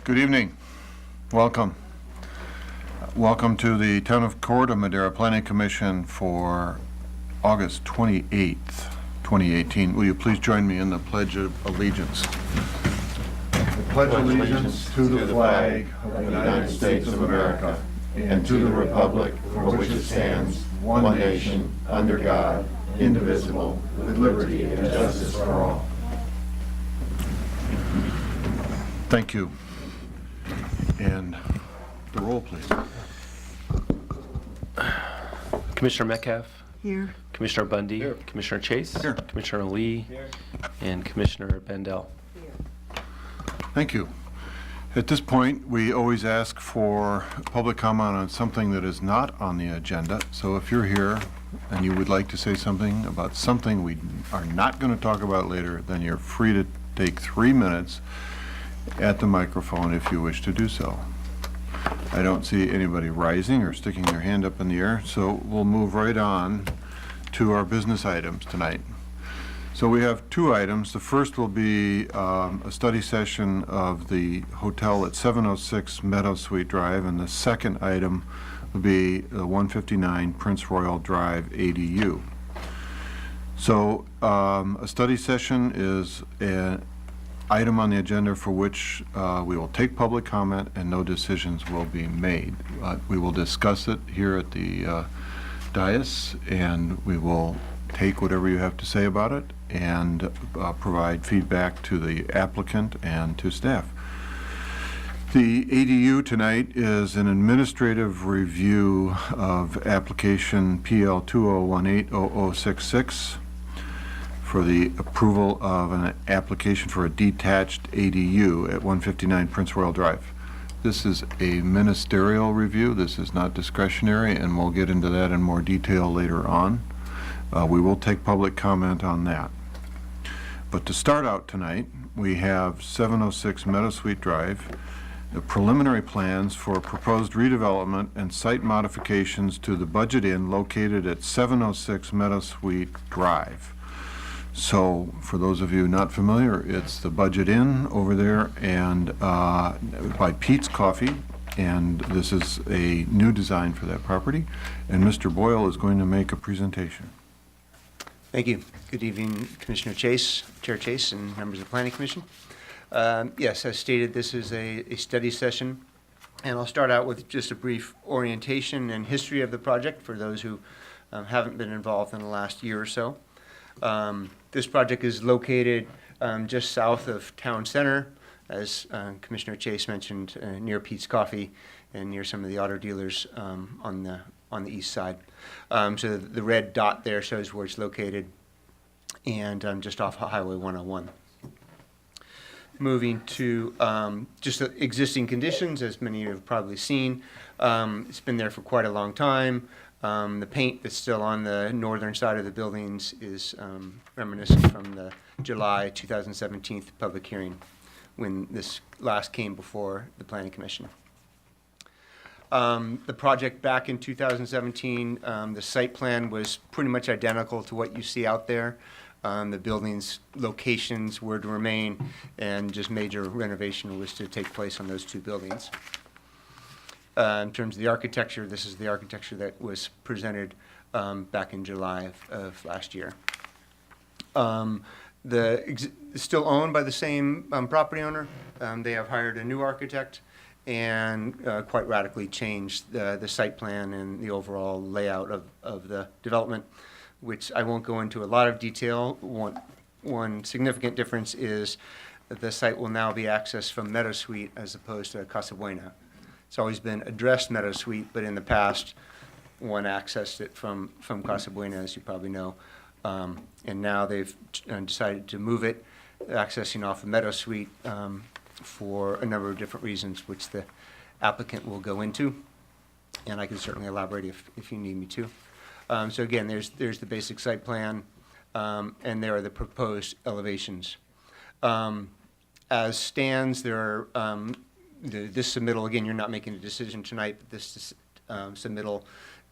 Good evening. Welcome. Welcome to the Town of Corte Madera Planning Commission for August 28th, 2018. Will you please join me in the Pledge of Allegiance? I pledge allegiance to the flag of the United States of America and to the republic for which it stands, one nation, under God, indivisible, with liberty and justice for all. Thank you. And the roll, please. Commissioner Metcalf. Here. Commissioner Bundy. Here. Commissioner Chase. Here. Commissioner Lee. Here. And Commissioner Bendel. Here. Thank you. At this point, we always ask for public comment on something that is not on the agenda. So if you're here and you would like to say something about something we are not going to talk about later, then you're free to take 3 minutes at the microphone if you wish to do so. I don't see anybody rising or sticking their hand up in the air, so we'll move right on to our business items tonight. So we have 2 items. The first will be a study session of the hotel at 706 Meadow Suite Drive, and the second item will be the 159 Prince Royal Drive ADU. So a study session is an item on the agenda for which we will take public comment and no decisions will be made. We will discuss it here at the dais, and we will take whatever you have to say about it and provide feedback to the applicant and to staff. The ADU tonight is an administrative review of application PL 20180066 for the approval of an application for a detached ADU at 159 Prince Royal Drive. This is a ministerial review. This is not discretionary, and we'll get into that in more detail later on. We will take public comment on that. But to start out tonight, we have 706 Meadow Suite Drive, the preliminary plans for proposed redevelopment and site modifications to the Budget Inn located at 706 Meadow Suite Drive. So, for those of you not familiar, it's the Budget Inn over there, and by Pete's Coffee, and this is a new design for that property. And Mr. Boyle is going to make a presentation. Thank you. Good evening, Commissioner Chase, Chair Chase, and members of the Planning Commission. Yes, as stated, this is a study session, and I'll start out with just a brief orientation and history of the project for those who haven't been involved in the last year or so. This project is located just south of Town Center, as Commissioner Chase mentioned, near Pete's Coffee and near some of the auto dealers on the east side. So the red dot there shows where it's located, and just off Highway 101. Moving to just the existing conditions, as many of you have probably seen. It's been there for quite a long time. The paint that's still on the northern side of the buildings is reminiscent from the July 2017 public hearing when this last came before the Planning Commission. The project back in 2017, the site plan was pretty much identical to what you see out there. The building's locations were to remain, and just major renovation was to take place on those 2 buildings. In terms of the architecture, this is the architecture that was presented back in July of last year. It's still owned by the same property owner. They have hired a new architect and quite radically changed the site plan and the overall layout of the development, which I won't go into a lot of detail. One significant difference is that the site will now be accessed from Meadow Suite as opposed to Casa Buena. It's always been addressed Meadow Suite, but in the past, one accessed it from Casa Buena, as you probably know. And now they've decided to move it, accessing off of Meadow Suite for a number of different reasons, which the applicant will go into. And I can certainly elaborate if you need me to. So again, there's the basic site plan, and there are the proposed elevations. As stands, there are this submittal, again, you're not making a decision tonight, but this submittal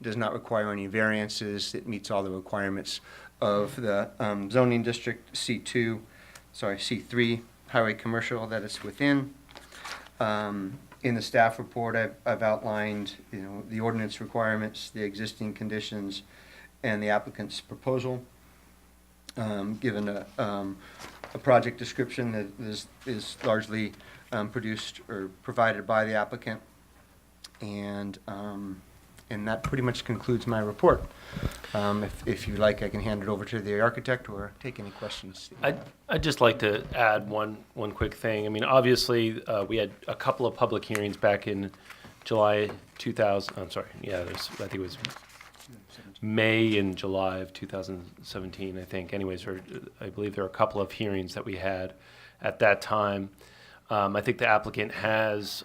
does not require any variances. It meets all the requirements of the zoning district C3 highway commercial that it's within. In the staff report, I've outlined, the ordinance requirements, the existing conditions, and the applicant's proposal. Given a project description that is largely produced or provided by the applicant. And that pretty much concludes my report. If you like, I can hand it over to the architect or take any questions. I'd just like to add one quick thing. I mean, obviously, we had a couple of public hearings back in July 2000, I'm sorry, yeah, I think it was May and July of 2017, I think. Anyways, I believe there were a couple of hearings that we had at that time. I think the applicant has,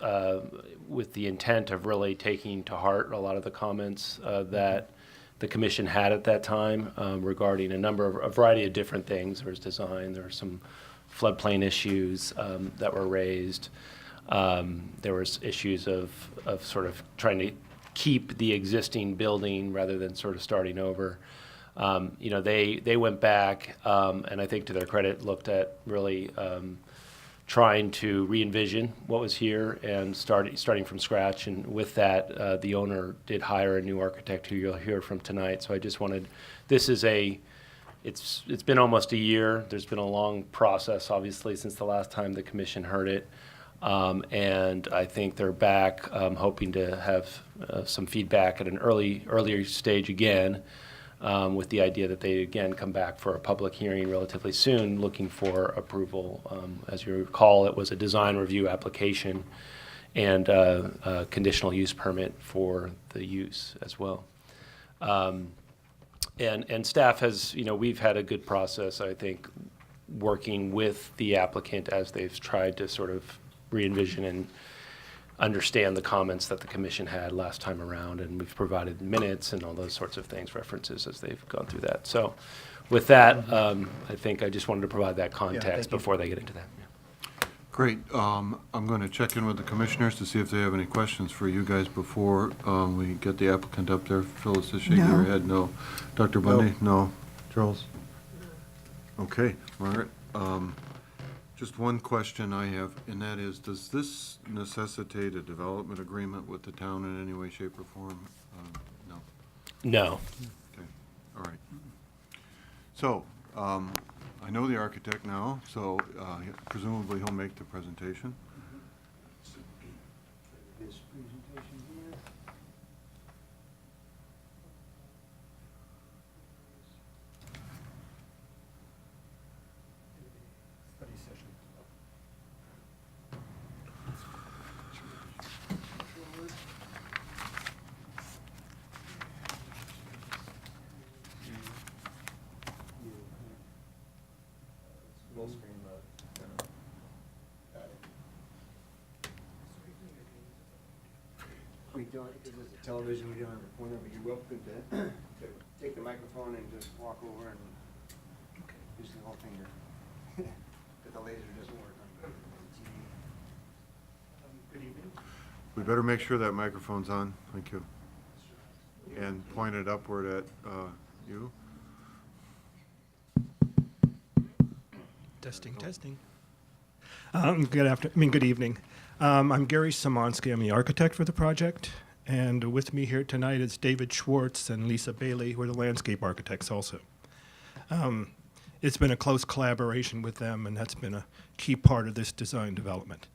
with the intent of really taking to heart a lot of the comments that the commission had at that time regarding a variety of different things. There was design, there were some floodplain issues that were raised. There was issues of sort of trying to keep the existing building rather than sort of starting over. They went back and I think to their credit looked at really trying to re-envision what was here and starting from scratch. And with that, the owner did hire a new architect who you'll hear from tonight. So I just wanted, it's been almost a year. There's been a long process, obviously, since the last time the commission heard it. And I think they're back hoping to have some feedback at an earlier stage again, with the idea that they again come back for a public hearing relatively soon, looking for approval. As you recall, it was a design review application and a conditional use permit for the use as well. And staff has, we've had a good process, I think, working with the applicant as they've tried to sort of re-envision and understand the comments that the commission had last time around, and we've provided minutes and all those sorts of things, references as they've gone through that. So with that, I think I just wanted to provide that context before they get into that. Yeah. Great. I'm going to check in with the commissioners to see if they have any questions for you guys before we get the applicant up there. Phyllis is shaking her head. No. Dr. Bundy? No. Charles? Okay. Margaret? Just one question I have, and that is, does this necessitate a development agreement with the town in any way, shape, or form? No. No. Okay. All right. So, I know the architect now, so presumably he'll make the presentation. His presentation here. Study session. Full screen mode. Got it. We don't, because it's a television, we don't have a pointer, but you're welcome to take the microphone and just walk over and use the whole finger. But the laser doesn't work on TV. Good evening. We better make sure that microphone's on. Thank you. And point it upward at you. Testing, testing. Good evening. I'm Gary Szymanski. I'm the architect for the project, and with me here tonight is David Schwartz and Lisa Bailey, who are the landscape architects also. It's been a close collaboration with them, and that's been a key part of this design development.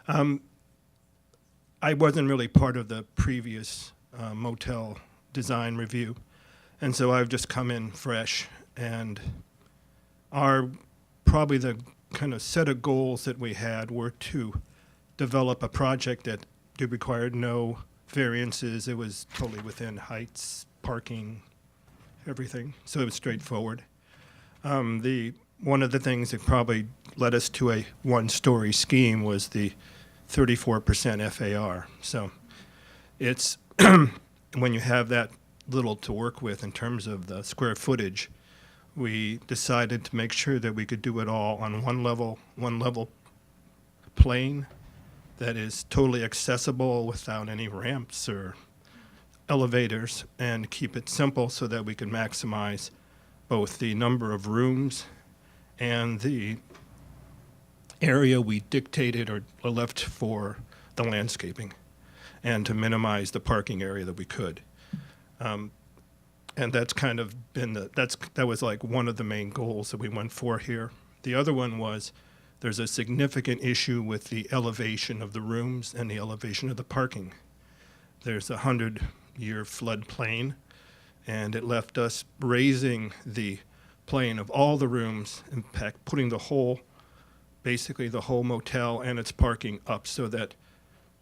I wasn't really part of the previous motel design review, and so I've just come in fresh, and probably the kind of set of goals that we had were to develop a project that required no variances. It was totally within heights, parking, everything. So it was straightforward. One of the things that probably led us to a one-story scheme was the 34% FAR. So it's when you have that little to work with in terms of the square footage, we decided to make sure that we could do it all on one level plane that is totally accessible without any ramps or elevators, and keep it simple so that we can maximize both the number of rooms and the area we dictated or left for the landscaping and to minimize the parking area that we could. And that's kind of been that was like one of the main goals that we went for here. The other one was there's a significant issue with the elevation of the rooms and the elevation of the parking. There's a 100-year floodplain, and it left us raising the plane of all the rooms, in fact, putting basically the whole motel and its parking up so that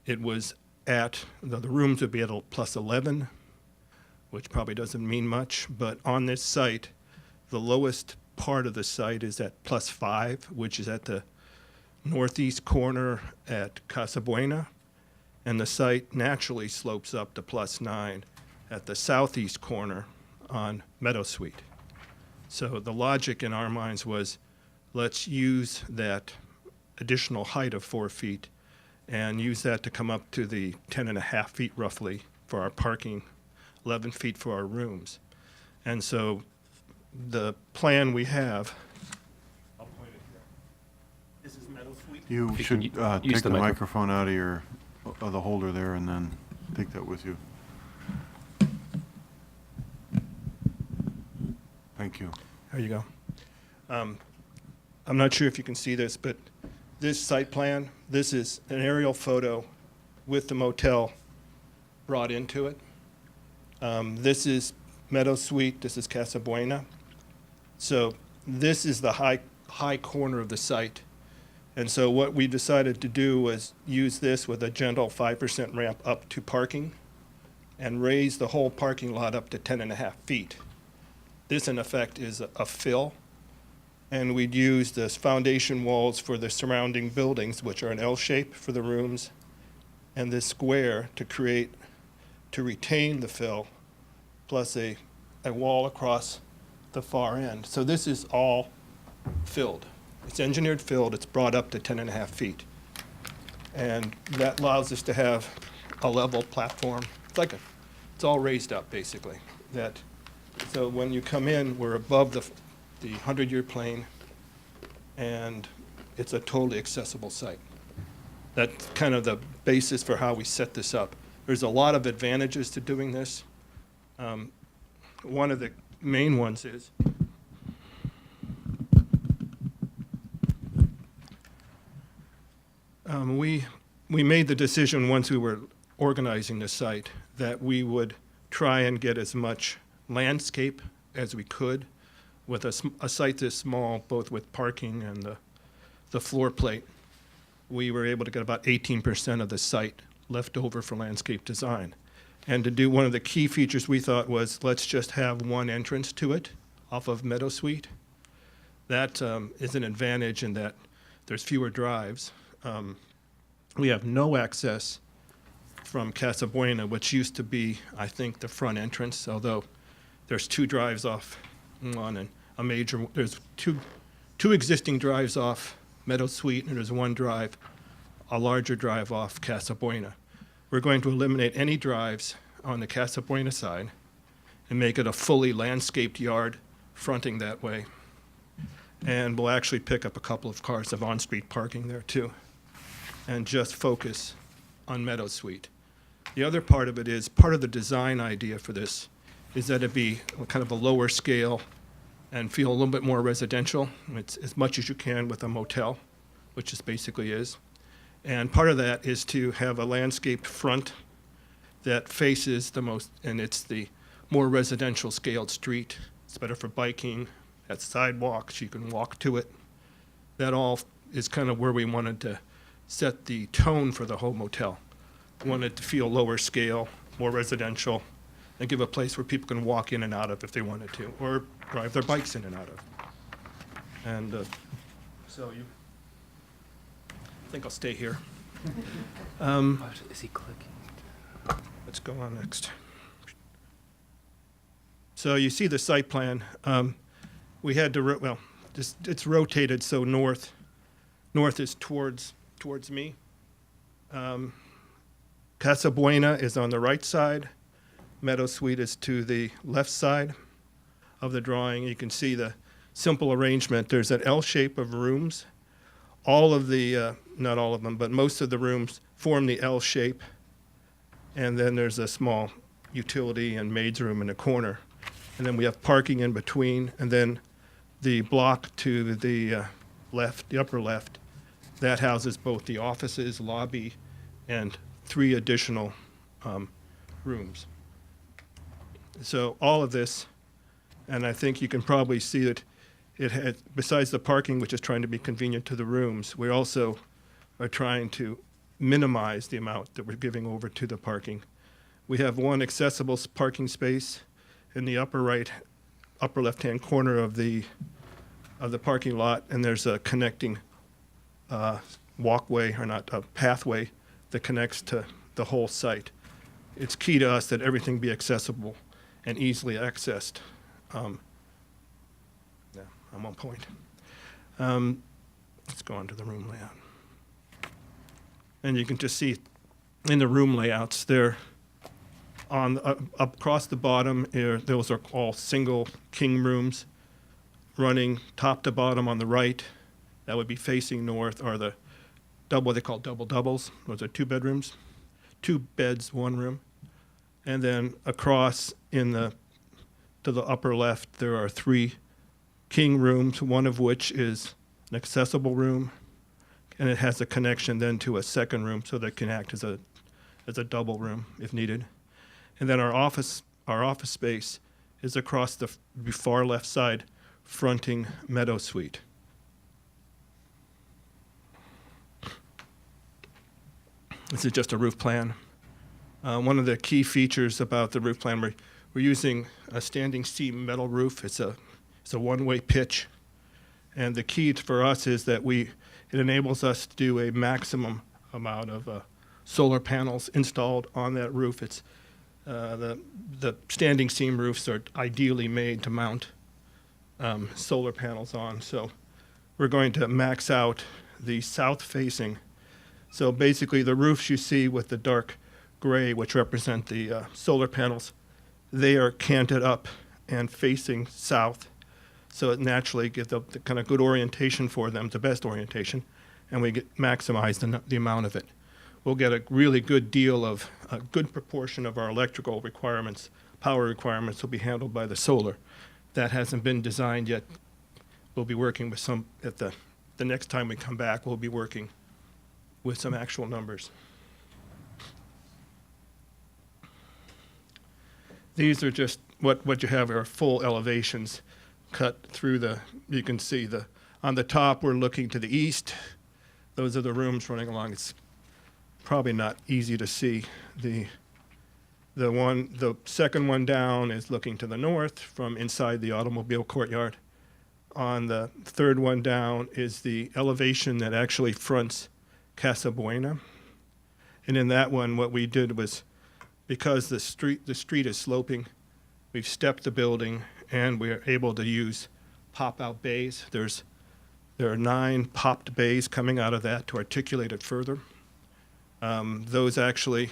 it was at, the rooms would be at a plus 11, which probably doesn't mean much, but on this site, the lowest part of the site is at plus 5, which is at the northeast corner at Casa Buena, and the site naturally slopes up to plus 9 at the southeast corner on Meadow Suite. So the logic in our minds was, let's use that additional height of 4 feet and use that to come up to the 10.5 feet roughly for our parking, 11 feet for our rooms. And so the plan we have, I'll point it here. This is Meadow Suite. You you should can use take the the microphone. microphone out of the holder there and then take that with you. Thank you. There you go. I'm not sure if you can see this, but this site plan, this is an aerial photo with the motel brought into it. This is Meadow Suite, this is Casa Buena. So this is the high corner of the site. And so what we decided to do was use this with a gentle 5% ramp up to parking and raise the whole parking lot up to 10.5 feet. This, in effect, is a fill, and we'd use the foundation walls for the surrounding buildings, which are an L shape for the rooms, and this square to retain the fill, plus a wall across the far end. So this is all filled. It's engineered filled. It's brought up to 10.5 feet, and that allows us to have a level platform. It's all raised up, basically. So when you come in, we're above the 100-year plane, and it's a totally accessible site. That's kind of the basis for how we set this up. There's a lot of advantages to doing this. One of the main ones is we made the decision once we were organizing the site that we would try and get as much landscape as we could with a site this small, both with parking and the floor plate. We were able to get about 18% of the site left over for landscape design. And to do one of the key features we thought was, let's just have one entrance to it off of Meadow Suite. That is an advantage in that there's fewer drives. We have no access from Casa Buena, which used to be, I think, the front entrance, although there's 2 drives off one and there's two existing drives off Meadow Suite, and there's one drive, a larger drive off Casa Buena. We're going to eliminate any drives on the Casa Buena side and make it a fully landscaped yard fronting that way. And we'll actually pick up a couple of cars of on-street parking there too, and just focus on Meadow Suite. The other part of it is, part of the design idea for this is that it be kind of a lower scale and feel a little bit more residential. It's as much as you can with a motel, which this basically is. And part of that is to have a landscaped front that faces and it's the more residential scaled street. It's better for biking, has sidewalks, you can walk to it. That all is kind of where we wanted to set the tone for the whole motel. We wanted to feel lower scale, more residential, and give a place where people can walk in and out of if they wanted to, or drive their bikes in and out of. And I think I'll stay here. Is he clicking? Let's go on next. So you see the site plan. We had to, it's rotated, so north is towards me. Casa Buena is on the right side. Meadow Suite is to the left side of the drawing. You can see the simple arrangement. There's an L shape of rooms. All of the, not all of them, but most of the rooms form the L shape. And then there's a small utility and maid's room in the corner. And then we have parking in between. And then the block to the left, the upper left, that houses both the offices, lobby, and 3 additional rooms. So all of this, and I think you can probably see that it had, besides the parking, which is trying to be convenient to the rooms, we also are trying to minimize the amount that we're giving over to the parking. We have 1 accessible parking space in the upper left-hand corner of the parking lot, and there's a connecting walkway, or not, a pathway that connects to the whole site. It's key to us that everything be accessible and easily accessed. Yeah, I'm on point. Let's go on to the room layout. And you can just see in the room layouts, they're on up across the bottom, those are all single king rooms running top to bottom on the right. That would be facing north, or the what they call double doubles. Those are 2 bedrooms, 2 beds, 1 room. And then across to the upper left, there are 3 king rooms, one of which is an accessible room, and it has a connection then to a second room, so that it can act as a double room if needed. And then our office space is across the far left side, fronting Meadow Suite. This is just a roof plan. One of the key features about the roof plan, we're using a standing seam metal roof. It's a one-way pitch, and the key for us is that it enables us to do a maximum amount of solar panels installed on that roof. It's the standing seam roofs are ideally made to mount solar panels on. So we're going to max out the south-facing. So basically, the roofs you see with the dark gray, which represent the solar panels, they are canted up and facing south. So it naturally gives the kind of good orientation for them, the best orientation, and we maximize the amount of it. We'll get a really good deal of a good proportion of our electrical requirements, power requirements will be handled by the solar. That hasn't been designed yet. We'll be working with some the next time we come back, we'll be working with some actual numbers. These are just what you have are full elevations cut through you can see on the top we're looking to the east. Those are the rooms running along. It's probably not easy to see. The second one down is looking to the north from inside the automobile courtyard. On the third one down is the elevation that actually fronts Casa Buena. And in that one, what we did was, because the street is sloping, we've stepped the building and we're able to use pop-out bays. There are 9 popped bays coming out of that to articulate it further. Those actually,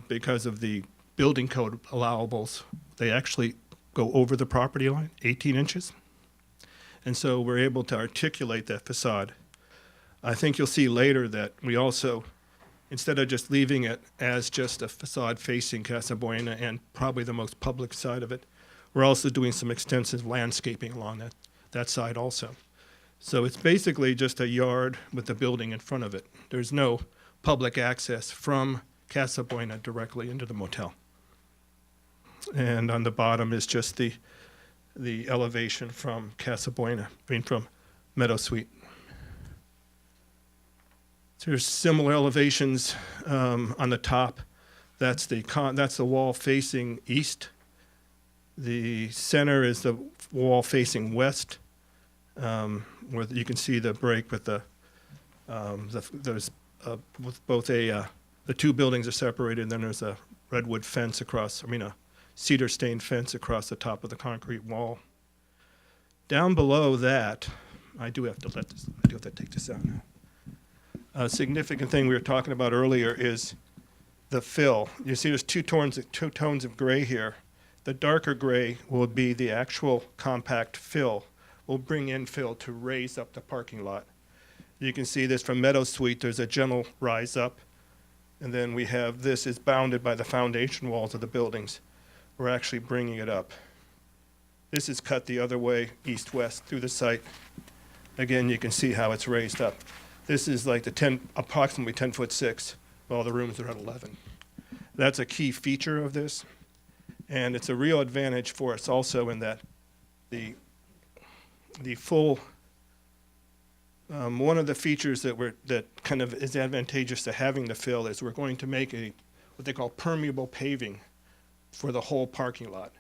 because of the building code allowables, they actually go over the property line, 18 inches. And so we're able to articulate that facade. I think you'll see later that we also, instead of just leaving it as just a facade facing Casa Buena and probably the most public side of it, we're also doing some extensive landscaping along that side also. So it's basically just a yard with the building in front of it. There's no public access from Casa Buena directly into the motel. And on the bottom is just the elevation from Casa Buena, from Meadow Suite. So there's similar elevations on the top. That's the wall facing east. The center is the wall facing west, where you can see the break with with both the 2 buildings are separated, and then there's a redwood fence a cedar stained fence across the top of the concrete wall. Down below that, I do have to take this out now. A significant thing we were talking about earlier is the fill. You see there's two tones of gray here. The darker gray will be the actual compact fill. We'll bring in fill to raise up the parking lot. You can see this from Meadow Suite, there's a gentle rise up. And then we have, this is bounded by the foundation walls of the buildings. We're actually bringing it up. This is cut the other way, east-west through the site. Again, you can see how it's raised up. This is like approximately 10'6", while the rooms are at 11. That's a key feature of this. And it's a real advantage for us also in that the full, one of the features that kind of is advantageous to having the fill is we're going to make what they call permeable paving for the whole parking lot.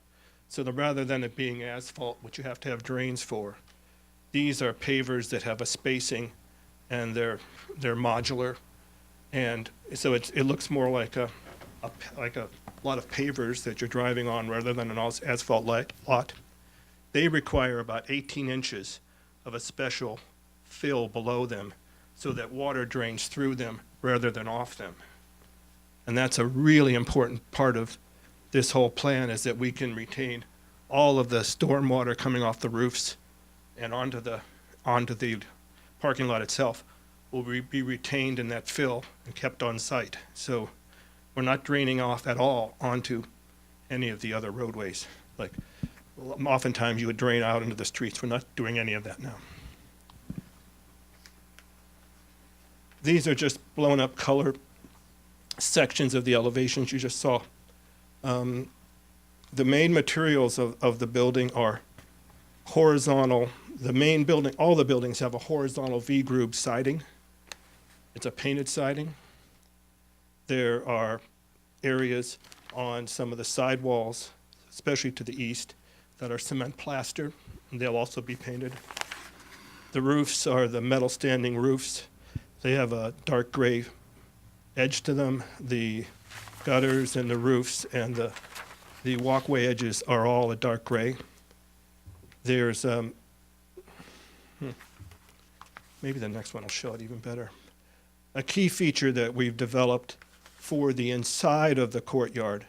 So rather than it being asphalt, which you have to have drains for, these are pavers that have a spacing and they're modular. And so it looks more like a lot of pavers that you're driving on rather than an asphalt lot. They require about 18 inches of a special fill below them so that water drains through them rather than off them. And that's a really important part of this whole plan, is that we can retain all of the stormwater coming off the roofs and onto the parking lot itself will be retained in that fill and kept on site. So we're not draining off at all onto any of the other roadways. Like oftentimes you would drain out into the streets. We're not doing any of that now. These are just blown up color sections of the elevations you just saw. The main materials of the building are horizontal. The main building, all the buildings have a horizontal V-groove siding. It's a painted siding. There are areas on some of the sidewalls, especially to the east, that are cement plaster, and they'll also be painted. The roofs are the metal standing roofs. They have a dark gray edge to them. The gutters and the roofs and the walkway edges are all a dark gray. There's, maybe the next one will show it even better. A key feature that we've developed for the inside of the courtyard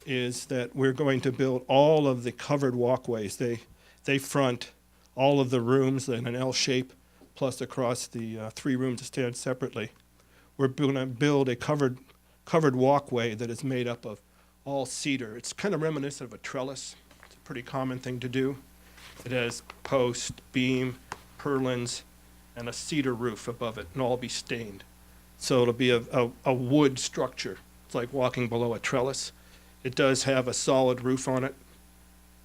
is that we're going to build all of the covered walkways. They front all of the rooms in an L shape, plus across the 3 rooms that stand separately. We're going to build a covered walkway that is made up of all cedar. It's kind of reminiscent of a trellis. It's a pretty common thing to do. It has post, beam, purlins, and a cedar roof above it, and all be stained. So it'll be a wood structure. It's like walking below a trellis. It does have a solid roof on it.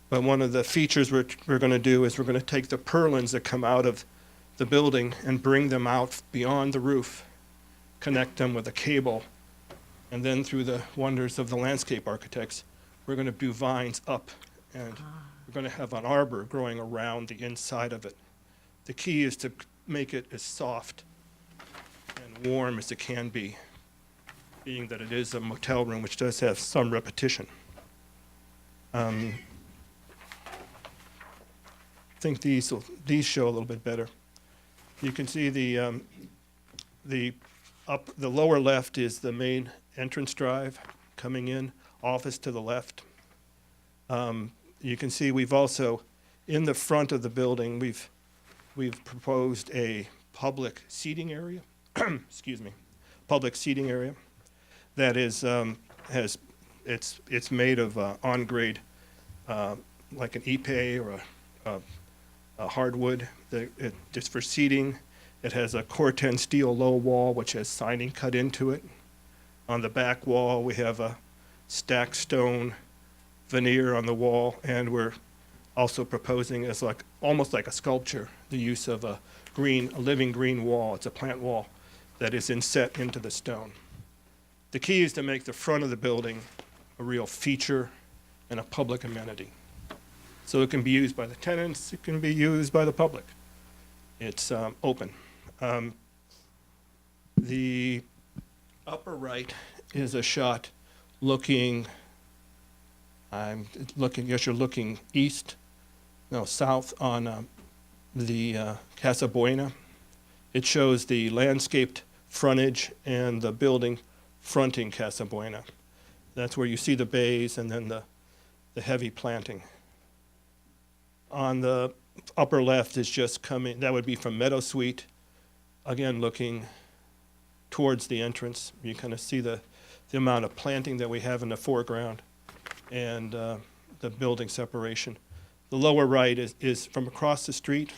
But one of the features we're going to do is we're going to take the purlins that come out of the building and bring them out beyond the roof, connect them with a cable, and then through the wonders of the landscape architects, we're going to do vines up, and we're going to have an arbor growing around the inside of it. The key is to make it as soft and warm as it can be, being that it is a motel room, which does have some repetition. I think these show a little bit better. You can see the lower left is the main entrance drive coming in, office to the left. You can see we've also, in the front of the building, we've proposed a public seating area, excuse me, public seating area that is it's made of on-grade, like an ipe or a hardwood. It's for seating. It has a Corte steel low wall, which has siding cut into it. On the back wall, we have a stacked stone veneer on the wall, and we're also proposing as almost like a sculpture, the use of a living green wall. It's a plant wall that is inset into the stone. The key is to make the front of the building a real feature and a public amenity. So it can be used by the tenants, it can be used by the public. It's open. The upper right is a shot looking, yes, you're looking south on the Casa Buena. It shows the landscaped frontage and the building fronting Casa Buena. That's where you see the bays and then the heavy planting. On the upper left is just coming, that would be from Meadow Suite again, looking towards the entrance, you kind of see the amount of planting that we have in the foreground and the building separation. The lower right is from across the street,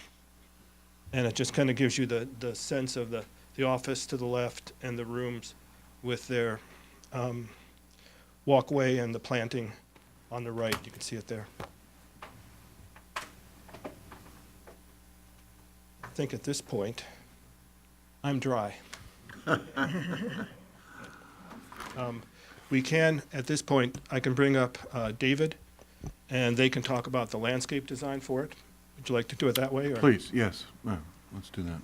and it just kind of gives you the sense of the office to the left and the rooms with their walkway and the planting on the right. You can see it there. I think at this point, I'm dry. We can, at this point, I can bring up David, and they can talk about the landscape design for it. Would you like to do it that way? Or? Please, yes, let's do that.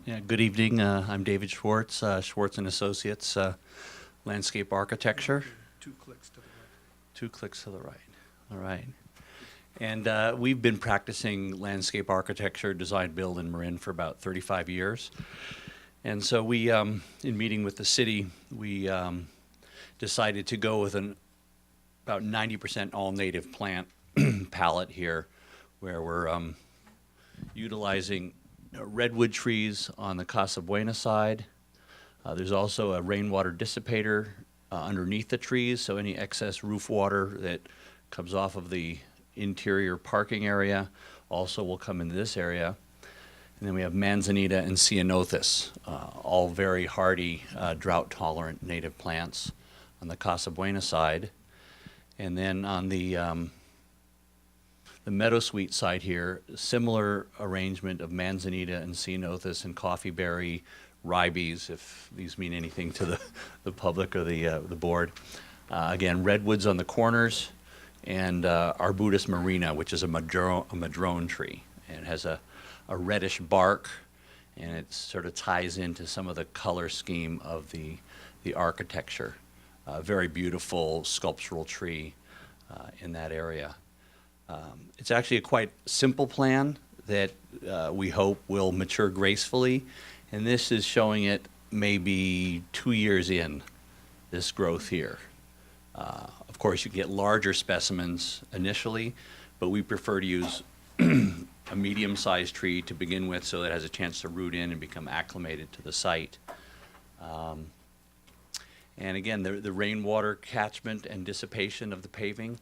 Yeah, good evening. I'm David Schwartz, Schwartz and Associates, Landscape Architecture. 2 clicks to the right. 2 clicks to the right. All right. And we've been practicing landscape architecture, design, build in Marin for about 35 years. And so we, in meeting with the city, we decided to go with about 90% all-native plant palette here, where we're utilizing redwood trees on the Casa Buena side. There's also a rainwater dissipator underneath the trees, so any excess roof water that comes off of the interior parking area also will come into this area. And then we have manzanita and ceanothus, all very hardy, drought-tolerant native plants on the Casa Buena side. And then on the meadowsweet side here, similar arrangement of manzanita and ceanothus and coffeeberry, ribes, if these mean anything to the public or the board. Again, redwoods on the corners, and Arbutus marina, which is a madrone tree, and it has a reddish bark, and it sort of ties into some of the color scheme of the architecture. Very beautiful sculptural tree in that area. It's actually a quite simple plan that we hope will mature gracefully, and this is showing it maybe 2 years in, this growth here. Of course, you get larger specimens initially, but we prefer to use a medium-sized tree to begin with so that it has a chance to root in and become acclimated to the site. And again, the rainwater catchment and dissipation of the paving.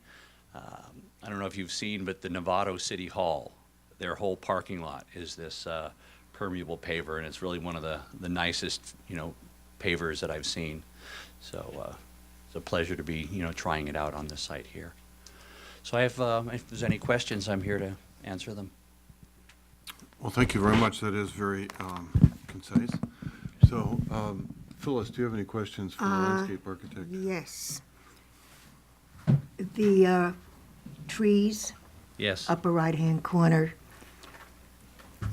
I don't know if you've seen, but the Novato City Hall, their whole parking lot is this permeable paver, and it's really one of the nicest, pavers that I've seen. So it's a pleasure to be, trying it out on this site here. So if there's any questions, I'm here to answer them. Well, thank you very much. That is very concise. So, Phyllis, do you have any questions for the landscape architect? Yes. The trees, Yes. upper right-hand corner,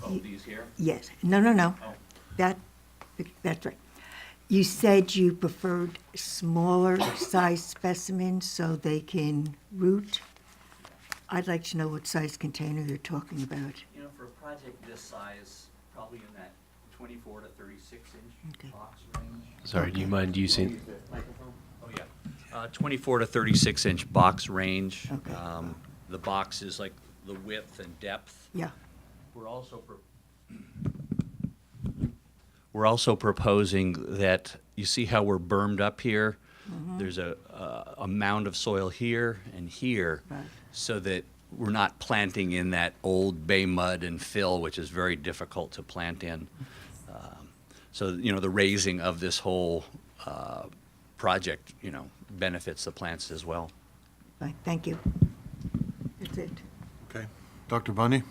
Oh, these here? yes. No. Oh. That's right. You said you preferred smaller size specimens so they can root. I'd like to know what size container you're talking about. For a project this size, probably in that 24 to 36 inch Okay. box range. Sorry, do you mind using? Oh, yeah. 24 to 36 inch box range. Okay. The box is like the width and depth. Yeah. We're also proposing that, you see how we're bermed up here? There's a mound of soil here and here, Right. so that we're not planting in that old bay mud and fill, which is very difficult to plant in. So, the raising of this whole project, benefits the plants as well. Fine, thank you. That's it. Okay. Dr. Bundy?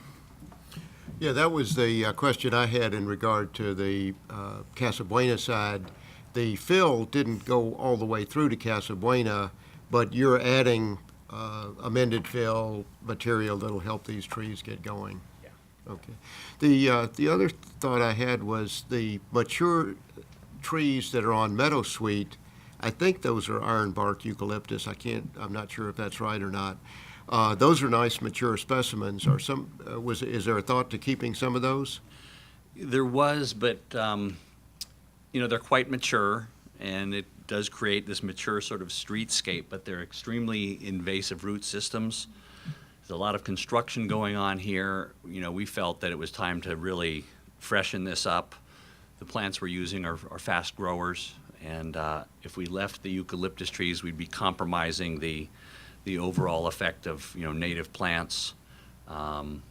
Yeah, that was the question I had in regard to the Casa Buena side. The fill didn't go all the way through to Casa Buena, but you're adding amended fill material that'll help these trees get going. Yeah. Okay. The other thought I had was the mature trees that are on Meadowsweet. I think those are ironbark eucalyptus. I'm not sure if that's right or not. Those are nice mature specimens. Is there a thought to keeping some of those? There was, but, they're quite mature, and it does create this mature sort of streetscape, but they're extremely invasive root systems. There's a lot of construction going on here. You know, we felt that it was time to really freshen this up. The plants we're using are fast growers, and if we left the eucalyptus trees, we'd be compromising the overall effect of, you know, native plants. And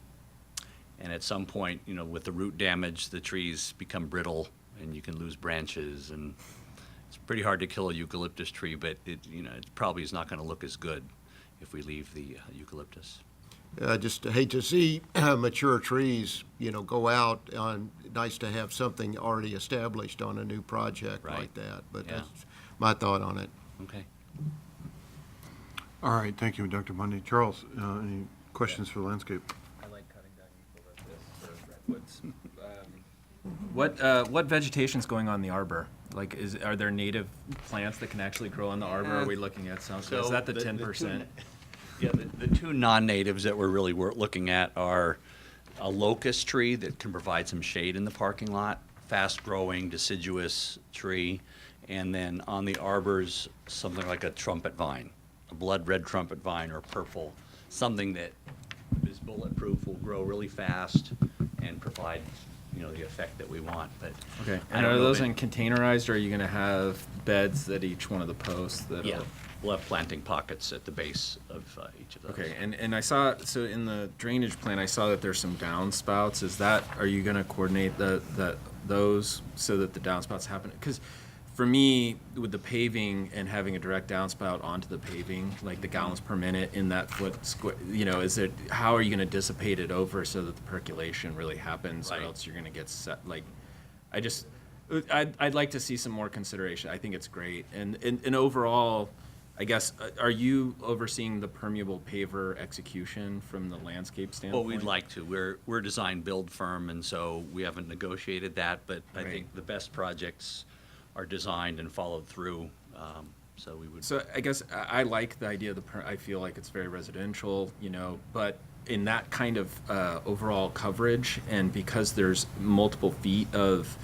at some point, you know, with the root damage, the trees become brittle and you can lose branches, and it's pretty hard to kill a eucalyptus tree, but it, you know, it probably is not going to look as good if we leave the eucalyptus. I just hate to see mature trees, you know, go out on, nice to have something already established on a new project Right. like that, but Yeah. that's my thought on it. Okay. All right, thank you, Dr. Bundy. Charles, any questions for the landscape? I like cutting down eucalyptus or redwoods. What vegetation's going on in the arbor? Like, are there native plants that can actually grow on the arbor? Are we looking at some? So Is that the the 10%? Yeah, the two non-natives that we're really looking at are a locust tree that can provide some shade in the parking lot, fast-growing deciduous tree, and then on the arbors, something like a trumpet vine, a blood red trumpet vine or purple, something that is bulletproof, will grow really fast and provide, you know, the effect that we want. But Okay. I And don't are know those if in containerized, or are you going to have beds at each one of the posts? That yeah, are- we'll have planting pockets at the base of each of those. Okay, and I saw, so in the drainage plan, I saw that there's some downspouts. Are you gonna coordinate those so that the downspouts happen? Because for me, with the paving and having a direct downspout onto the paving, like the gallons per minute in that foot square, you know, how are you gonna dissipate it over so that the percolation really happens? Or Right. else you're gonna get set, like, I'd like to see some more consideration. I think it's great. And overall, I guess, are you overseeing the permeable paver execution from the landscape Well, standpoint? we'd like to. We're a design build firm, and so we haven't negotiated that, but I Right. think the best projects are designed and followed through, so we would. So I guess I like the idea of I feel like it's very residential, you know, but in that kind of overall coverage, and because there's multiple feet of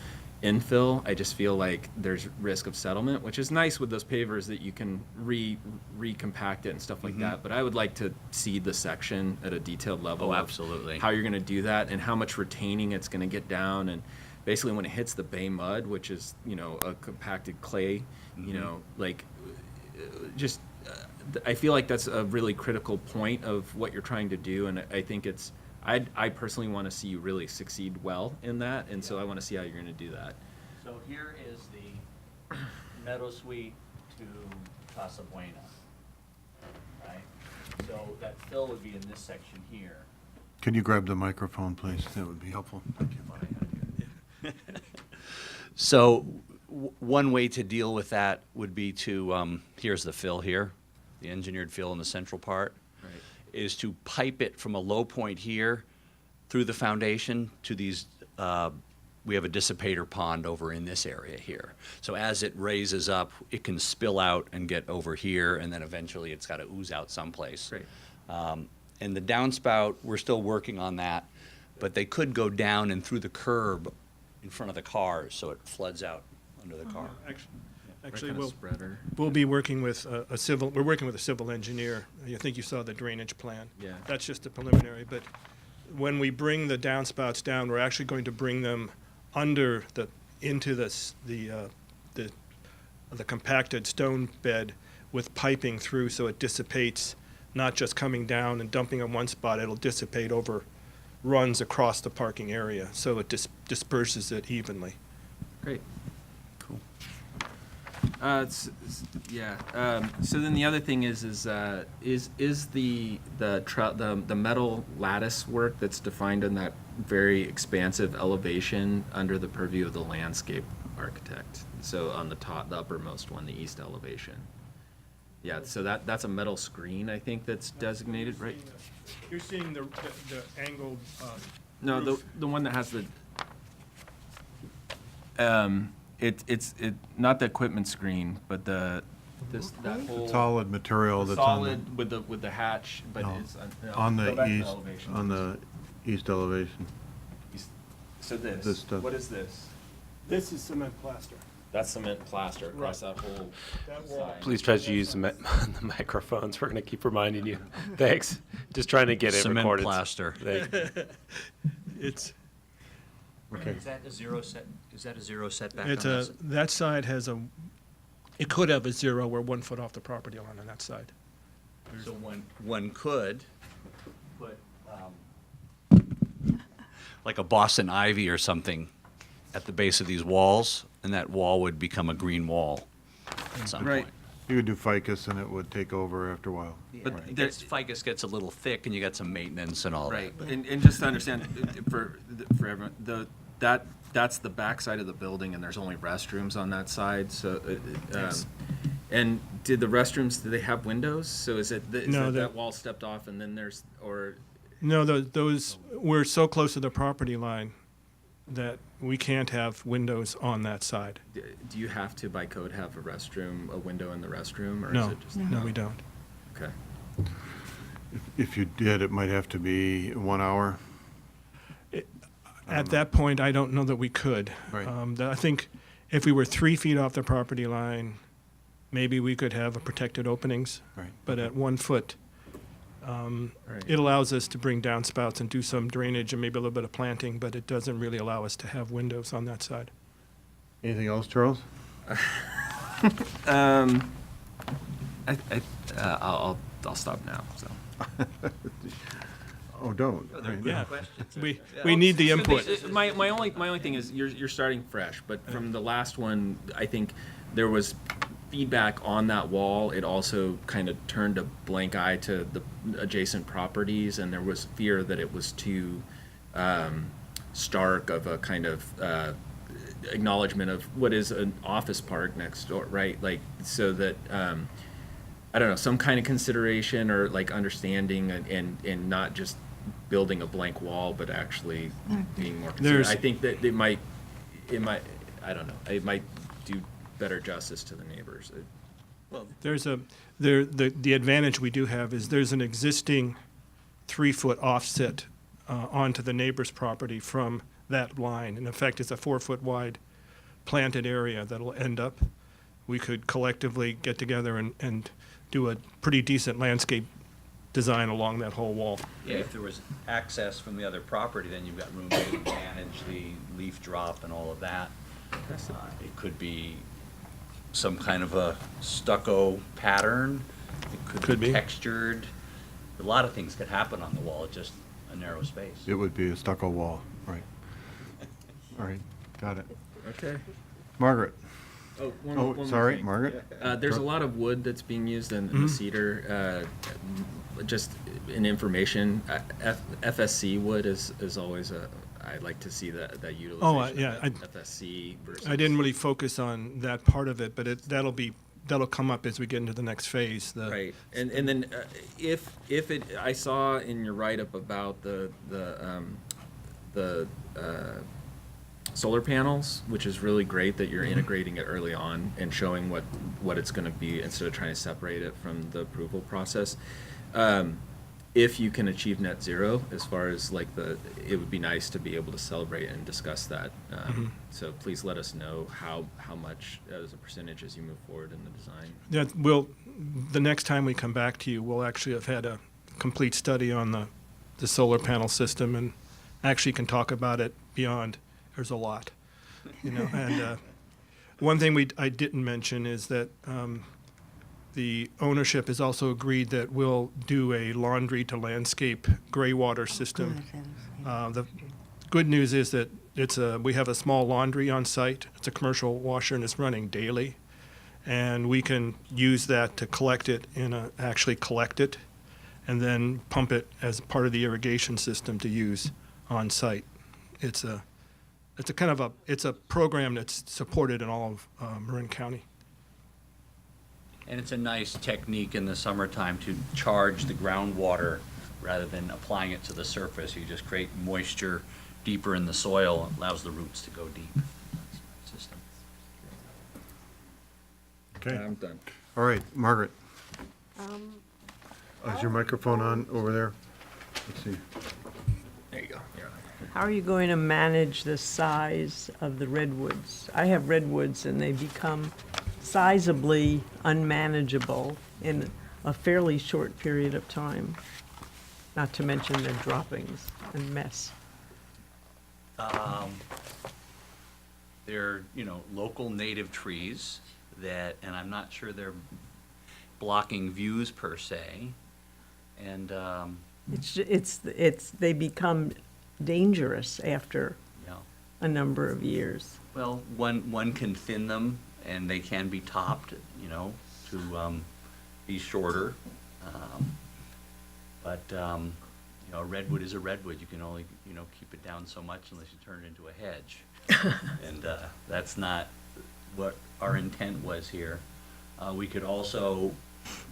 infill, I just feel like there's risk of settlement, which is nice with those pavers that you can recompact it and stuff like that. But I would like to see the section at a detailed level. Oh, of absolutely. How you're going to do that and how much retaining it's going to get down, and basically when it hits the bay mud, which is, you know, a compacted clay, you know, like just I feel like that's a really critical point of what you're trying to do, and I think it's. I personally want to see you really succeed well in that, and so I want to see how you're going to do that. So here is the Meadow Suite to Casa Buena, right? So that fill would be in this section here. Can you grab the microphone, please? That would be helpful. Thank you. So one way to deal with that would be to, here's the fill here, the engineered fill in the central part, Right. is to pipe it from a low point here through the foundation to these, we have a dissipator pond over in this area here. So as it raises up, it can spill out and get over here, and then eventually it's got to ooze out someplace. Great. And the downspout, we're still working on that, but they could go down and through the curb in front of the cars, so it floods out under the car. Actually, Kind of spreader. we'll be working with we're working with a civil engineer. I think you saw the drainage plan. Yeah. That's just a preliminary, but when we bring the downspouts down, we're actually going to bring them into the compacted stone bed with piping through, so it dissipates, not just coming down and dumping on one spot, it'll dissipate over, runs across the parking area, so it disperses it evenly. Great. Cool. So then the other thing is the metal lattice work that's defined in that very expansive elevation under the purview of the landscape architect. So on the top, the uppermost one, the east elevation. Yeah. So that's a metal screen, I think, that's designated, right? You're seeing the angled. No, the one that has the. It's not the equipment screen, but that whole Solid material that's on solid with the hatch, but No, it's on go the back to east, elevation. on the east elevation. So this. This stuff. What is this? This is cement plaster. That's cement plaster across that whole side. Please try to use the the microphones. We're going to keep reminding you. Thanks. Just trying to get it Cement recorded. plaster. Thank you. It's, Is that a zero setback on it's this? that side has it could have a 0. We're 1 foot off the property line on that side. So one could put, like a Boston ivy or something at the base of these walls, and that wall would become a green wall at some Right. point. You could do ficus and it would take over after a while. But It there- gets, ficus gets a little thick, and you got some maintenance and all that. Right, and just to understand, for everyone, that's the back side of the building, and there's only restrooms on that side, so, and did the restrooms, do they have windows? So is it, No, that wall stepped off and then there's, or, No, those, we're so close to the property line that we can't have windows on that side. do you have to, by code, have a restroom, a window in the restroom, or is No, it just? no, we don't. Okay. If you did, it might have to be 1 hour. At that point, I don't know that we could. Right. I think if we were 3 feet off the property line, maybe we could have a protected openings. Right. But at 1 foot, Right. it allows us to bring downspouts and do some drainage and maybe a little bit of planting, but it doesn't really allow us to have windows on that side. Anything else, Charles? I'll stop now, so. Oh, don't. I mean, Yeah. We need the input. My only thing is you're starting fresh, but from the last one, I think there was feedback on that wall. It also kind of turned a blank eye to the adjacent properties, and there was fear that it was too stark of a kind of acknowledgement of what is an office park next door, right? Like, so that I don't know, some kind of consideration or like understanding and not just building a blank wall, but actually being more considerate. There's- I think that it might, I don't know, it might do better justice to the neighbors. There's the advantage we do have is there's an existing 3-foot offset onto the neighbor's property from that line. And in fact, it's a 4-foot wide planted area that'll end up. We could collectively get together and do a pretty decent landscape design along that whole wall. Yeah, if there was access from the other property, then you've got room to manage the leaf drop and all of that. It could be some kind of a stucco pattern. It Could be be. textured. A lot of things could happen on the wall, it's just a narrow space. It would be a stucco wall, right. All right, got it. Okay. Margaret? Oh, Oh, sorry, Margaret? There's a lot of wood that's being used in the cedar. Just in information, FSC wood is always I like to see that utilization. yeah, of FSC versus. I didn't really focus on that part of it, but that'll come up as we get into the next phase. Right, and then if it, I saw in your write-up about the solar panels, which is really great that you're integrating it early on and showing what it's going to be instead of trying to separate it from the approval process. If you can achieve net zero, as far as like it would be nice to be able to celebrate and discuss that. So please let us know how much as a percentage as you move forward in the design. The next time we come back to you, we'll actually have had a complete study on the solar panel system and actually can talk about it beyond. There's a lot, and one thing I didn't mention is that the ownership has also agreed that we'll do a laundry to landscape gray water system. The good news is that we have a small laundry on site. It's a commercial washer and it's running daily. And we can use that to collect it actually collect it and then pump it as part of the irrigation system to use on site. It's a program that's supported in all of Marin County. And it's a nice technique in the summertime to charge the groundwater rather than applying it to the surface. You just create moisture deeper in the soil, and allows the roots to go deep. System. Okay, I'm done. all right, Margaret. Is your microphone on over there? Let's see. There you go. Yeah. How are you going to manage the size of the redwoods? I have redwoods and they become sizably unmanageable in a fairly short period of time, not to mention their droppings and mess. They're, local native trees that, and I'm not sure they're blocking views per se. And, They become dangerous after a number of years. well, one can thin them and they can be topped, to be shorter. But a redwood is a redwood. You can only, keep it down so much unless you turn it into a hedge. And that's not what our intent was here. We could also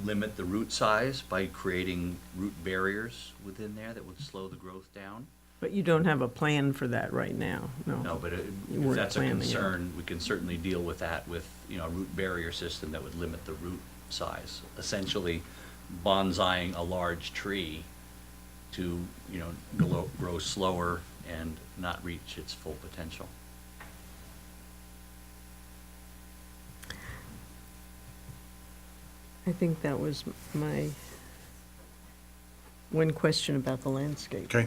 limit the root size by creating root barriers within there that would slow the growth down. But you don't have a plan for that right now, no? No, but You if weren't that's a planning it. concern, we can certainly deal with that with, a root barrier system that would limit the root size. Essentially bonsaiing a large tree to, grow slower and not reach its full potential. I think that was my one question about the landscape. Okay.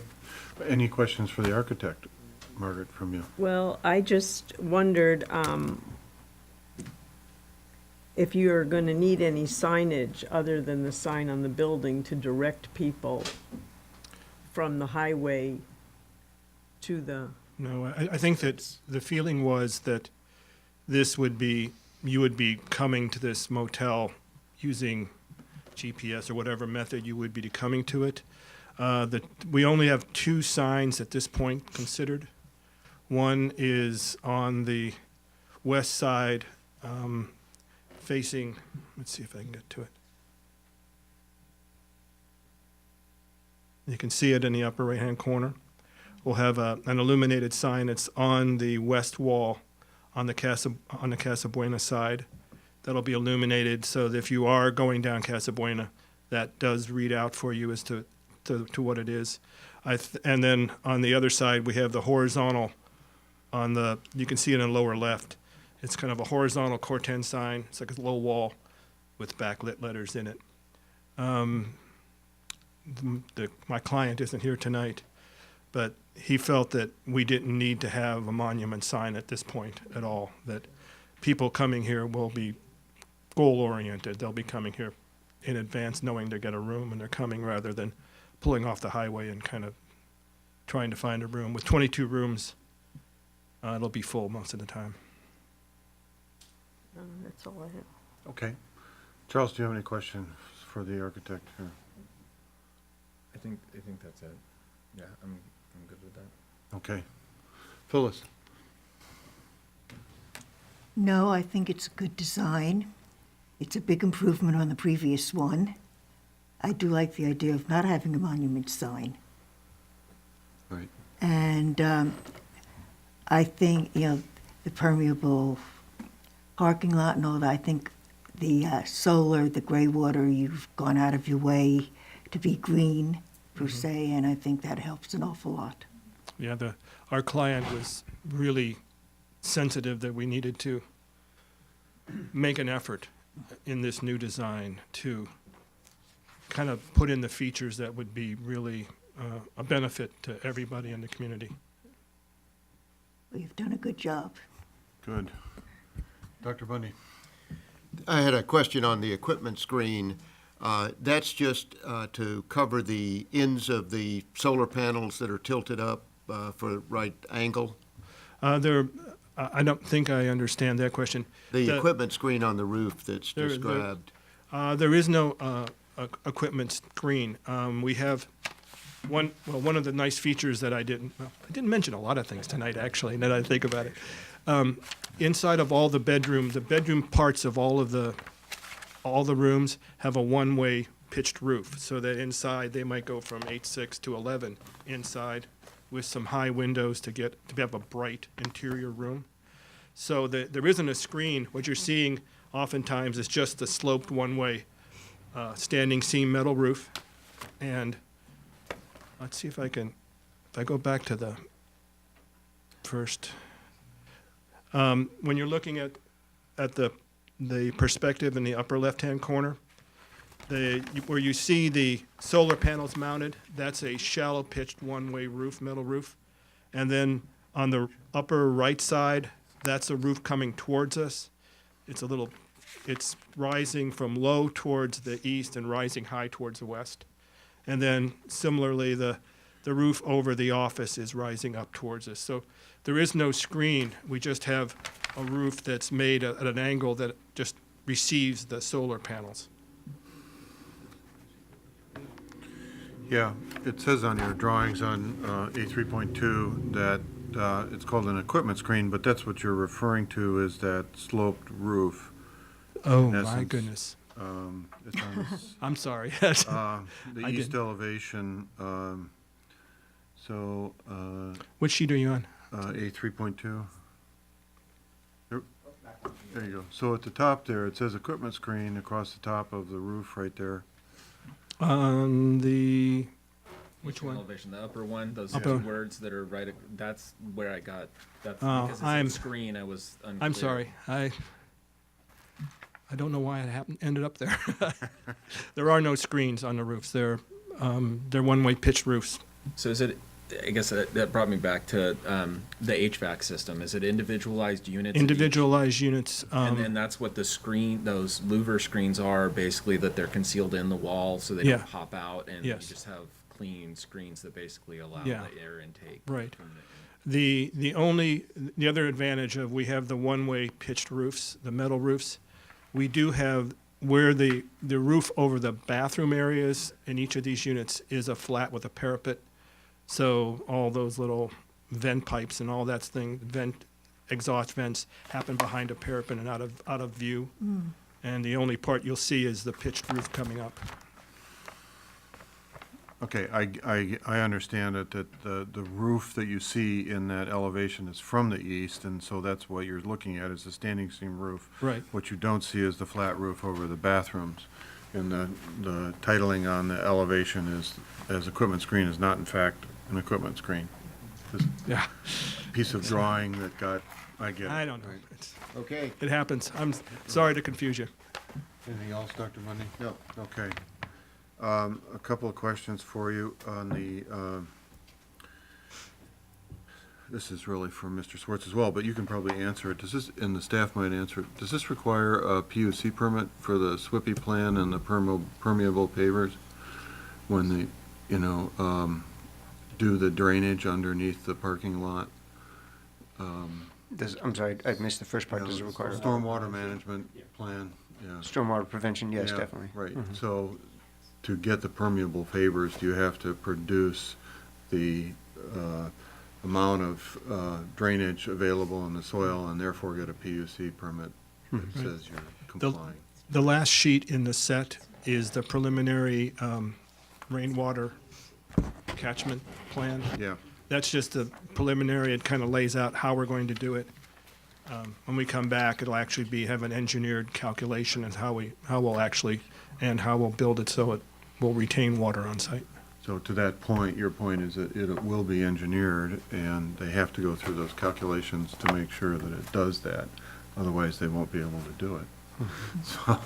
Any questions for the architect, Margaret, from you? Well, I just wondered if you're going to need any signage other than the sign on the building to direct people from the highway to the, No, I think that the feeling was that this would be, you would be coming to this motel using GPS or whatever method you would be coming to it. We only have 2 signs at this point considered. One is on the west side, facing, let's see if I can get to it. You can see it in the upper right-hand corner. We'll have an illuminated sign that's on the west wall on the Casa Buena side. That'll be illuminated so that if you are going down Casa Buena, that does read out for you as to what it is. And then on the other side, we have the horizontal you can see it in the lower left. It's kind of a horizontal Corten sign. It's like a low wall with backlit letters in it. My client isn't here tonight, but he felt that we didn't need to have a monument sign at this point at all, that people coming here will be goal-oriented. They'll be coming here in advance knowing they get a room and they're coming rather than pulling off the highway and kind of trying to find a room. With 22 rooms, it'll be full most of the time. that's all I have. Okay. Charles, do you have any questions for the architect here? I think that's it. Yeah, I'm good with that. Okay. Phyllis? No, I think it's a good design. It's a big improvement on the previous one. I do like the idea of not having a monument sign. Right. And I think, the permeable parking lot and all that, I think the solar, the gray water, you've gone out of your way to be green, per se, and I think that helps an awful lot. Yeah, our client was really sensitive that we needed to make an effort in this new design to kind of put in the features that would be really a benefit to everybody in the community. Well, you've done a good job. Good. Dr. Bundy? I had a question on the equipment screen. That's just to cover the ends of the solar panels that are tilted up for right angle? I don't think I understand that question. The equipment screen on the roof that's described. There is no equipment screen. We have one of the nice features that I didn't mention a lot of things tonight, actually, now that I think about it. Inside of all the bedroom parts of all the rooms have a one-way pitched roof, so that inside they might go from 8.6 to 11 inside with some high windows to have a bright interior room. So there isn't a screen. What you're seeing oftentimes is just the sloped one-way standing seam metal roof. And let's see if I go back to the first. When you're looking at the perspective in the upper left-hand corner, where you see the solar panels mounted, that's a shallow pitched one-way roof, metal roof. And then on the upper right side, that's a roof coming towards us. It's rising from low towards the east and rising high towards the west. And then similarly, the roof over the office is rising up towards us. So there is no screen. We just have a roof that's made at an angle that just receives the solar panels. Yeah, it says on your drawings on A3.2 that it's called an equipment screen, but that's what you're referring to is that sloped roof. Oh, In my essence, goodness. It's on this, I'm sorry. the I east didn't- elevation, so Which sheet are you on? A3.2. There you go. So at the top there, it says equipment screen across the top of the roof right there. On the, which Eastern one? Elevation, the upper one, those Upper. two words that are right, that's where I got, that's Oh, because I'm- it's a screen, I was unclear. I'm sorry. I don't know why it ended up there. There are no screens on the roofs. They're one-way pitched roofs. So is it, I guess that brought me back to the HVAC system. Is it individualized units? at each- Individualized units. And then that's what the screen, those louver screens are, basically that they're concealed in the wall so they Yeah. don't pop out, and you Yes. just have clean screens that basically allow Yeah. the air intake. Right. from the- The other advantage of we have the one-way pitched roofs, the metal roofs. We do have where the roof over the bathroom areas in each of these units is a flat with a parapet. So all those little vent pipes and all that exhaust vents happen behind a parapet and out of view. And the only part you'll see is the pitched roof coming up. Okay, I understand it, that the roof that you see in that elevation is from the east, and so that's what you're looking at, is the standing seam roof. Right. What you don't see is the flat roof over the bathrooms. And the titling on the elevation is, as equipment screen, is not in fact an equipment screen. This Yeah, piece of drawing that got, I get it. I don't know. Right. Okay, It happens. I'm sorry to confuse you. Anything else, Dr. Mundy? no, Okay. A couple of questions for you on the, this is really for Mr. Swartz as well, but you can probably answer it. Does this, and the staff might answer it, does this require a PUC permit for the SWIPI plan and the permeable pavers when they, do the drainage underneath the parking lot? I'm sorry, I missed the first part. Does it require? Stormwater management plan, yeah. Stormwater prevention, yes, Yeah, definitely. Right, so to get the permeable pavers, do you have to produce the amount of drainage available in the soil and therefore get a PUC permit that says you're complying? The last sheet in the set is the preliminary rainwater catchment plan. Yeah, That's just a preliminary. It kind of lays out how we're going to do it. When we come back, it'll actually have an engineered calculation of how we'll actually, and how we'll build it so it will retain water on site. so to that point, your point is that it will be engineered and they have to go through those calculations to make sure that it does that. Otherwise, they won't be able to do it. So,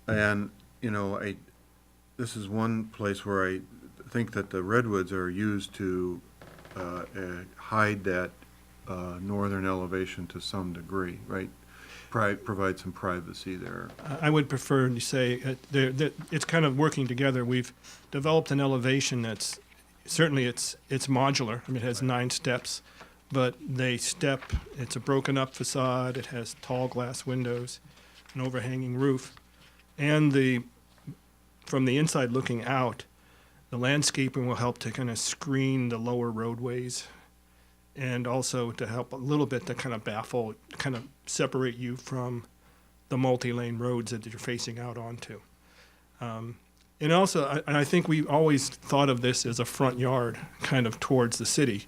and, this is one place where I think that the redwoods are used to hide that northern elevation to some degree, right? Provide some privacy there. I would prefer to say that it's kind of working together. We've developed an elevation that's certainly it's modular. I mean, it has 9 steps, but it's a broken up facade. It has tall glass windows, an overhanging roof, and from the inside looking out, the landscaping will help to kind of screen the lower roadways, and also to help a little bit to kind of separate you from the multi-lane roads that you're facing out onto. And also, I think we always thought of this as a front yard, kind of towards the city,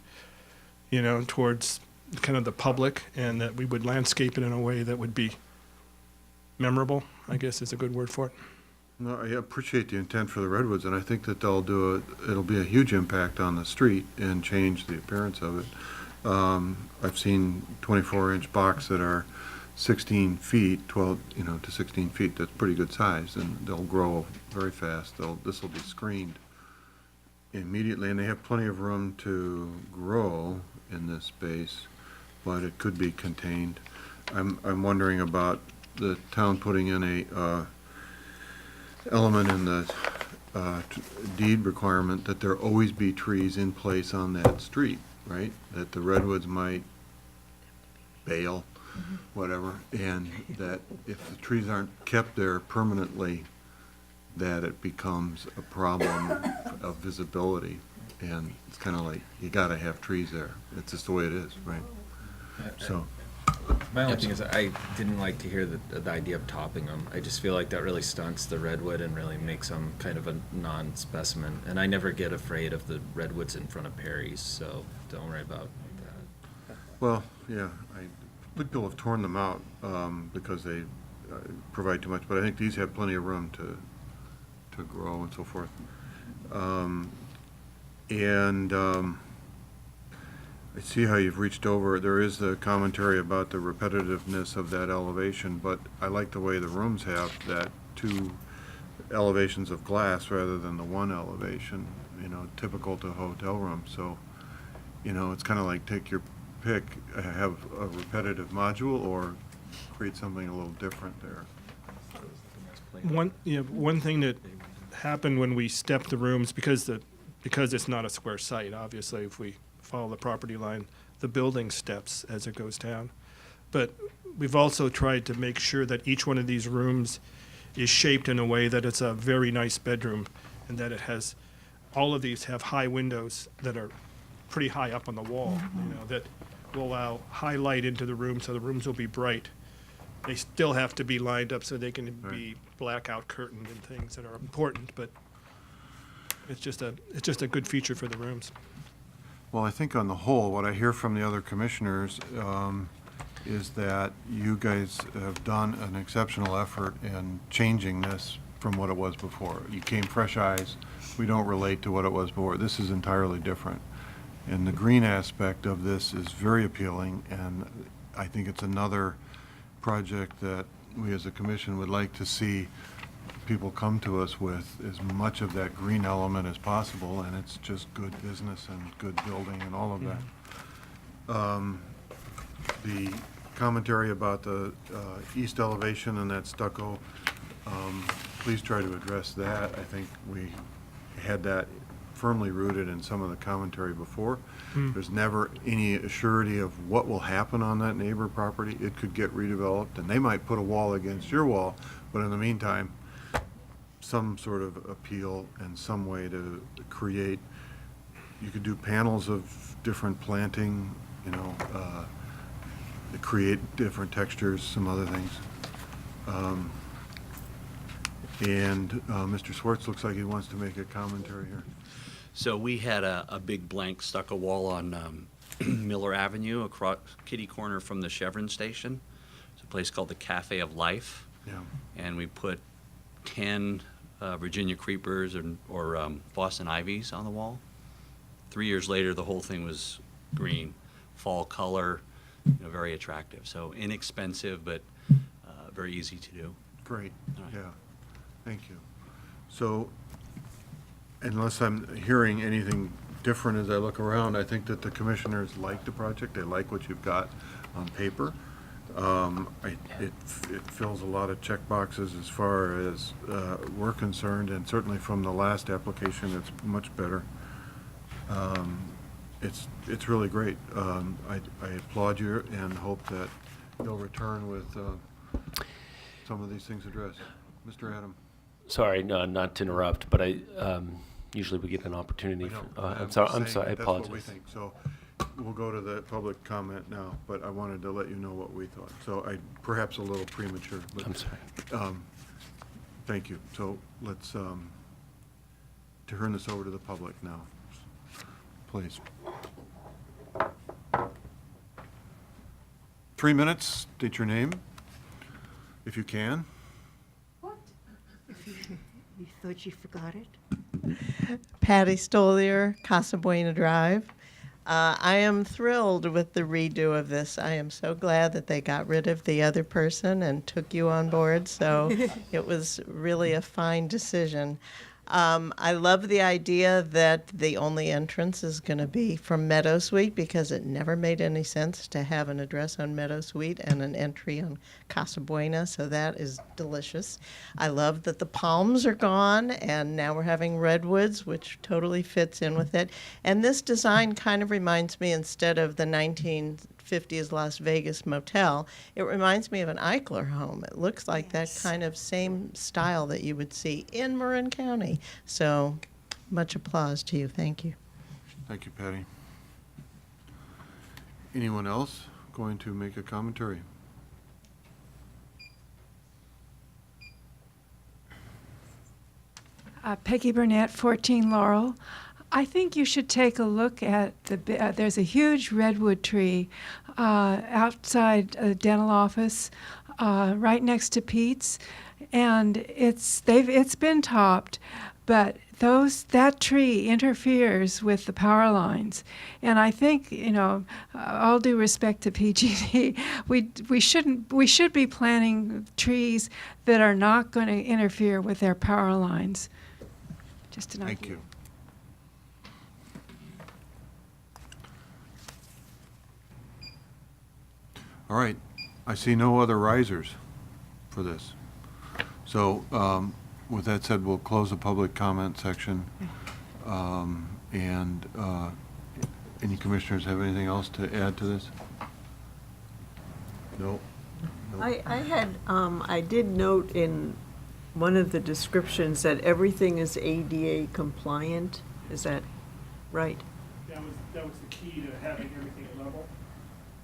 towards kind of the public, and that we would landscape it in a way that would be memorable, I guess is a good word for it. No, I appreciate the intent for the redwoods, and I think that it'll be a huge impact on the street and change the appearance of it. I've seen 24-inch box that are 16 feet, 12, to 16 feet. That's pretty good size, and they'll grow very fast. This will be screened immediately, and they have plenty of room to grow in this space, but it could be contained. I'm wondering about the town putting in a element in the deed requirement that there always be trees in place on that street, right? That the redwoods might bail, whatever, and that if the trees aren't kept there permanently, that it becomes a problem of visibility. And it's kind of like, you gotta have trees there. It's just the way it is, right? So, My only thing is, I didn't like to hear the idea of topping them. I just feel like that really stunts the redwood and really makes them kind of a non-specimen. And I never get afraid of the redwoods in front of Perry's, so don't worry about that. well, yeah, people have torn them out because they provide too much, but I think these have plenty of room to grow and so forth. I see how you've reached over. There is the commentary about the repetitiveness of that elevation, but I like the way the rooms have that 2 elevations of glass rather than the 1 elevation, typical to hotel rooms. So, it's kind of like take your pick, have a repetitive module or create something a little different there. One thing that happened when we stepped the rooms, because it's not a square site, obviously, if we follow the property line, the building steps as it goes down. But we've also tried to make sure that each one of these rooms is shaped in a way that it's a very nice bedroom, and that it has, all of these have high windows that are pretty high up on the wall, that will allow high light into the room, so the rooms will be bright. They still have to be lined up so they can be blackout curtained and things that are important, but it's just a good feature for the rooms. Well, I think on the whole, what I hear from the other commissioners is that you guys have done an exceptional effort in changing this from what it was before. You came fresh eyes. We don't relate to what it was before. This is entirely different. And the green aspect of this is very appealing, and I think it's another project that we as a commission would like to see people come to us with as much of that green element as possible, and it's just good business and good building and all of that. The commentary about the east elevation and that stucco, please try to address that. I think we had that firmly rooted in some of the commentary before. There's never any assurity of what will happen on that neighbor property. It could get redeveloped, and they might put a wall against your wall, but in the meantime, some sort of appeal and some way to create, you could do panels of different planting, to create different textures, some other things. Mr. Swartz looks like he wants to make a commentary here. So we had a big blank stucco wall on Miller Avenue across kitty corner from the Chevron station. It's a place called the Cafe of Life. Yeah. And we put 10 Virginia creepers or Boston ivies on the wall. 3 years later, the whole thing was green, fall color, very attractive. So inexpensive, but very easy to do. Great, All right. yeah, thank you. So, unless I'm hearing anything different as I look around, I think that the commissioners like the project, they like what you've got on paper. It fills a lot of check boxes as far as we're concerned, and certainly from the last application, it's much better. It's really great. I applaud you and hope that you'll return with some of these things addressed. Mr. Adam? Sorry, no, not to interrupt, but usually we get an opportunity. I'm sorry, I That's what we apologize. think. So we'll go to the public comment now, but I wanted to let you know what we thought. So perhaps a little premature, but. I'm sorry. Thank you. So let's turn this over to the public now, please. 3 minutes, state your name, if you can. thought you forgot it. Patty Stolier, Casa Buena Drive. I am thrilled with the redo of this. I am so glad that they got rid of the other person and took you on board. So it was really a fine decision. I love the idea that the only entrance is going to be from Meadow Suite because it never made any sense to have an address on Meadow Suite and an entry on Casa Buena, so that is delicious. I love that the palms are gone and now we're having redwoods, which totally fits in with it. And this design kind of reminds me, instead of the 1950s Las Vegas motel, it reminds me of an Eichler home. It looks like that kind of same style that you would see in Marin County. So much applause to you. Thank you. Thank you, Patty. Anyone else going to make a commentary? Peggy Burnett, 14 Laurel. I think you should take a look at there's a huge redwood tree outside the dental office, right next to Pete's, and it's been topped, but that tree interferes with the power lines, and I think, all due respect to PG&E, we should be planting trees that are not going to interfere with their power lines. Just an idea. Thank you. All right, I see no other risers for this. So with that said, we'll close the public comment section. And any commissioners have anything else to add to this? No? I did note in one of the descriptions that everything is ADA compliant. Is that right? That was the key to having everything level,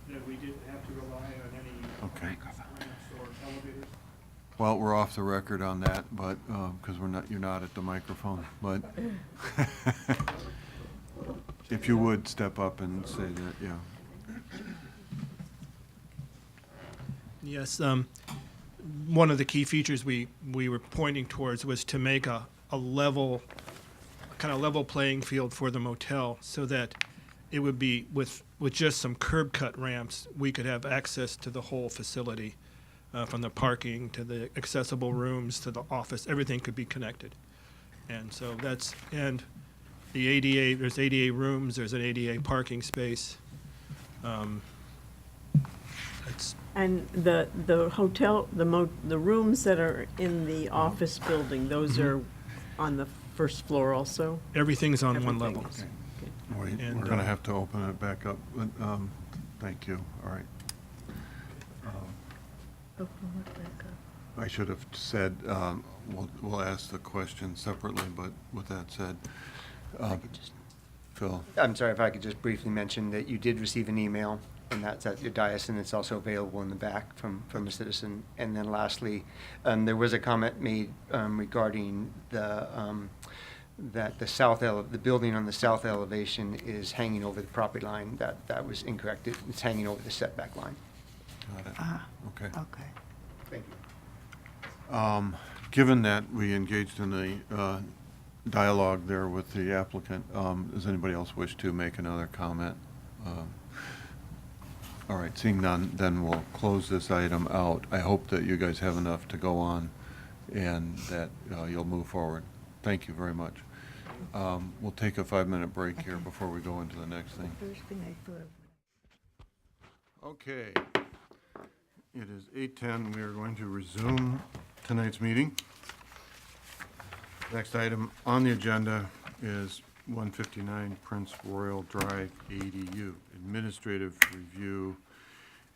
that we didn't have to rely on any Okay. ramps or elevators. Well, we're off the record on that, but, because you're not at the microphone, but if you would step up and say that, yeah. Yes, one of the key features we were pointing towards was to make a level, kind of level playing field for the motel, so that it would be with just some curb cut ramps, we could have access to the whole facility, from the parking to the accessible rooms to the office. Everything could be connected, and so and the ADA. There's ADA rooms. There's an ADA parking space. It's And the hotel, the rooms that are in the office building, those are on the first floor also? everything's on one Everything level. is- Wait, And, we're going to have to open it back up, but, thank you, all right. I should have said, we'll ask the question separately, but with that said, Phil, I'm sorry, if I could just briefly mention that you did receive an email, and that's at your dais, and it's also available in the back from a citizen. And then lastly, there was a comment made regarding that the building on the south elevation is hanging over the property line. That was incorrect. It's hanging over the setback line. got it, okay. Okay. Thank you. Given that we engaged in the dialogue there with the applicant, does anybody else wish to make another comment? All right, seeing none, then we'll close this item out. I hope that you guys have enough to go on and that you'll move forward. Thank you very much. We'll take a 5-minute break here before we go into the next thing. First thing I thought of. Okay. It is 8:10. We are going to resume tonight's meeting. Next item on the agenda is 159 Prince Royal Drive ADU, Administrative Review,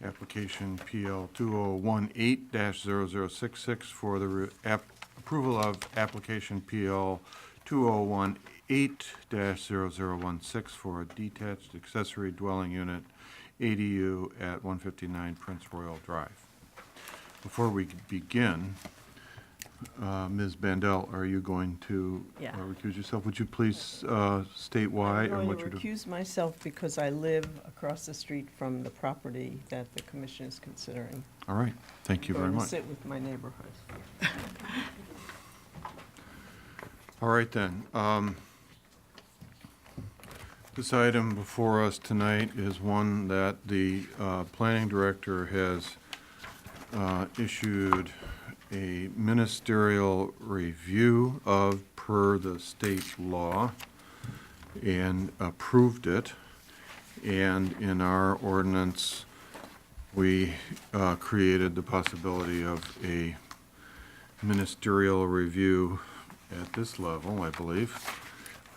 Application PL 2018-0066 for the approval of Application PL 2018-0016 for a detached accessory dwelling unit ADU at 159 Prince Royal Drive. Before we begin, Ms. Bandel, are you going to Yeah. recuse yourself? Would you please state why and I'm what going you're to doing? recuse myself because I live across the street from the property that the commission is considering. All right, thank you very Going to much. sit with my neighborhood. All right then. This item before us tonight is one that the planning director has issued a ministerial review of per the state law and approved it. And in our ordinance, we created the possibility of a ministerial review at this level, I believe.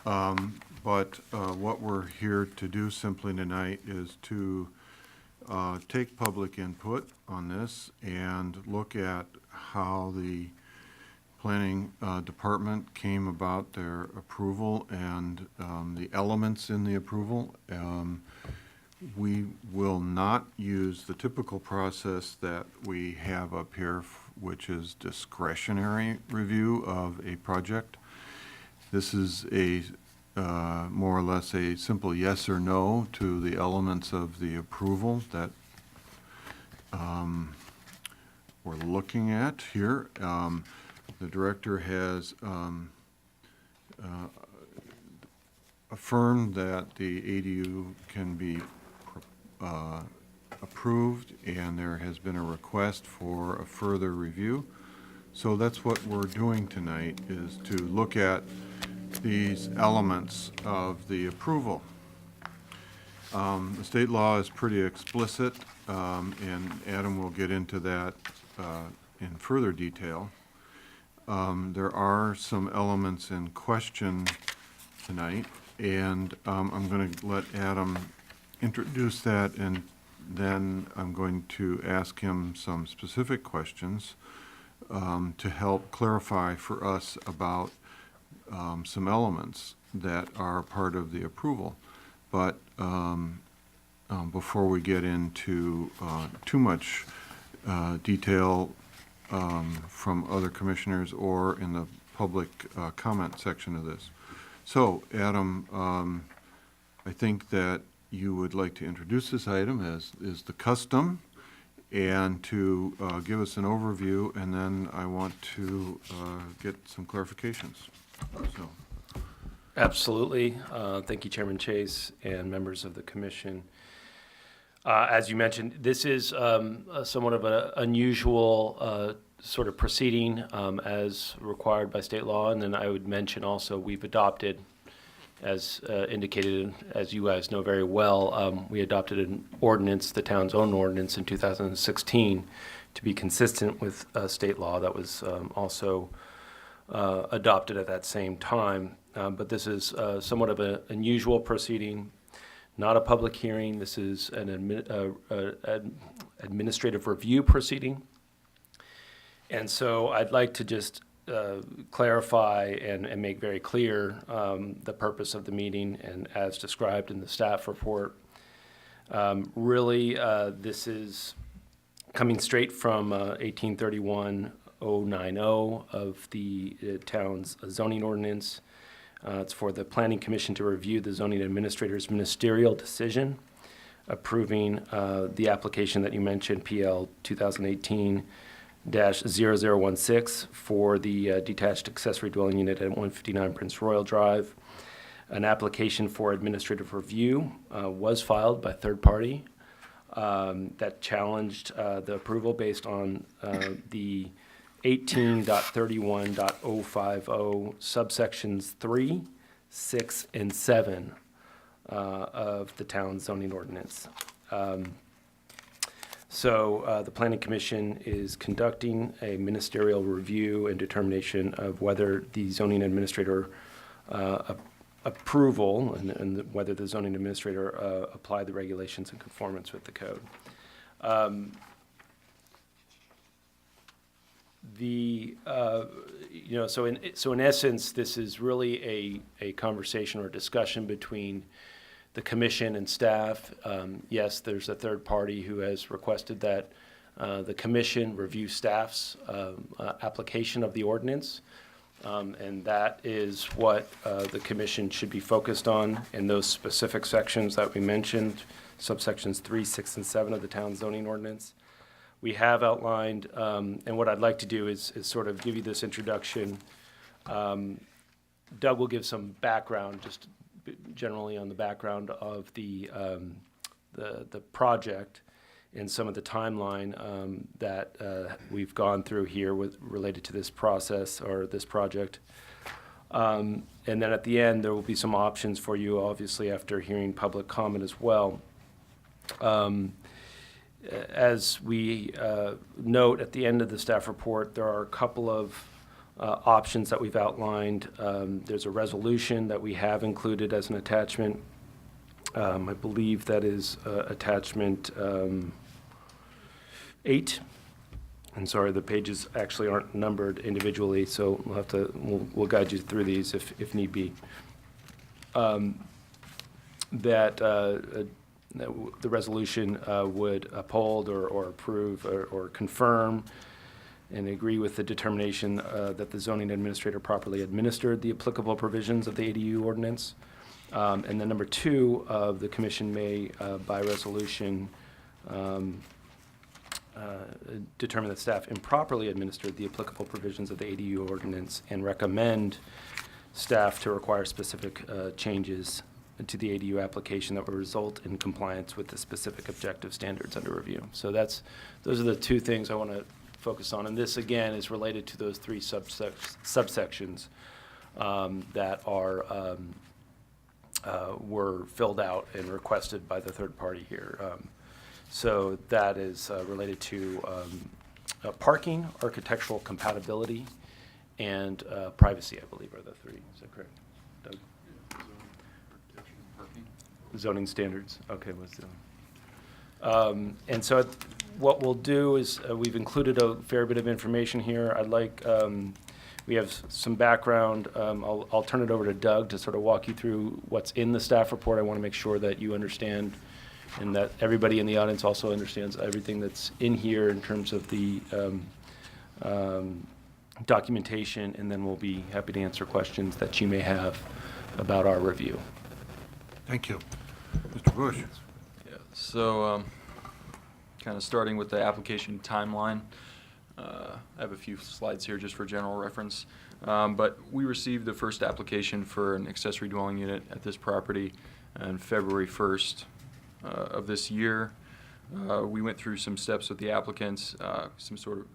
But what we're here to do simply tonight is to take public input on this and look at how the planning department came about their approval and the elements in the approval. We will not use the typical process that we have up here, which is discretionary review of a project. This is a more or less a simple yes or no to the elements of the approval that we're looking at here. The director has affirmed that the ADU can be approved, and there has been a request for a further review. So that's what we're doing tonight, is to look at these elements of the approval. The state law is pretty explicit, and Adam will get into that in further detail. There are some elements in question tonight, and I'm going to let Adam introduce that, and then I'm going to ask him some specific questions to help clarify for us about some elements that are part of the approval. But before we get into too much detail from other commissioners or in the public comment section of this. So, Adam, I think that you would like to introduce this item, as is the custom, and to give us an overview, and then I want to get some clarifications. So. Absolutely. Thank you, Chairman Chase and members of the commission. As you mentioned, this is somewhat of an unusual sort of proceeding as required by state law. And then I would mention also we've adopted, as indicated, as you guys know very well, we adopted an ordinance, the town's own ordinance in 2016, to be consistent with state law that was also adopted at that same time. But this is somewhat of an unusual proceeding, not a public hearing. This is an administrative review proceeding. And so I'd like to just clarify and make very clear the purpose of the meeting, and as described in the staff report. Really, this is coming straight from 1831-090 of the town's zoning ordinance. It's for the Planning Commission to review the zoning administrator's ministerial decision approving the application that you mentioned, PL 2018-0016, for the detached accessory dwelling unit at 159 Prince Royal Drive. An application for administrative review was filed by third party that challenged the approval based on the 18.31.050 subsections 3, 6, and 7 of the town's zoning ordinance. So the Planning Commission is conducting a ministerial review and determination of whether the zoning administrator approval and whether the zoning administrator applied the regulations in conformance with the code. So in essence, this is really a conversation or discussion between the commission and staff. Yes, there's a third party who has requested that the commission review staff's application of the ordinance, and that is what the commission should be focused on in those specific sections that we mentioned, subsections 3, 6, and 7 of the town zoning ordinance. We have outlined, and what I'd like to do is sort of give you this introduction Doug will give some background, just generally on the background of the project and some of the timeline that we've gone through here related to this process or this project. And then at the end, there will be some options for you, obviously, after hearing public comment as well. As we note at the end of the staff report, there are a couple of options that we've outlined. There's a resolution that we have included as an attachment. I believe that is attachment 8. And sorry, the pages actually aren't numbered individually, so we'll guide you through these if need be. That the resolution would uphold or approve or confirm and agree with the determination that the zoning administrator properly administered the applicable provisions of the ADU ordinance. And then number 2, the commission may, by resolution, determine that staff improperly administered the applicable provisions of the ADU ordinance and recommend staff to require specific changes to the ADU application that would result in compliance with the specific objective standards under review. So those are the 2 things I want to focus on. And this, again, is related to those 3 subsections that were filled out and requested by the third party here. So that is related to parking, architectural compatibility, and privacy, I believe, are the 3. Is that correct, Doug? Zoning standards. Okay, what's the and so what we'll do is we've included a fair bit of information here. I'd like we have some background. I'll turn it over to Doug to sort of walk you through what's in the staff report. I want to make sure that you understand and that everybody in the audience also understands everything that's in here in terms of the documentation, and then we'll be happy to answer questions that you may have about our review. Thank you. Mr. Bush? Yeah, so kind of starting with the application timeline. I have a few slides here just for general reference. But we received the first application for an accessory dwelling unit at this property on February 1st of this year. We went through some steps with the applicants, some sort of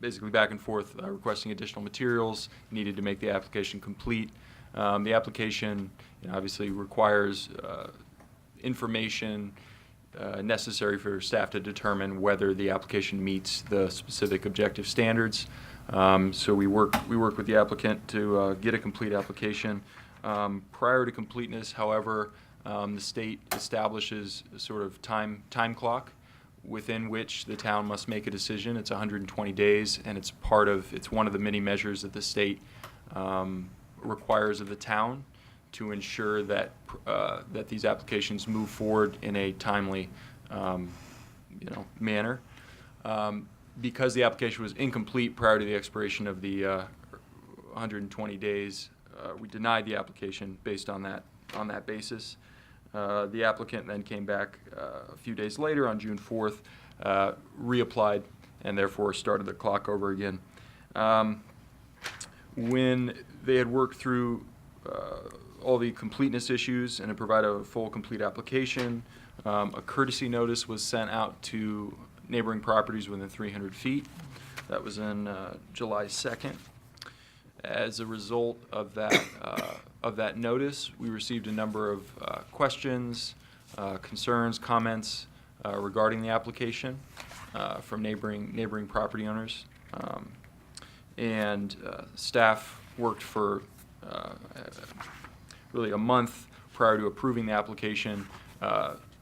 basically back and forth requesting additional materials needed to make the application complete. The application obviously requires information necessary for staff to determine whether the application meets the specific objective standards. So we work with the applicant to get a complete application. Prior to completeness, however, the state establishes a sort of time clock within which the town must make a decision. It's 120 days, and it's one of the many measures that the state requires of the town to ensure that that these applications move forward in a timely manner. Because the application was incomplete prior to the expiration of the 120 days, we denied the application based on that basis. The applicant then came back a few days later on June 4th, reapplied, and therefore started the clock over again. When they had worked through all the completeness issues and had provided a full complete application, a courtesy notice was sent out to neighboring properties within 300 feet. That was in July 2nd. As a result of that notice, we received a number of questions, concerns, comments regarding the application from neighboring property owners, and staff worked for really a month prior to approving the application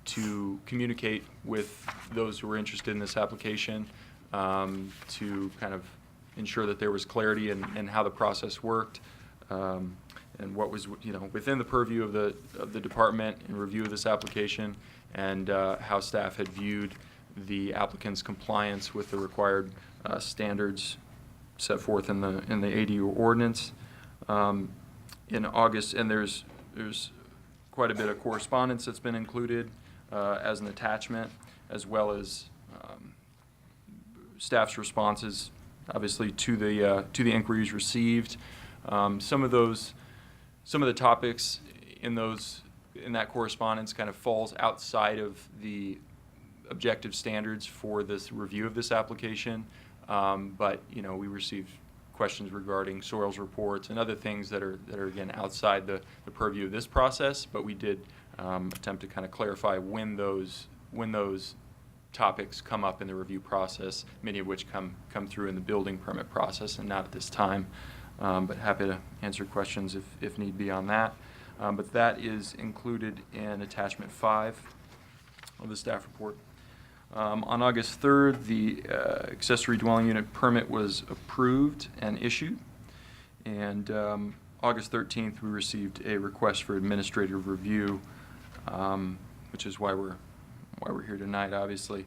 to communicate with those who were interested in this application to kind of ensure that there was clarity in how the process worked, and what was within the purview of the department in review of this application, and how staff had viewed the applicant's compliance with the required standards set forth in the ADU ordinance. In August, and there's quite a bit of correspondence that's been included as an attachment, as well as staff's responses, obviously, to the inquiries received. Some of those some of the topics in that correspondence kind of falls outside of the objective standards for this review of this application. But, we received questions regarding soils reports and other things that are again outside the purview of this process. But we did attempt to kind of clarify when those topics come up in the review process, many of which come through in the building permit process and not at this time. But happy to answer questions if need be on that. But that is included in attachment 5 of the staff report. On August 3rd, the accessory dwelling unit permit was approved and issued. And August 13th, we received a request for administrative review, which is why we're here tonight, obviously.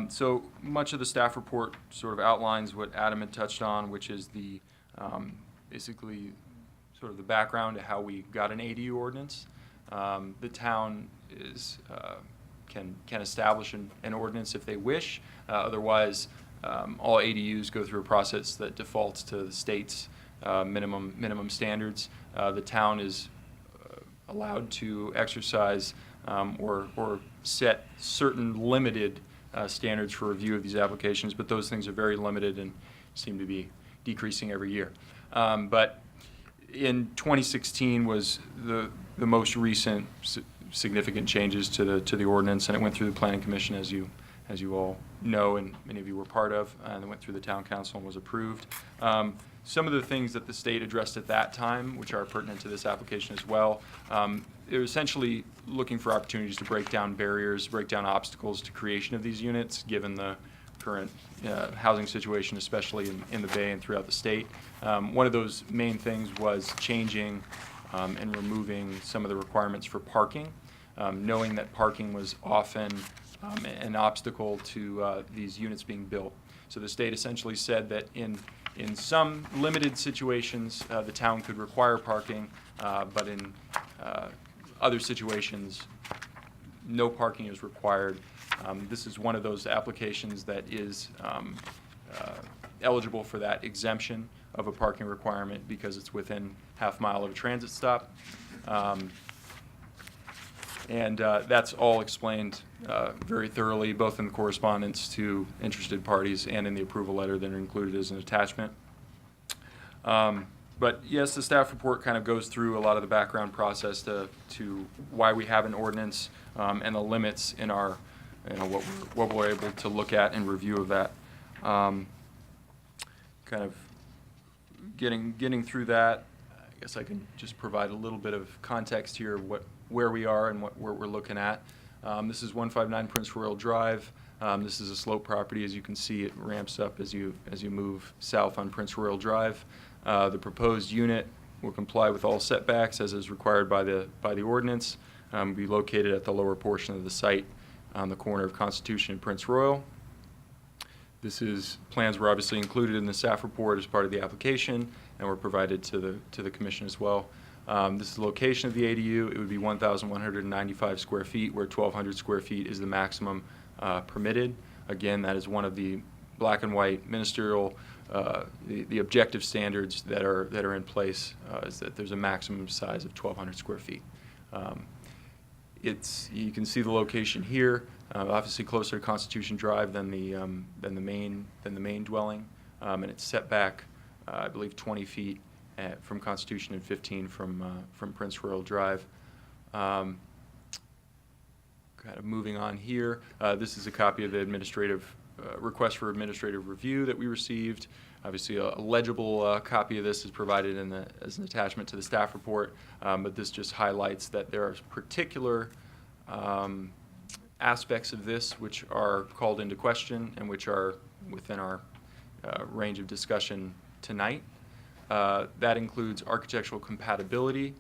So much of the staff report sort of outlines what Adam had touched on, which is the basically sort of the background to how we got an ADU ordinance. The town can establish an ordinance if they wish. Otherwise, all ADUs go through a process that defaults to the state's minimum standards. The town is allowed to exercise or set certain limited standards for review of these applications, but those things are very limited and seem to be decreasing every year. But in 2016 was the most recent significant changes to the ordinance, and it went through the Planning Commission, as you all know, and many of you were part of, and it went through the Town Council and was approved. Some of the things that the state addressed at that time, which are pertinent to this application as well, they're essentially looking for opportunities to break down barriers, break down obstacles to creation of these units, given the current housing situation, especially in the Bay and throughout the state. One of those main things was changing and removing some of the requirements for parking, knowing that parking was often an obstacle to these units being built. So the state essentially said that in some limited situations, the town could require parking, but in other situations, no parking is required. This is one of those applications that is eligible for that exemption of a parking requirement because it's within half mile of a transit stop. And that's all explained very thoroughly, both in the correspondence to interested parties and in the approval letter that are included as an attachment. But yes, the staff report kind of goes through a lot of the background process to why we have an ordinance and the limits in our, what we're able to look at in review of that. Kind of getting through that, I guess I can just provide a little bit of context here of where we are and what we're looking at. This is 159 Prince Royal Drive. This is a slope property. As you can see, it ramps up as you move south on Prince Royal Drive. The proposed unit will comply with all setbacks as is required by the ordinance. Be located at the lower portion of the site on the corner of Constitution and Prince Royal. Plans were obviously included in the staff report as part of the application and were provided to the commission as well. This is the location of the ADU. It would be 1,195 square feet, where 1,200 square feet is the maximum permitted. Again, that is one of the black and white ministerial, the objective standards that are in place, is that there's a maximum size of 1,200 square feet. You can see the location here, obviously closer to Constitution Drive than the main dwelling, and it's set back, I believe, 20 feet from Constitution and 15 from Prince Royal Drive. Kind of moving on here, this is a copy of the administrative request for administrative review that we received. Obviously, a legible copy of this is provided as an attachment to the staff report, but this just highlights that there are particular aspects of this which are called into question and which are within our range of discussion tonight. That includes architectural compatibility,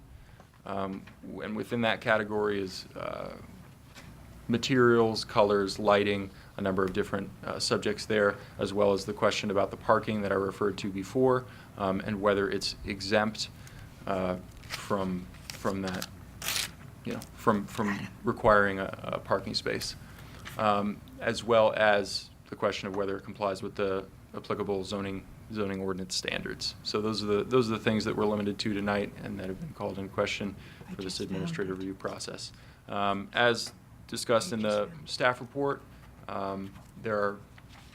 and within that category is materials, colors, lighting, a number of different subjects there, as well as the question about the parking that I referred to before, and whether it's exempt from that, from requiring a parking space, as well as the question of whether it complies with the applicable zoning zoning ordinance standards. So those are the things that we're limited to tonight and that have been called in question for this administrative review process. As discussed in the staff report, there are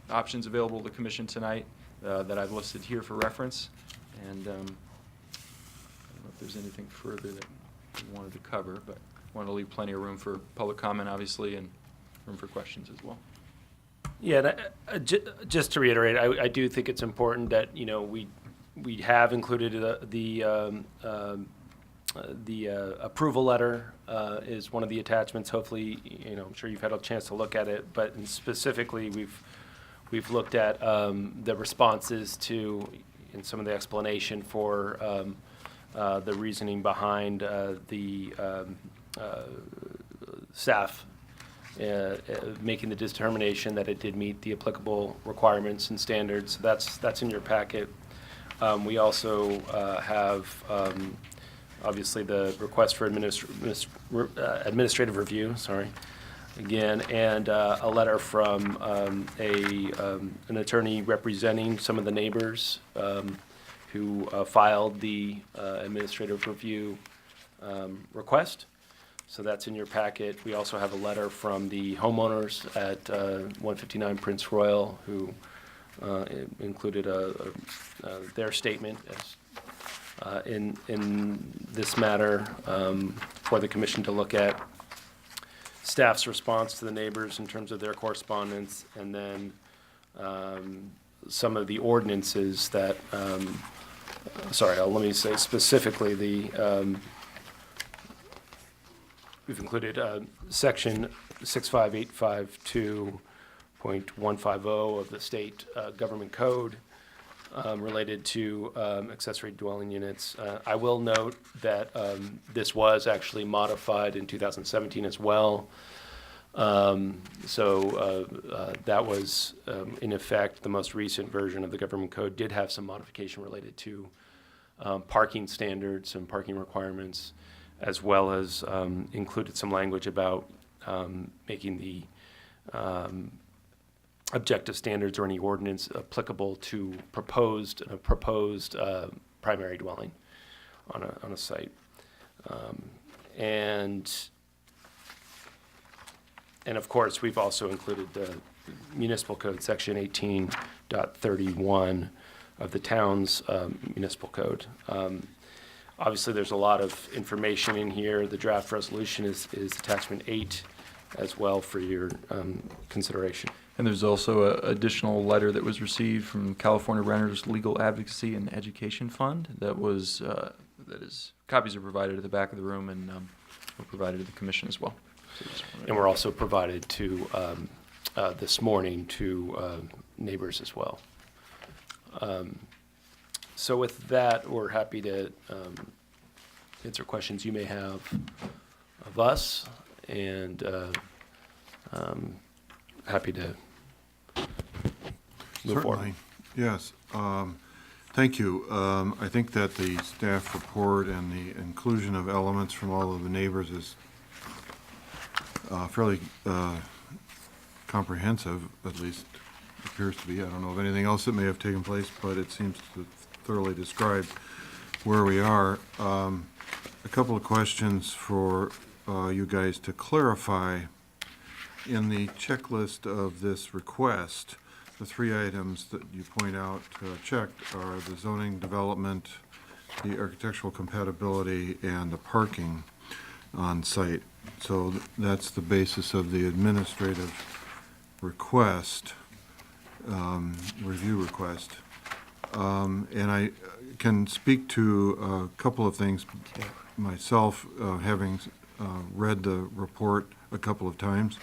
options available to the commission tonight that I've listed here for reference. And I don't know if there's anything further that we wanted to cover, but I want to leave plenty of room for public comment, obviously, and room for questions as well. Yeah, and just to reiterate, I do think it's important that, you know, we have included the approval letter is one of the attachments. Hopefully, you know, I'm sure you've had a chance to look at it, but specifically we've looked at the responses to and some of the explanation for the reasoning behind the staff making the determination that it did meet the applicable requirements and standards. That's in your packet. We also have obviously the request for administrative review, sorry, again, and a letter from an attorney representing some of the neighbors who filed the administrative review request. So that's in your packet. We also have a letter from the homeowners at 159 Prince Royal who included their statement as, in this matter for the commission to look at. Staff's response to the neighbors in terms of their correspondence, and then some of the ordinances that, let me say specifically we've included section 65852.150 of the state government code related to accessory dwelling units. I will note that this was actually modified in 2017 as well. That was in effect, the most recent version of the government code did have some modification related to parking standards and parking requirements, as well as included some language about making the objective standards or any ordinance applicable to proposed primary dwelling on a site. And of course, we've also included the municipal code, section 18.31 of the town's municipal code. Obviously, there's a lot of information in here. The draft resolution is attachment 8 as well for your consideration. And there's also an additional letter that was received from California Renters Legal Advocacy and Education Fund copies are provided at the back of the room and were provided to the commission as well. And we're also provided to, this morning, to neighbors as well. So with that, we're happy to answer questions you may have of us, and happy to move forward. Certainly, yes. Thank you. I think that the staff report and the inclusion of elements from all of the neighbors is fairly comprehensive, at least appears to be. I don't know of anything else that may have taken place, but it seems to thoroughly describe where we are. A couple of questions for you guys to clarify. In the checklist of this request, the 3 items that you point out checked are the zoning development, the architectural compatibility, and the parking on site. So that's the basis of the administrative request, review request. And I can speak to a couple of things myself, having read the report a couple of times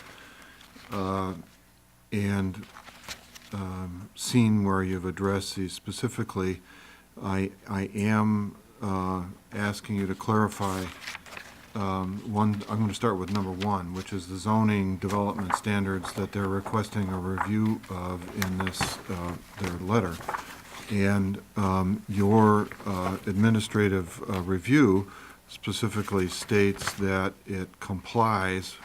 and seen where you've addressed these specifically. I am asking you to clarify one. I'm going to start with number 1, which is the zoning development standards that they're requesting a review of in this their letter. And your administrative review specifically states that it complies,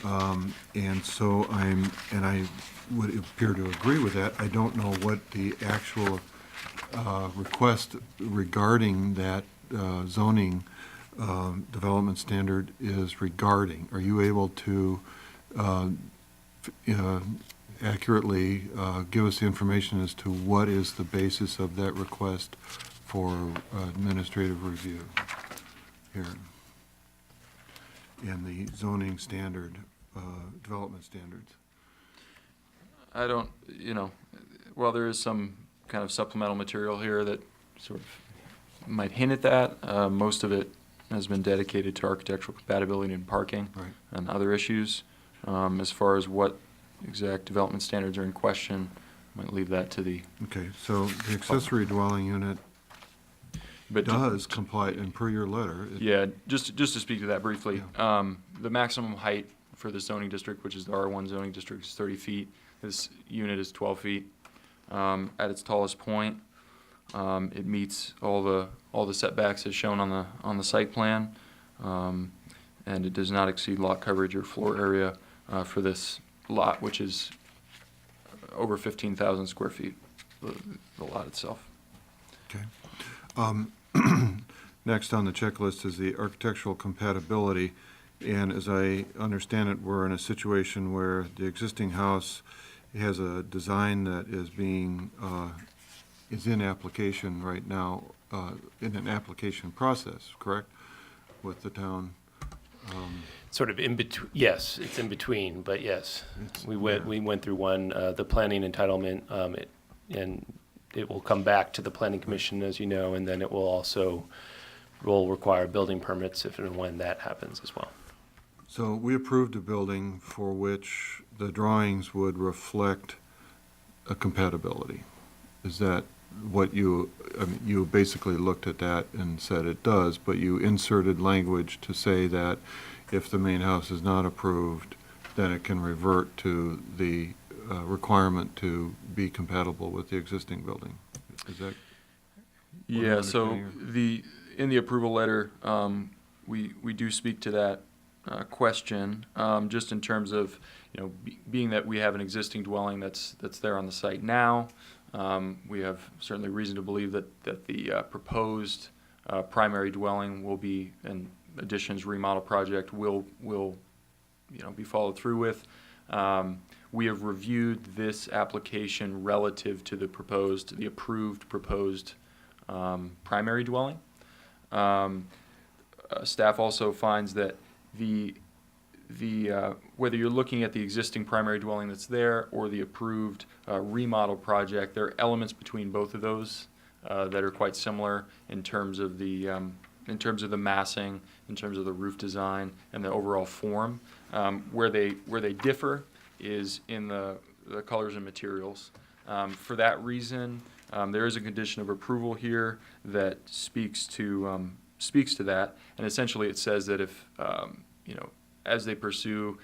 and so I would appear to agree with that. I don't know what the actual request regarding that zoning development standard is regarding. Are you able to accurately give us the information as to what is the basis of that request for administrative review here in the zoning standard, development standards? I don't, well, there is some kind of supplemental material here that sort of might hint at that. Most of it has been dedicated to architectural compatibility and parking Right. and other issues. As far as what exact development standards are in question, I might leave that to the, Okay, so the accessory dwelling unit but does comply, and per your letter, it- yeah, just to speak to that briefly, the maximum height for the zoning district, which is the R1 zoning district, is 30 feet. This unit is 12 feet. At its tallest point, it meets all the setbacks as shown on the site plan, and it does not exceed lot coverage or floor area for this lot, which is over 15,000 square feet, the lot itself. okay. Next on the checklist is the architectural compatibility, and as I understand it, we're in a situation where the existing house has a design that is being, is in application right now, in an application process, correct? With the town. Sort of in between, yes, it's in between, but yes. We went through one, the planning entitlement, and it will come back to the planning commission, as you know, and then it will require building permits if and when that happens as well. So we approved a building for which the drawings would reflect a compatibility. Is that what you, I mean, you basically looked at that and said it does, but you inserted language to say that if the main house is not approved, then it can revert to the requirement to be compatible with the existing building. Is that? Yeah, so understanding in the approval letter, we do speak to that question, just in terms of, being that we have an existing dwelling that's there on the site now. We have certainly reason to believe that the proposed primary dwelling will be, and additions remodel project will be followed through with. We have reviewed this application relative to the approved proposed primary dwelling. Staff also finds that whether you're looking at the existing primary dwelling that's there or the approved remodel project, there are elements between both of those that are quite similar in terms of the massing, in terms of the roof design, and the overall form. Where they differ is in the colors and materials. For that reason, there is a condition of approval here that speaks to that, and essentially it says that if as they pursue,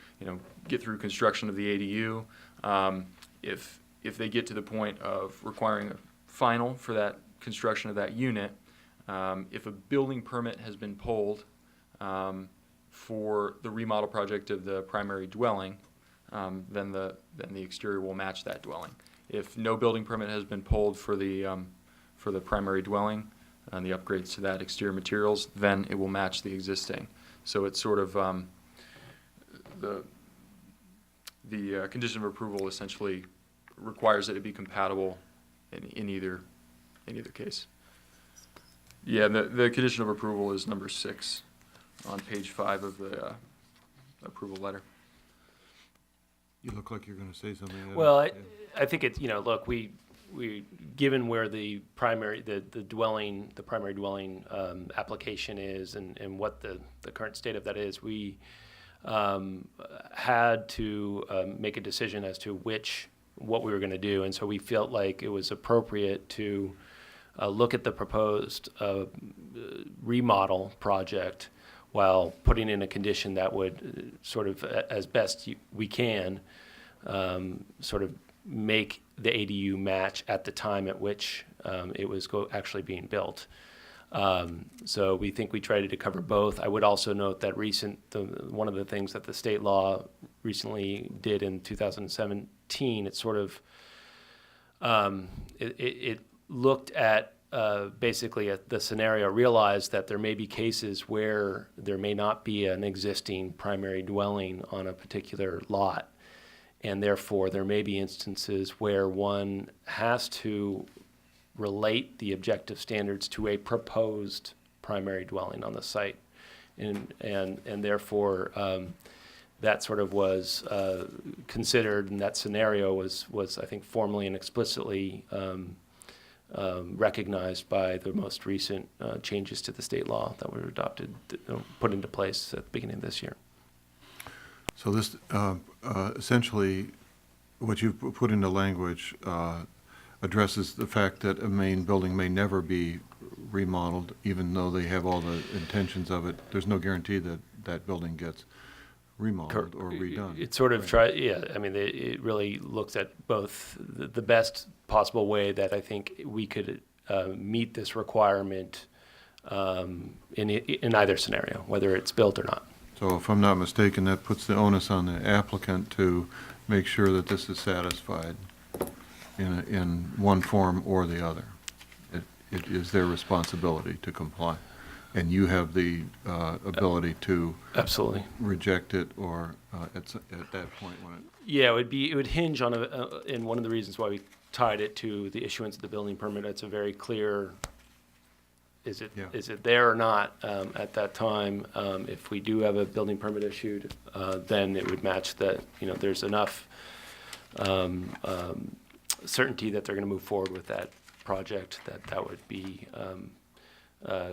get through construction of the ADU, if they get to the point of requiring a final for that construction of that unit, if a building permit has been pulled for the remodel project of the primary dwelling, then the exterior will match that dwelling. If no building permit has been pulled for the primary dwelling and the upgrades to that exterior materials, then it will match the existing. So it's sort of the condition of approval essentially requires that it be compatible in either case. Yeah, the condition of approval is number 6 on page 5 of the approval letter. You look like you're going to say something. Well, I think it's, look, we given where the primary dwelling application is and what the current state of that is, we had to make a decision as to what we were going to do, and so we felt like it was appropriate to look at the proposed remodel project while putting in a condition that would sort of, as best we can, sort of make the ADU match at the time at which it was actually being built. So we think we tried to cover both. I would also note that one of the things that the state law recently did in 2017, it sort of, it looked at basically at the scenario, realized that there may be cases where there may not be an existing primary dwelling on a particular lot. And therefore, there may be instances where one has to relate the objective standards to a proposed primary dwelling on the site. And therefore, that sort of was considered, and that scenario was I think, formally and explicitly recognized by the most recent changes to the state law that were adopted, put into place at the beginning of this year. So this, essentially, what you've put into language addresses the fact that a main building may never be remodeled, even though they have all the intentions of it. There's no guarantee that that building gets remodeled or redone. It sort of I mean, it really looks at both the best possible way that I think we could meet this requirement in either scenario, whether it's built or not. So if I'm not mistaken, that puts the onus on the applicant to make sure that this is satisfied in one form or the other. It is their responsibility to comply. And you have the ability to Absolutely reject it or at that point when it... Yeah, it would hinge on and one of the reasons why we tied it to the issuance of the building permit. It's a very clear, is it there or not at that time? If we do have a building permit issued, then it would match that, there's enough certainty that they're going to move forward with that project, that would be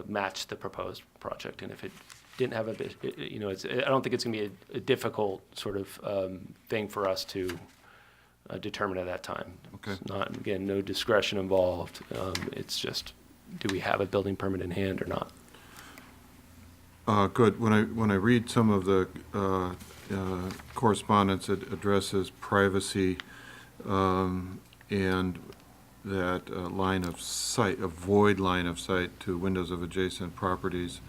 match the proposed project. And if it didn't have I don't think it's going to be a difficult sort of thing for us to determine at that time. Okay. It's not, again, no discretion involved. It's just, do we have a building permit in hand or not? Good. When I read some of the correspondence, it addresses privacy and that line of sight, avoid line of sight to windows of adjacent properties.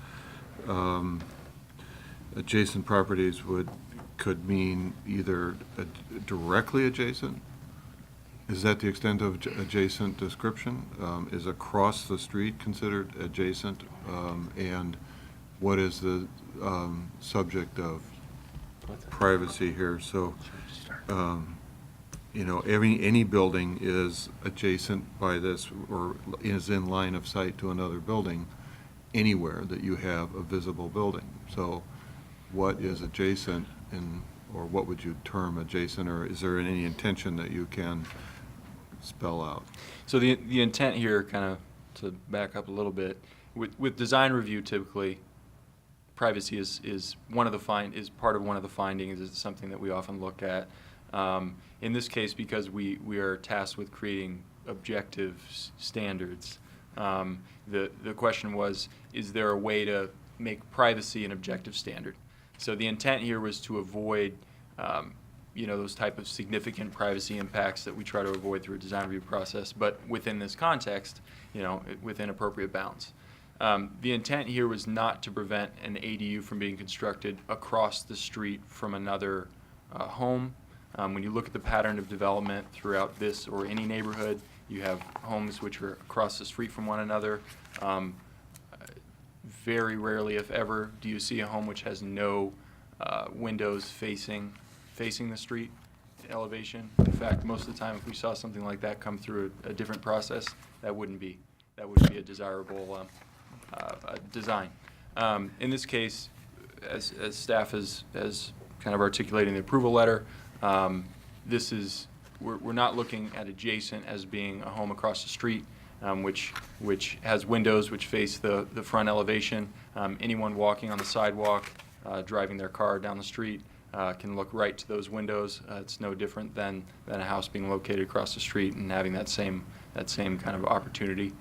Adjacent properties could mean either directly adjacent. Is that the extent of adjacent description? Is across the street considered adjacent? And what is the subject of privacy here? So, any building is adjacent by this or is in line of sight to another building anywhere that you have a visible building. So what is adjacent or what would you term adjacent, or is there any intention that you can spell out? So the intent here, kind of to back up a little bit, with design review, typically privacy is part of one of the findings. It's something that we often look at. In this case, because we are tasked with creating objective standards, the question was, is there a way to make privacy an objective standard? So the intent here was to avoid those type of significant privacy impacts that we try to avoid through a design review process, but within this context, within appropriate bounds. The intent here was not to prevent an ADU from being constructed across the street from another home. When you look at the pattern of development throughout this or any neighborhood, you have homes which are across the street from one another. Very rarely, if ever, do you see a home which has no windows facing the street elevation. In fact, most of the time, if we saw something like that come through a different process, that wouldn't be a desirable design. In this case, as staff has kind of articulated in the approval letter, we're not looking at adjacent as being a home across the street, which has windows which face the front elevation. Anyone walking on the sidewalk, driving their car down the street, can look right to those windows. It's no different than a house being located across the street and having that same kind of opportunity.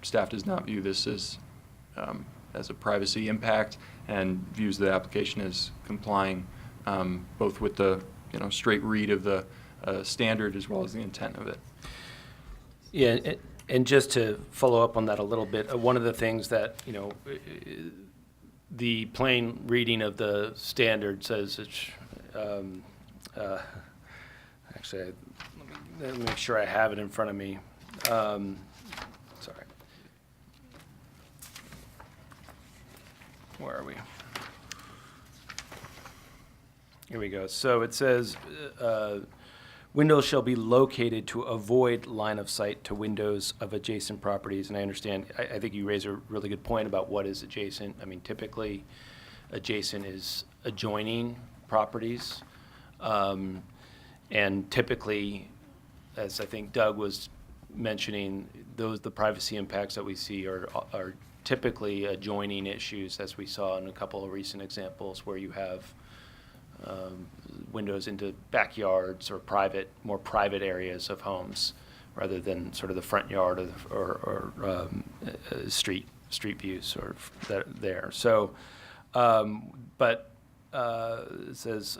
Staff does not view this as a privacy impact and views the application as complying both with the straight read of the standard as well as the intent of it. Yeah, and just to follow up on that a little bit, one of the things that, the plain reading of the standard says it's, I Actually, let me make sure I have it in front of me. Sorry. Where are we? Here we go. So it says, windows shall be located to avoid line of sight to windows of adjacent properties. And I understand, I think you raise a really good point about what is adjacent. I mean, typically, adjacent is adjoining properties. And typically, as I think Doug was mentioning, the privacy impacts that we see are typically adjoining issues, as we saw in a couple of recent examples where you have windows into backyards or more private areas of homes, rather than sort of the front yard or street views or there. So, but it says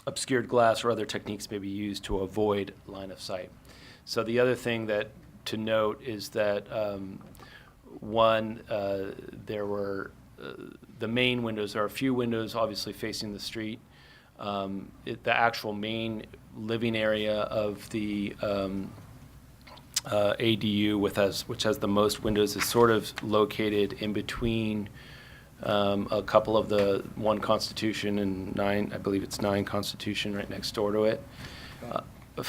obscured glass or other techniques may be used to avoid line of sight. So the other thing to note is that there were the main windows. There are a few windows obviously facing the street. The actual main living area of the ADU, which has the most windows, is sort of located in between a couple of the 1 Constitution and 9, I believe it's 9 Constitution right next door to it.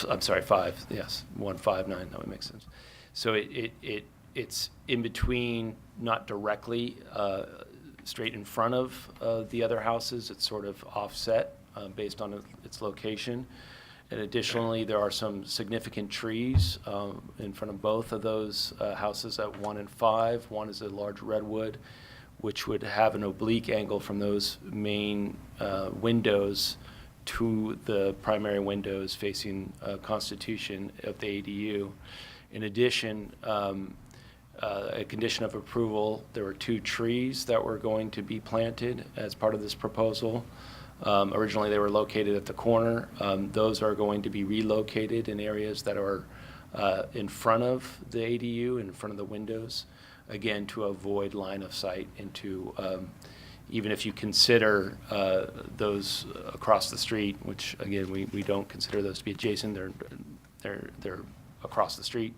I'm sorry, 5, yes, 159, that would make sense. So it's in between, not directly straight in front of the other houses. It's sort of offset based on its location. And additionally, there are some significant trees in front of both of those houses at 1 and 5. One is a large redwood, which would have an oblique angle from those main windows to the primary windows facing Constitution of the ADU. In addition, a condition of approval, there were 2 trees that were going to be planted as part of this proposal. Originally, they were located at the corner. Those are going to be relocated in areas that are in front of the ADU, in front of the windows, again, to avoid line of sight into, even if you consider those across the street, which, again, we don't consider those to be adjacent. They're across the street.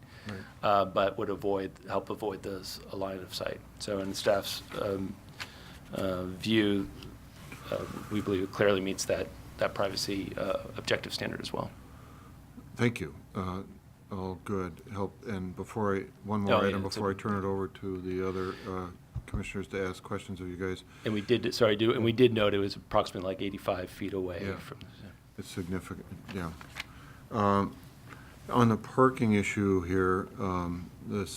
Right. But would help avoid those line of sight. So in staff's view, we believe it clearly meets that privacy objective standard as well. Thank you. All good. And one more item before I turn it over to the other commissioners to ask questions of you guys. And we did note it was approximately like 85 feet away from. Yeah. It's significant. Yeah. On the parking issue here, it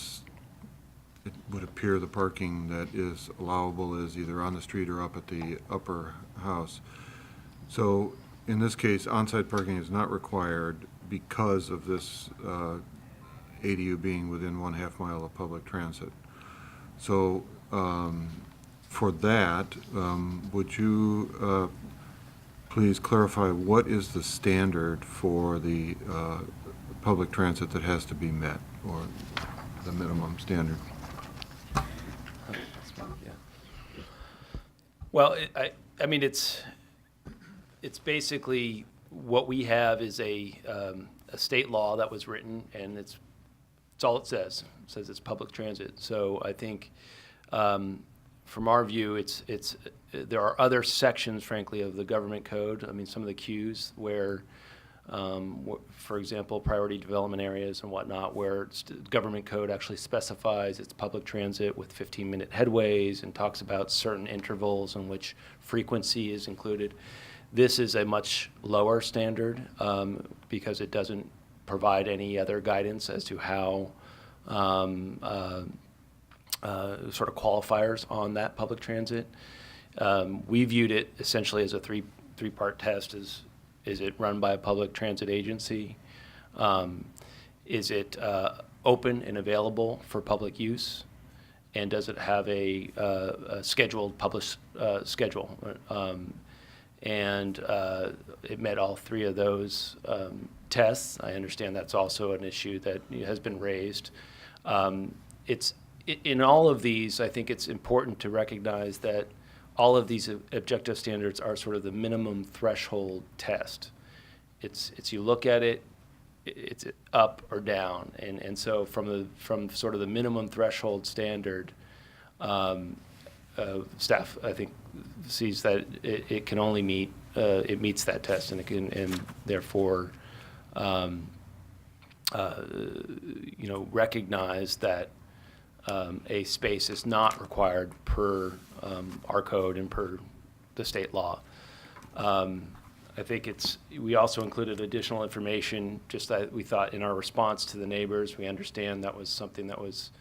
would appear the parking that is allowable is either on the street or up at the upper house. So in this case, on-site parking is not required because of this ADU being within 1/2 mile of public transit. So for that, would you please clarify what is the standard for the public transit that has to be met, or the minimum standard? Well, I mean, it's basically what we have is a state law that was written, and it's all it says. It says it's public transit. So I think, from our view, there are other sections, frankly, of the government code. I mean, some of the cues where, for example, priority development areas and whatnot, where government code actually specifies it's public transit with 15-minute headways and talks about certain intervals in which frequency is included. This is a much lower standard because it doesn't provide any other guidance as to how sort of qualifiers on that public transit. We viewed it essentially as a three-part test. Is it run by a public transit agency? Is it open and available for public use? And does it have a scheduled published schedule? And it met all 3 of those tests. I understand that's also an issue that has been raised. In all of these, I think it's important to recognize that all of these objective standards are sort of the minimum threshold test. it's you look at it, it's up or down, and so from sort of the minimum threshold standard, staff I think sees that it can only meet it meets that test, and it can, and therefore recognize that a space is not required per our code and per the state law. I think we also included additional information, just that we thought in our response to the neighbors. We understand that was something that was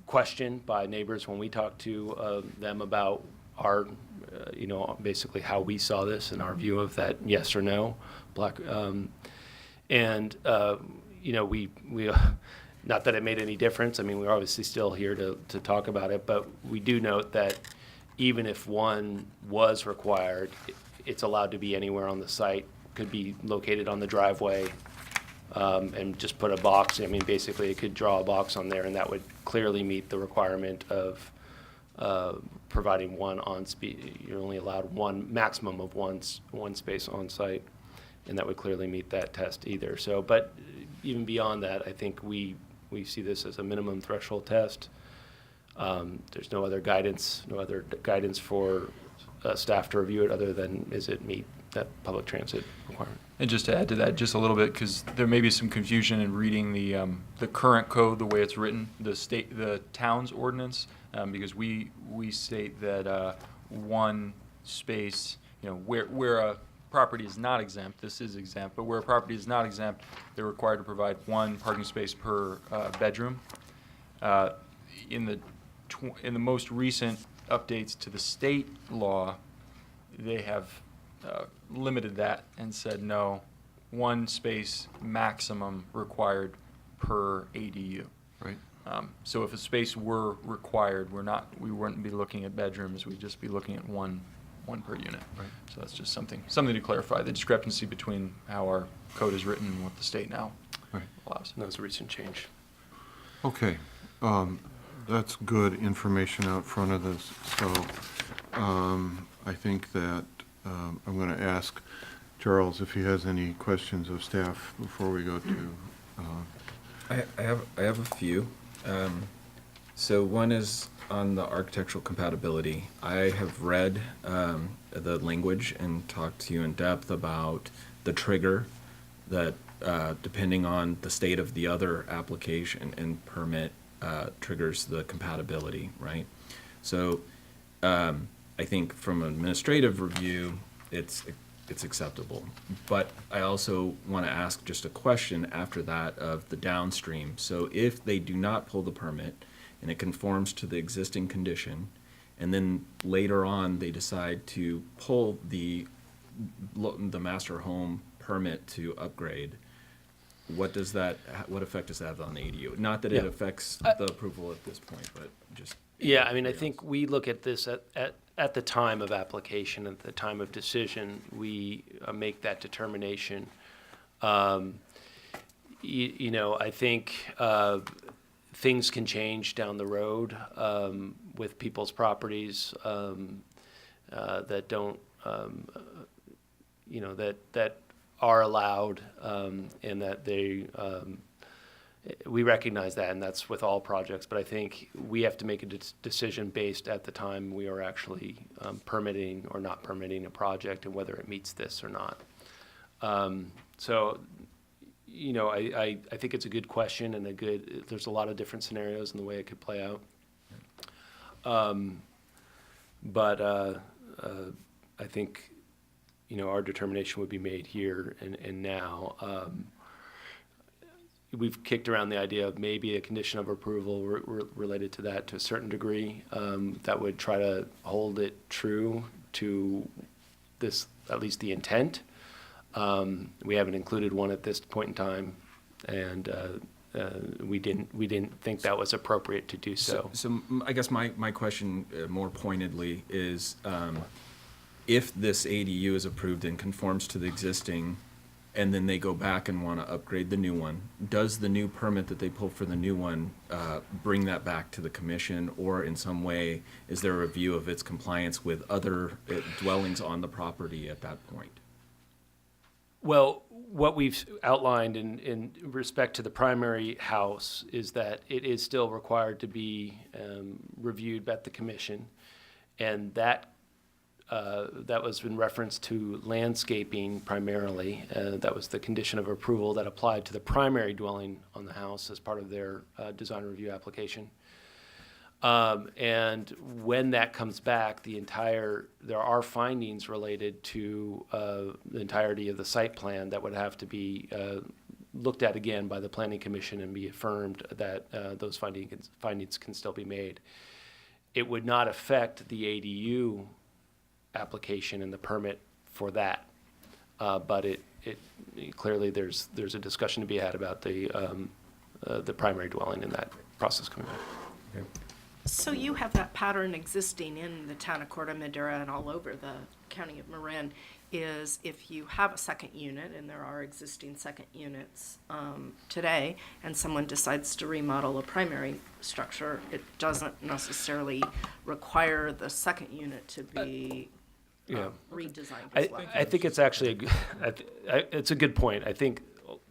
questioned by neighbors when we talked to them about our, basically how we saw this and our view of that yes or no, we not that it made any difference. I mean, we're obviously still here to talk about it, but we do note that even if one was required, it's allowed to be anywhere on the site, could be located on the driveway, and just put a box. I mean, basically, it could draw a box on there, and that would clearly meet the requirement of providing one you're only allowed one maximum of one space on site, and that would clearly meet that test either. So, but even beyond that, I think we see this as a minimum threshold test. There's no other guidance for staff to review it other than is it meet that public transit requirement. And just to add to that just a little bit, because there may be some confusion in reading the current code, the way it's written, the town's ordinance, because we state that one space, where a property is not exempt, this is exempt, but where a property is not exempt, they're required to provide one parking space per bedroom. In the most recent updates to the state law, they have limited that and said no, one space maximum required per ADU. Right. So if a space were required, we wouldn't be looking at bedrooms, we'd just be looking at one per unit. Right. So that's just something to clarify, the discrepancy between how our code is written and what the state now allows. That was a recent change. Okay, that's good information out front of this. So I think that I'm going to ask Charles if he has any questions of staff before we go to. I have a few. So one is on the architectural compatibility. I have read the language and talked to you in depth about the trigger that, depending on the state of the other application and permit, triggers the compatibility, right? So I think from an administrative review, it's acceptable. But I also want to ask just a question after that of the downstream. So if they do not pull the permit and it conforms to the existing condition, and then later on they decide to pull the master home permit to upgrade, what effect does that have on the ADU? Not that it affects the approval at this point, but just. Yeah, I mean, I think we look at this at the time of application, at the time of decision, we make that determination. I think things can change down the road with people's properties that don't, that are allowed, and that they. We recognize that, and that's with all projects, but I think we have to make a decision based at the time we are actually permitting or not permitting a project and whether it meets this or not. I think it's a good question and there's a lot of different scenarios in the way it could play out. I think, our determination would be made here and now. We've kicked around the idea of maybe a condition of approval related to that to a certain degree, that would try to hold it true to this, at least the intent. We haven't included one at this point in time, and we didn't think that was appropriate to do so. So I guess my question more pointedly is, if this ADU is approved and conforms to the existing, and then they go back and want to upgrade the new one, does the new permit that they pull for the new one bring that back to the commission, or in some way is there a review of its compliance with other dwellings on the property at that point? Well, what we've outlined in respect to the primary house is that it is still required to be reviewed at the commission, and that was in reference to landscaping primarily. That was the condition of approval that applied to the primary dwelling on the house as part of their design review application. And when that comes back, there are findings related to the entirety of the site plan that would have to be looked at again by the planning commission and be affirmed that those findings can still be made. It would not affect the ADU application and the permit for that, but it clearly there's a discussion to be had about the primary dwelling in that process coming back. So you have that pattern existing in the town of Corte Madera and all over the county of Marin, is if you have a second unit, and there are existing second units today, and someone decides to remodel a primary structure, it doesn't necessarily require the second unit to be redesigned as well. I think it's actually it's a good point. I think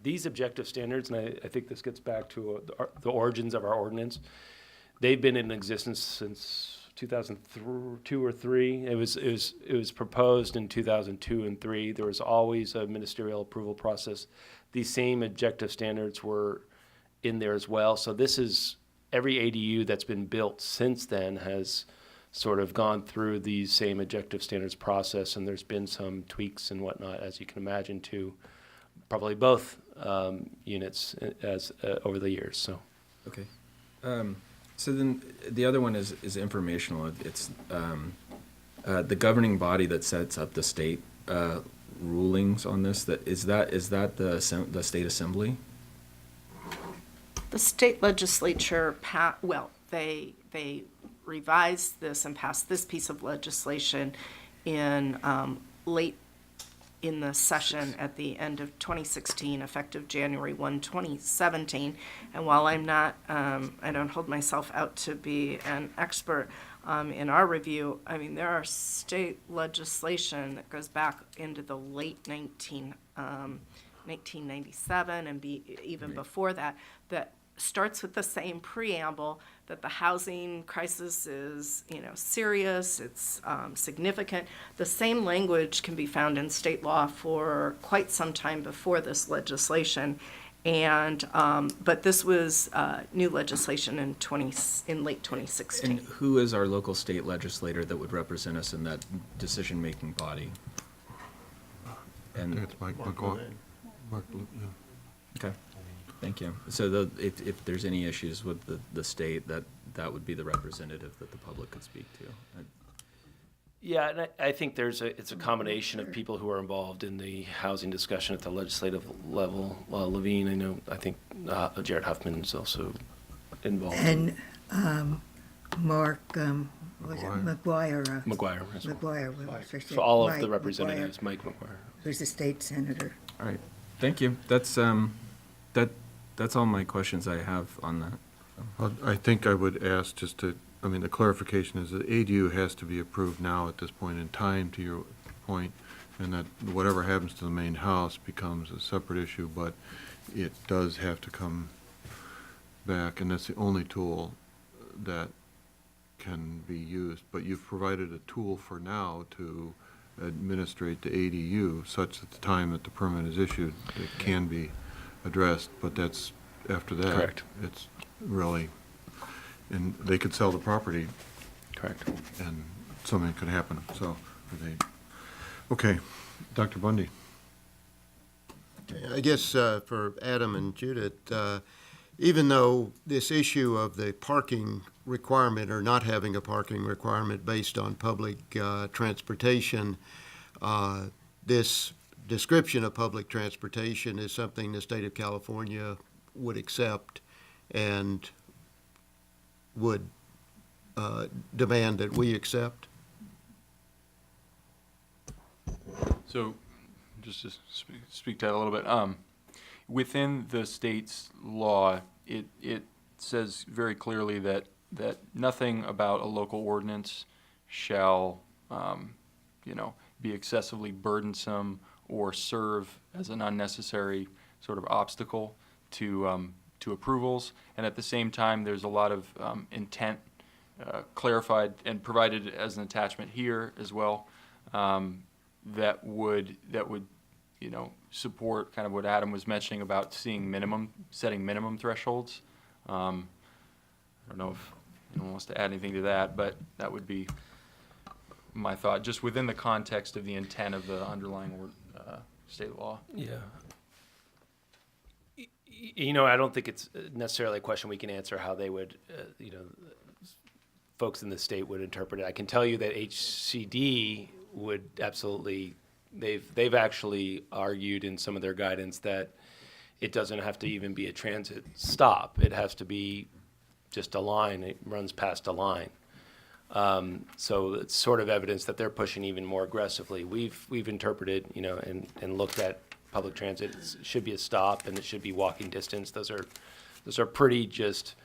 these objective standards, and I think this gets back to the origins of our ordinance. They've been in existence since 2002 or 3. It was proposed in 2002 and 3. There was always a ministerial approval process. These same objective standards were in there as well. So this is every ADU that's been built since then has sort of gone through these same objective standards process, and there's been some tweaks and whatnot, as you can imagine, to probably both units as over the years. So. Okay. So then the other one is informational. It's the governing body that sets up the state rulings on this. Is that the state assembly? The state legislature, they revised this and passed this piece of legislation in late in the session at the end of 2016, effective January 1, 2017. And while I'm not, I don't hold myself out to be an expert in our review, I mean, there are state legislation that goes back into the late 1997 and even before that, that starts with the same preamble that the housing crisis is, serious, it's significant. The same language can be found in state law for quite some time before this legislation. And, but this was new legislation in late 2016. And who is our local state legislator that would represent us in that decision-making body? And It's Mike McGuire. okay. Thank you. So if there's any issues with the state, that would be the representative that the public could speak to. Yeah, and I think it's a combination of people who are involved in the housing discussion at the legislative level. Levine, I think Jared Huffman is also involved. And Mark, McGuire. McGuire as well. McGuire. So all of the representatives, Mike McGuire. Who's a state senator. All right. Thank you. That's all my questions I have on that. I think I would ask the clarification is that ADU has to be approved now at this point in time, to your point, and that whatever happens to the main house becomes a separate issue, but it does have to come back, and that's the only tool that can be used. But you've provided a tool for now to administrate the ADU such that the time that the permit is issued, it can be addressed, but that's after that. Correct. It's really, and they could sell the property. Correct. And something could happen, okay, Dr. Bundy. I guess for Adam and Judith, even though this issue of the parking requirement or not having a parking requirement based on public transportation, this description of public transportation is something the state of California would accept and would demand that we accept? So, just to speak to that a little bit, within the state's law, it says very clearly that nothing about a local ordinance shall, be excessively burdensome or serve as an unnecessary sort of obstacle to approvals. And at the same time, there's a lot of intent clarified and provided as an attachment here as well, that would support kind of what Adam was mentioning about setting minimum thresholds. I don't know if anyone wants to add anything to that, but that would be my thought, just within the context of the intent of the underlying state law. Yeah. I don't think it's necessarily a question we can answer how they would, folks in the state would interpret it. I can tell you that HCD would absolutely, they've actually argued in some of their guidance that it doesn't have to even be a transit stop. It has to be just a line. It runs past a line. So it's sort of evidence that they're pushing even more aggressively. We've interpreted, and looked at public transit. It should be a stop, and it should be walking distance. Those are pretty just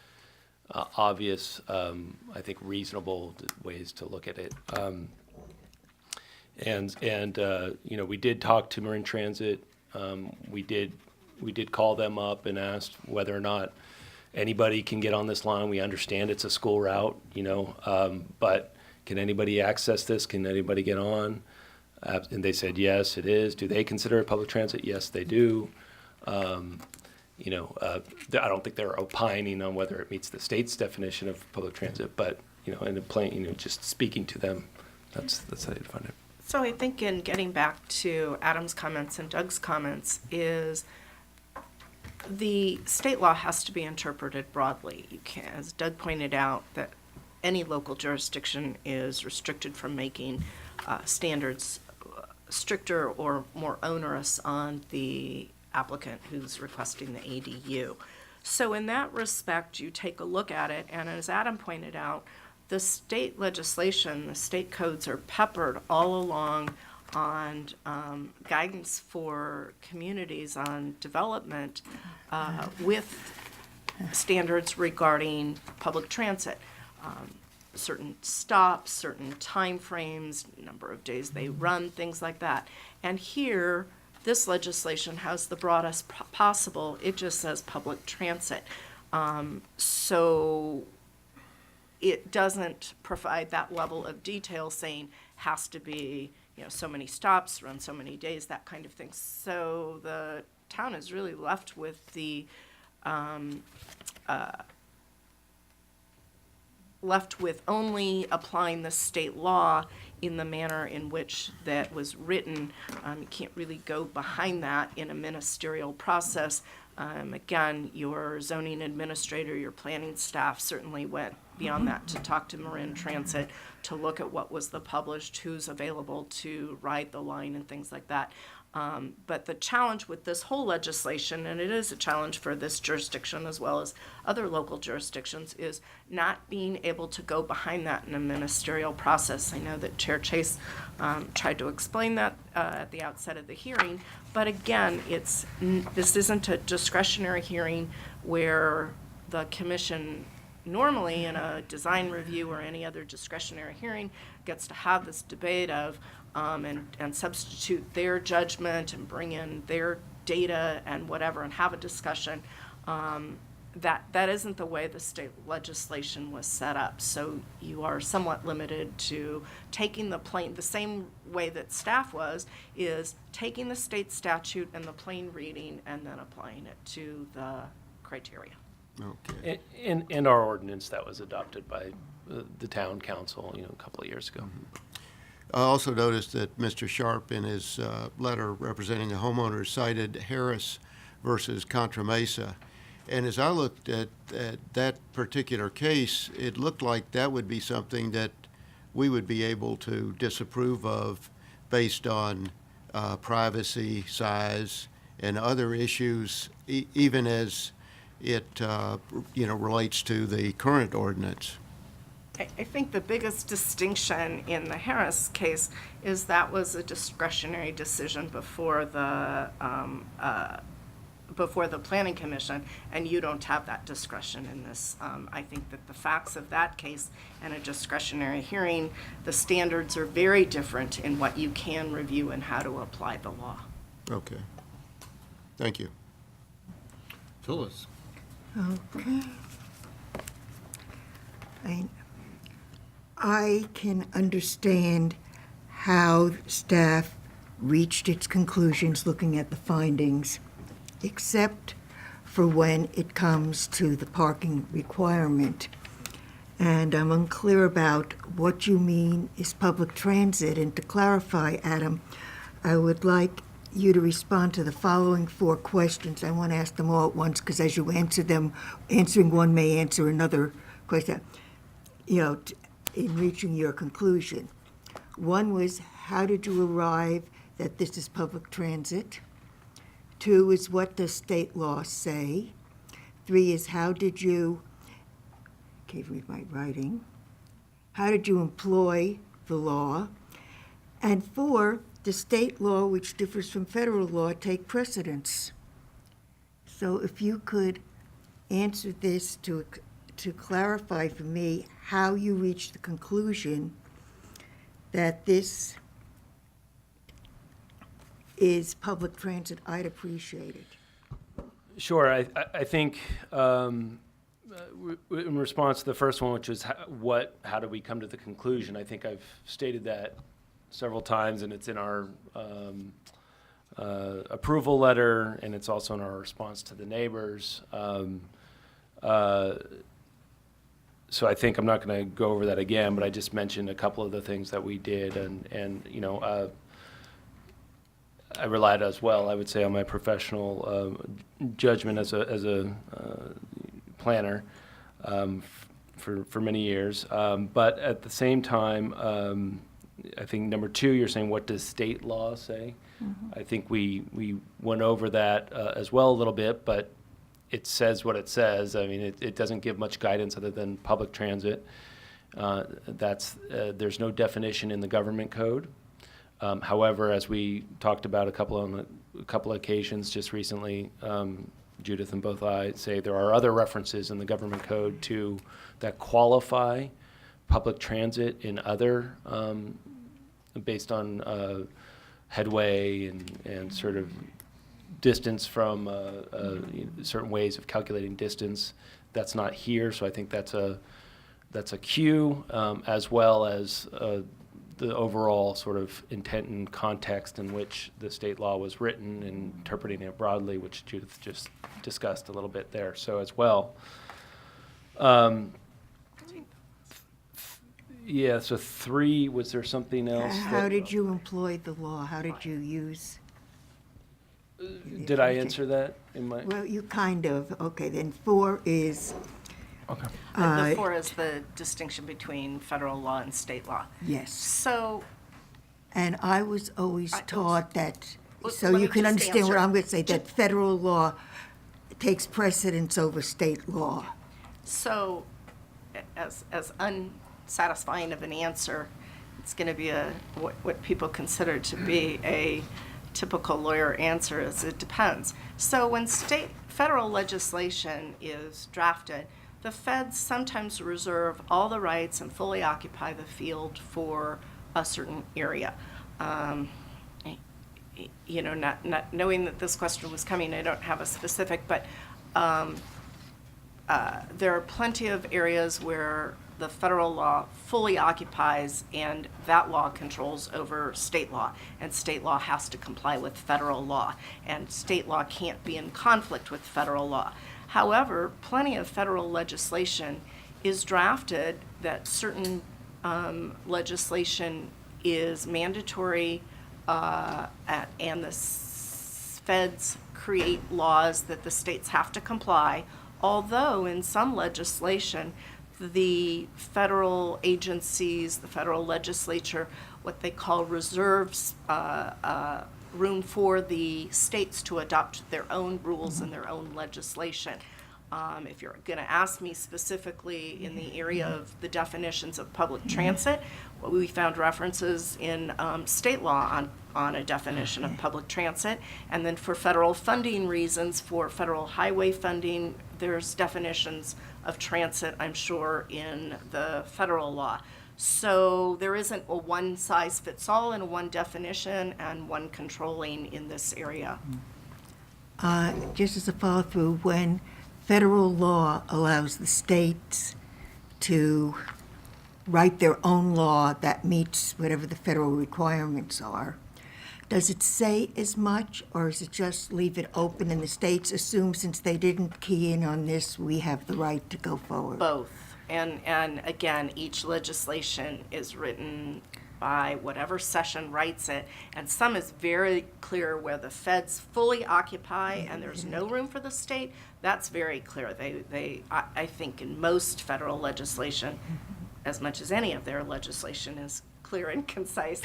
obvious, I think, reasonable ways to look at it. We did talk to Marin Transit. We did call them up and asked whether or not anybody can get on this line. We understand it's a school route, but can anybody access this? Can anybody get on? And they said, yes, it is. Do they consider it public transit? Yes, they do. I don't think they're opining on whether it meets the state's definition of public transit, but, in the plain, just speaking to them, that's how they define it. So I think in getting back to Adam's comments and Doug's comments is the state law has to be interpreted broadly. You can, as Doug pointed out, that any local jurisdiction is restricted from making standards stricter or more onerous on the applicant who's requesting the ADU. So in that respect, you take a look at it, and as Adam pointed out, the state legislation, the state codes are peppered all along on guidance for communities on development with standards regarding public transit. Certain stops, certain timeframes, number of days they run, things like that. And here, this legislation has the broadest possible. It just says public transit. So it doesn't provide that level of detail saying has to be, so many stops, run so many days, that kind of thing. So the town is really left with the only applying the state law in the manner in which that was written. You can't really go behind that in a ministerial process. Again, your zoning administrator, your planning staff certainly went beyond that to talk to Marin Transit, to look at what was the published, who's available to ride the line and things like that. But the challenge with this whole legislation, and it is a challenge for this jurisdiction as well as other local jurisdictions, is not being able to go behind that in a ministerial process. I know that Chair Chase tried to explain that at the outset of the hearing, but again, this isn't a discretionary hearing where the commission normally in a design review or any other discretionary hearing gets to have this debate of and substitute their judgment and bring in their data and whatever and have a discussion. That isn't the way the state legislation was set up. So you are somewhat limited to taking the same way that staff is taking the state statute and the plain reading and then applying it to the criteria. Okay. And our ordinance that was adopted by the town council, a couple of years ago. I also noticed that Mr. Sharp, in his letter representing the homeowners, cited Harris versus Contra Mesa. And as I looked at that particular case, it looked like that would be something that we would be able to disapprove of based on privacy, size, and other issues, even as it relates to the current ordinance. I think the biggest distinction in the Harris case is that was a discretionary decision before the Planning Commission, and you don't have that discretion in this. I think that the facts of that case and a discretionary hearing, the standards are very different in what you can review and how to apply the law. Okay. Thank you. Phyllis? Okay. I can understand how staff reached its conclusions looking at the findings, except for when it comes to the parking requirement. And I'm unclear about what you mean is public transit. And to clarify, Adam, I would like you to respond to the following 4 questions. I want to ask them all at once because as you answer them, answering one may answer another question, in reaching your conclusion. One was, how did you arrive that this is public transit? 2 is, what does state law say? 3 is, how did you, can't read my writing, how did you employ the law? And 4, does state law, which differs from federal law, take precedence? So if you could answer this to clarify for me how you reached the conclusion that this is public transit, I'd appreciate it. Sure. I think in response to the first one, which was how do we come to the conclusion, I think I've stated that several times, and it's in our approval letter, and it's also in our response to the neighbors. So I think I'm not going to go over that again, but I just mentioned a couple of the things that we did, and I relied as well, I would say, on my professional judgment as a planner for many years. But at the same time, I think number 2, you're saying, what does state law say? Mm-hmm. I think we went over that as well a little bit, but it says what it says. I mean, it doesn't give much guidance other than public transit. There's no definition in the government code. However, as we talked about a couple of occasions just recently, Judith and both I say there are other references in the government code that qualify public transit in other, based on headway and sort of distance from certain ways of calculating distance. That's not here, so I think that's a cue, as well as the overall sort of intent and context in which the state law was written and interpreting it broadly, which Judith just discussed a little bit there. So as well. Yeah, so 3, was there something else? How did you employ the law? How did you use? Did I answer that in my? Well, you kind of. Okay, then 4 is. Okay. The 4 is the distinction between federal law and state law. Yes. So. And I was always taught that, so let you me can just understand what answer. I'm going to say, that federal law takes precedence over state law. So, as unsatisfying of an answer, it's going to be what people consider to be a typical lawyer answer is it depends. So when federal legislation is drafted, the feds sometimes reserve all the rights and fully occupy the field for a certain area. Not knowing that this question was coming, I don't have a specific, but there are plenty of areas where the federal law fully occupies and that law controls over state law, and state law has to comply with federal law, and state law can't be in conflict with federal law. However, plenty of federal legislation is drafted that certain legislation is mandatory, and the feds create laws that the states have to comply, although in some legislation, the federal agencies, the federal legislature, what they call reserves room for the states to adopt their own rules and their own legislation. If you're going to ask me specifically in the area of the definitions of public transit, well, we found references in state law on a definition of public transit. And then for federal funding reasons, for federal highway funding, there's definitions of transit, I'm sure, in the federal law. So there isn't a one size fits all and one definition and one controlling in this area. Just as a follow-through, when federal law allows the states to write their own law that meets whatever the federal requirements are, does it say as much, or is it just leave it open and the states assume since they didn't key in on this, we have the right to go forward? Both. And again, each legislation is written by whatever session writes it, and some is very clear where the feds fully occupy and there's no room for the state. That's very clear. I think in most federal legislation, as much as any of their legislation is clear and concise,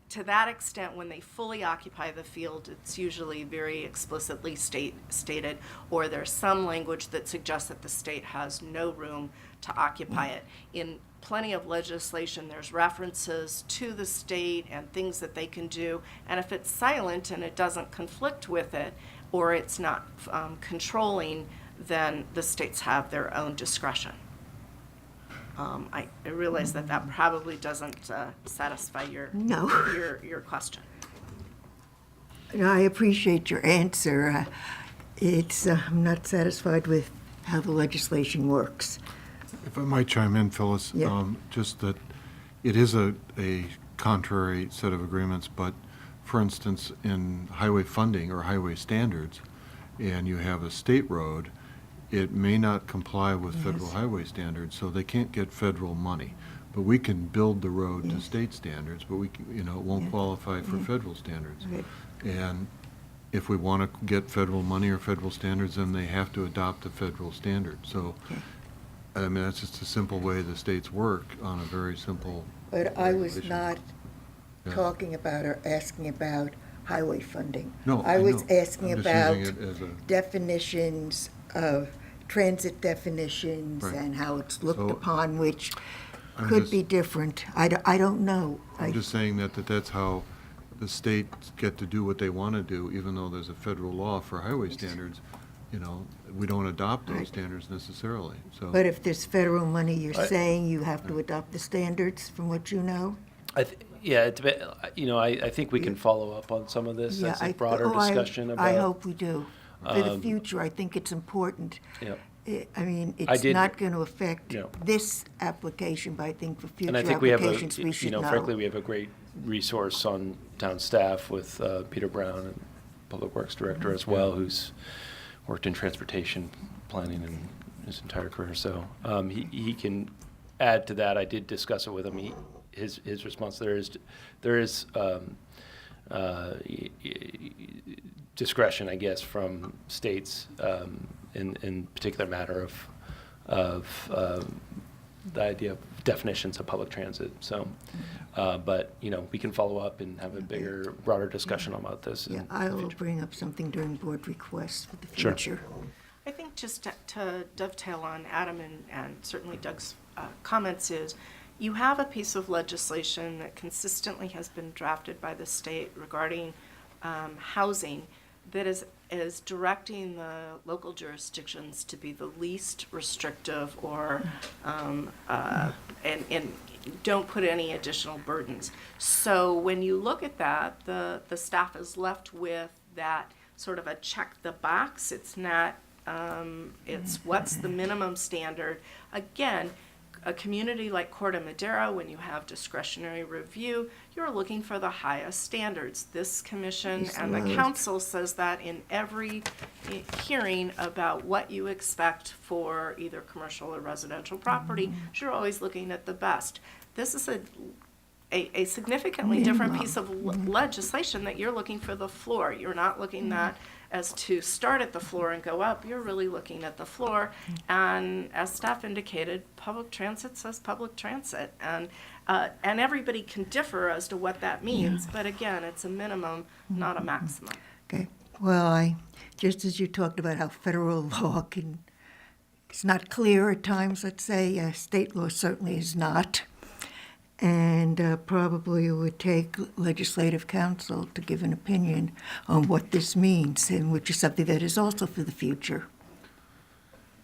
to that extent, when they fully occupy the field, it's usually very explicitly stated, or there's some language that suggests that the state has no room to occupy it. In plenty of legislation, there's references to the state and things that they can do, and if it's silent and it doesn't conflict with it, or it's not controlling, then the states have their own discretion. I realize that probably doesn't satisfy your No. your question. No, I appreciate your answer. I'm not satisfied with how the legislation works. If I might chime in, Phyllis, Yeah. just that it is a contrary set of agreements, but for instance, in highway funding or highway standards, and you have a state road, it may not comply with federal highway standards, so they can't get federal money. But we can build the road to state standards, but it won't qualify for federal standards. Right. And if we want to get federal money or federal standards, then they have to adopt the federal standard. So, I mean, that's just a simple way the states work on a very simple. But I was regulation. not Yeah. talking about or asking about highway funding. No, I was know. asking I'm just about using it as a- definitions of transit definitions Right. and how it's looked So, upon, which I'm could just- be different. I don't know. I'm just saying that's how the states get to do what they want to do, even though there's a federal law for highway standards. We don't adopt those Right. standards necessarily, so. But if there's federal money, you're saying you have to adopt the standards from what you know? I think we can follow up on some of this. That's a broader discussion about. I hope we do. For the future, I think it's important. Yep. I mean, I it's did- not going to affect Yeah. this application, but I think for future And I think we have applications, we should know. frankly, we have a great resource on town staff with Peter Brown, and Public Works Director as well, who's worked in transportation planning in his entire career. So he can add to that. I did discuss it with him. His response there is discretion, I guess, from states in particular matter of the idea of definitions of public transit. So, but we can follow up and have a bigger, broader discussion about this. Yeah, in I the will future. bring up something during board requests for the Sure. future. I think just to dovetail on Adam and certainly Doug's comments is, you have a piece of legislation that consistently has been drafted by the state regarding housing that is directing the local jurisdictions to be the least restrictive or and don't put any additional burdens. So when you look at that, the staff is left with that sort of a check the box. It's not it's what's the minimum standard. Again, a community like Corte Madera, when you have discretionary review, you're looking for the highest standards. This commission and the council says that in every hearing about what you expect for either commercial or residential property, you're always looking at the best. This is a significantly different piece of legislation that you're looking for the floor. You're not looking at as to start at the floor and go up. You're really looking at the floor. And as staff indicated, public transit says public transit. And everybody can differ as to what that means. But again, it's a minimum, not a maximum. Okay, well, just as you talked about how federal law it's not clear at times, let's say, state law certainly is not. And probably it would take legislative counsel to give an opinion on what this means, and which is something that is also for the future.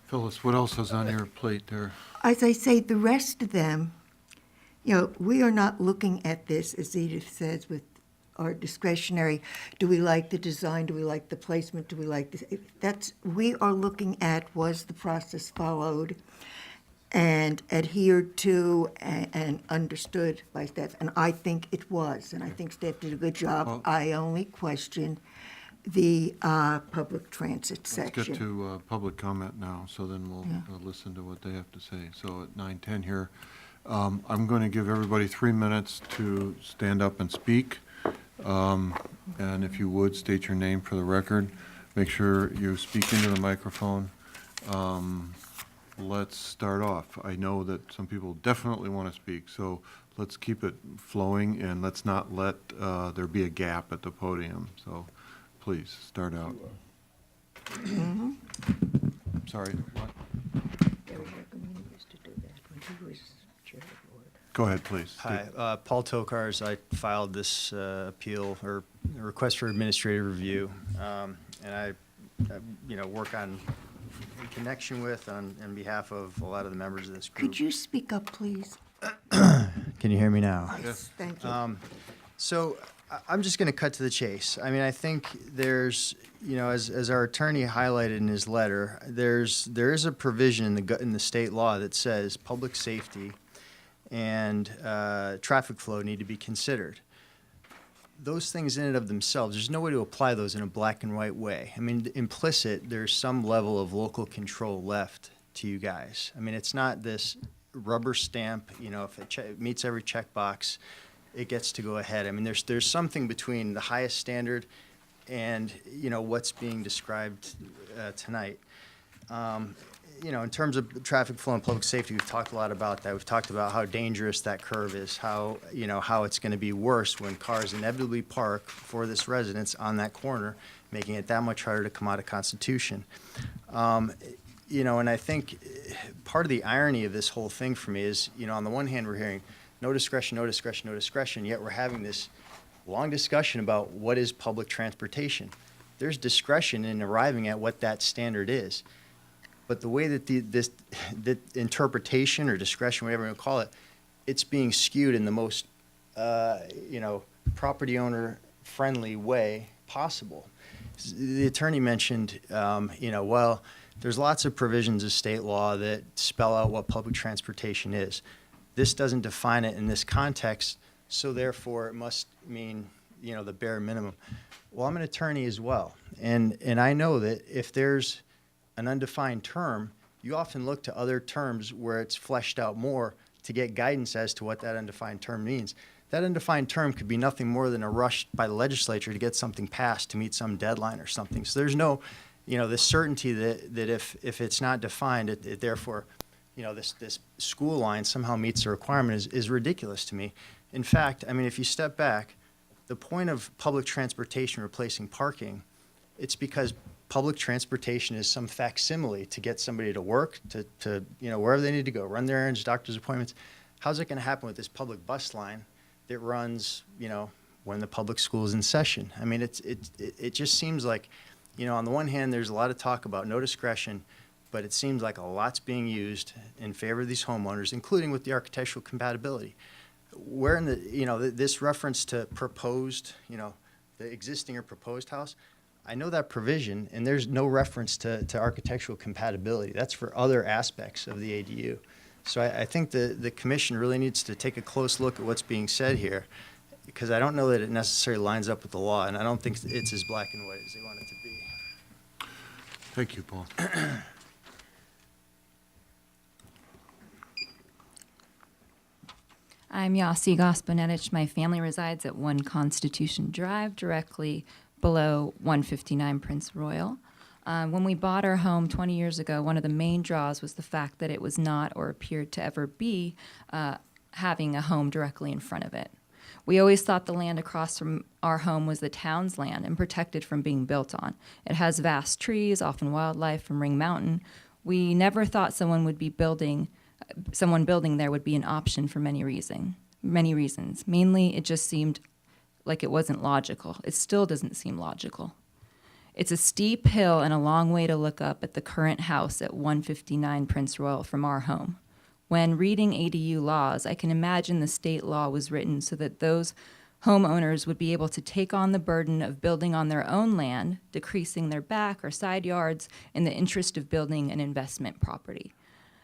Phyllis, what else is on your plate there? As I say, the rest of them, we are not looking at this, as Edith says, with are discretionary. Do we like the design? Do we like the placement? Do we like this? We are looking at, was the process followed and adhered to and understood by staff? And I think it was, and I think staff did a good job. Well- I only question the public transit Let's section. get to public comment now, so then we'll listen to what they have to say. So at 9:10 here, I'm going to give everybody 3 minutes to stand up and speak. And if you would, state your name for the record. Make sure you speak into the microphone. Let's start off. I know that some people definitely want to speak, so let's keep it flowing, and let's not let there be a gap at the podium. So please, start out. Sorry, what? Go ahead, please. Hi, Paul Tokars. I filed this appeal or request for administrative review, and I work in connection with, on behalf of a lot of the members of this group. Could you speak up, please? Can you hear me now? Yes, thank you. So I'm just going to cut to the chase. I mean, I think there's, as our attorney highlighted in his letter, there is a provision in the state law that says public safety and traffic flow need to be considered. Those things in and of themselves, there's no way to apply those in a black and white way. I mean, implicit, there's some level of local control left to you guys. I mean, it's not this rubber stamp, if it meets every checkbox, it gets to go ahead. I mean, there's something between the highest standard and, what's being described tonight. In terms of traffic flow and public safety, we've talked a lot about that. We've talked about how dangerous that curve is, how it's going to be worse when cars inevitably park for this residence on that corner, making it that much harder to come out of Constitution. And I think part of the irony of this whole thing for me is, on the one hand, we're hearing no discretion, no discretion, no discretion, yet we're having this long discussion about what is public transportation. There's discretion in arriving at what that standard is. But the way that the interpretation or discretion, whatever you want to call it, it's being skewed in the most, property owner friendly way possible. The attorney mentioned, there's lots of provisions of state law that spell out what public transportation is. This doesn't define it in this context, so therefore it must mean, the bare minimum. Well, I'm an attorney as well, and I know that if there's an undefined term, you often look to other terms where it's fleshed out more to get guidance as to what that undefined term means. That undefined term could be nothing more than a rush by the legislature to get something passed to meet some deadline or something. So there's no, this certainty that if it's not defined, it therefore, this school line somehow meets the requirement is ridiculous to me. In fact, I mean, if you step back, the point of public transportation replacing parking, it's because public transportation is some facsimile to get somebody to work, to wherever they need to go, run their errands, doctor's appointments. How's it going to happen with this public bus line that runs, when the public school is in session? I mean, it just seems like, on the one hand, there's a lot of talk about no discretion, but it seems like a lot's being used in favor of these homeowners, including with the architectural compatibility. Where in the, this reference to proposed, the existing or proposed house, I know that provision, and there's no reference to architectural compatibility. That's for other aspects of the ADU. So I think the commission really needs to take a close look at what's being said here, because I don't know that it necessarily lines up with the law, and I don't think it's as black and white as they want it to be. Thank you, Paul. I'm Yasi Gosponetich. My family resides at 1 Constitution Drive, directly below 159 Prince Royal. When we bought our home 20 years ago, one of the main draws was the fact that it was not, or appeared to ever be, having a home directly in front of it. We always thought the land across from our home was the town's land and protected from being built on. It has vast trees, often wildlife from Ring Mountain. We never thought someone building there would be an option for many reasons. Mainly, it just seemed like it wasn't logical. It still doesn't seem logical. It's a steep hill and a long way to look up at the current house at 159 Prince Royal from our home. When reading ADU laws, I can imagine the state law was written so that those homeowners would be able to take on the burden of building on their own land, decreasing their back or side yards in the interest of building an investment property.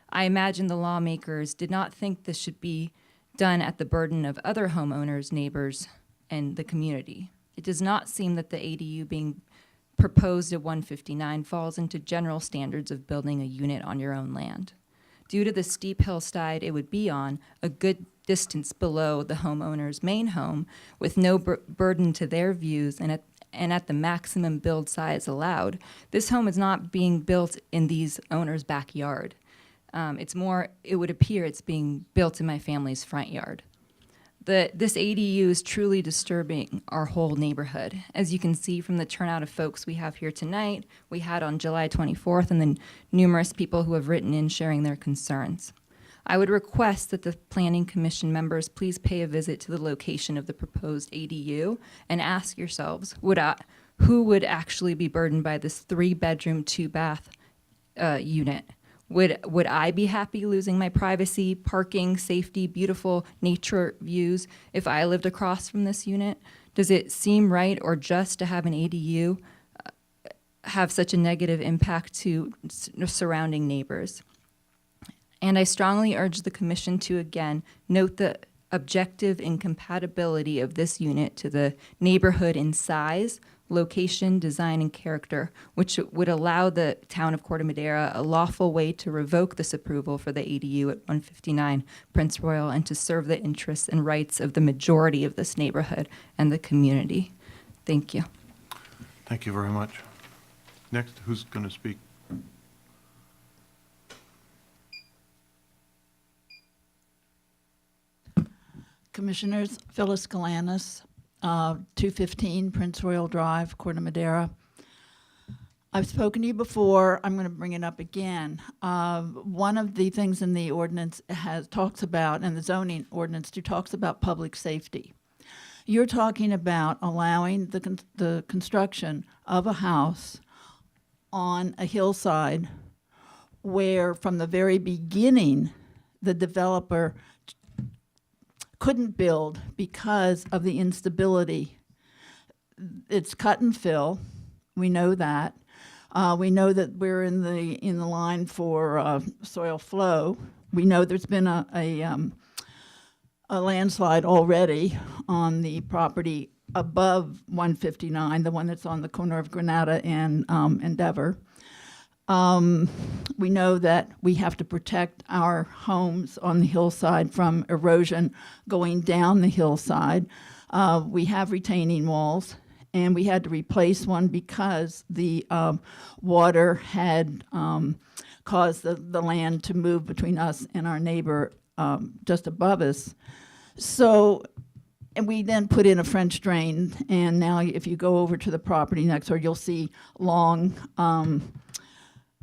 I imagine the lawmakers did not think this should be done at the burden of other homeowners, neighbors, and the community. It does not seem that the ADU being proposed at 159 falls into general standards of building a unit on your own land. Due to the steep hillside it would be on, a good distance below the homeowner's main home, with no burden to their views and at the maximum build size allowed, this home is not being built in these owners' backyard. It would appear it's being built in my family's front yard. This ADU is truly disturbing our whole neighborhood. As you can see from the turnout of folks we have here tonight, we had on July 24th, and then numerous people who have written in sharing their concerns. I would request that the Planning Commission members please pay a visit to the location of the proposed ADU and ask yourselves, who would actually be burdened by this 3-bedroom, 2-bath unit? Would I be happy losing my privacy, parking, safety, beautiful nature views if I lived across from this unit? Does it seem right or just to have an ADU have such a negative impact to surrounding neighbors? And I strongly urge the Commission to, again, note the objective incompatibility of this unit to the neighborhood in size, location, design, and character, which would allow the town of Corte Madera a lawful way to revoke this approval for the ADU at 159 Prince Royal and to serve the interests and rights of the majority of this neighborhood and the community. Thank you. Thank you very much. Next, who's going to speak? Commissioners, Phyllis Galanis, 215 Prince Royal Drive, Corte Madera. I've spoken to you before. I'm going to bring it up again. One of the things in the ordinance talks about, and the zoning ordinance too, talks about public safety. You're talking about allowing the construction of a house on a hillside where from the very beginning the developer couldn't build because of the instability. It's cut and fill. We know that. We know that we're in the line for soil flow. We know there's been a landslide already on the property above 159, the one that's on the corner of Granada and Endeavor. We know that we have to protect our homes on the hillside from erosion going down the hillside. We have retaining walls, and we had to replace one because the water had caused the land to move between us and our neighbor just above us. So, and we then put in a French drain, and now if you go over to the property next door, you'll see long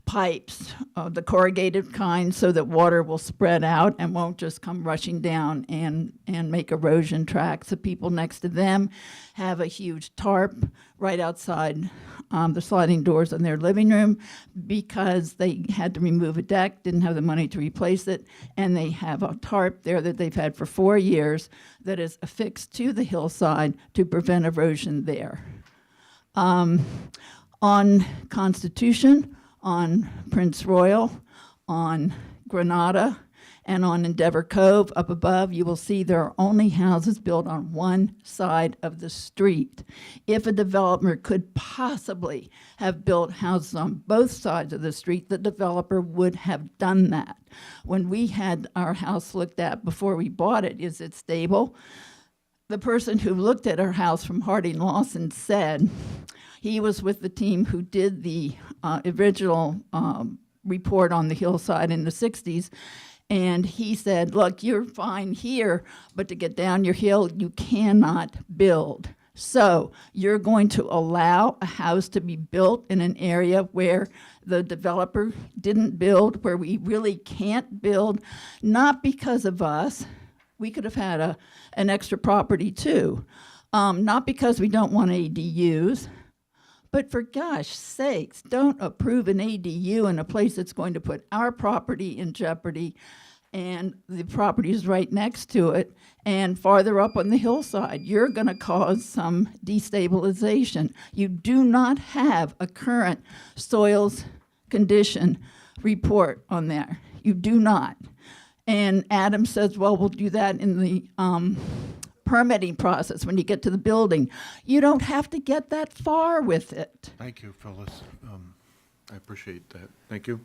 pipes, the corrugated kind, so that water will spread out and won't just come rushing down and make erosion tracks. The people next to them have a huge tarp right outside the sliding doors in their living room because they had to remove a deck, didn't have the money to replace it, and they have a tarp there that they've had for 4 years that is affixed to the hillside to prevent erosion there. On Constitution, on Prince Royal, on Granada, and on Endeavor Cove up above, you will see there are only houses built on one side of the street. If a developer could possibly have built houses on both sides of the street, the developer would have done that. When we had our house looked at before we bought it, is it stable? The person who looked at our house from Harding Lawson said, he was with the team who did the original report on the hillside in the 60s, and he said, look, you're fine here, but to get down your hill, you cannot build. So you're going to allow a house to be built in an area where the developer didn't build, where we really can't build, not because of us. We could have had an extra property too. Not because we don't want ADUs, but for gosh sakes, don't approve an ADU in a place that's going to put our property in jeopardy and the property is right next to it, and farther up on the hillside, you're going to cause some destabilization. You do not have a current soils condition report on there. You do not. And Adam says, well, we'll do that in the permitting process when you get to the building. You don't have to get that far with it. Thank you, Phyllis. I appreciate that. Thank you.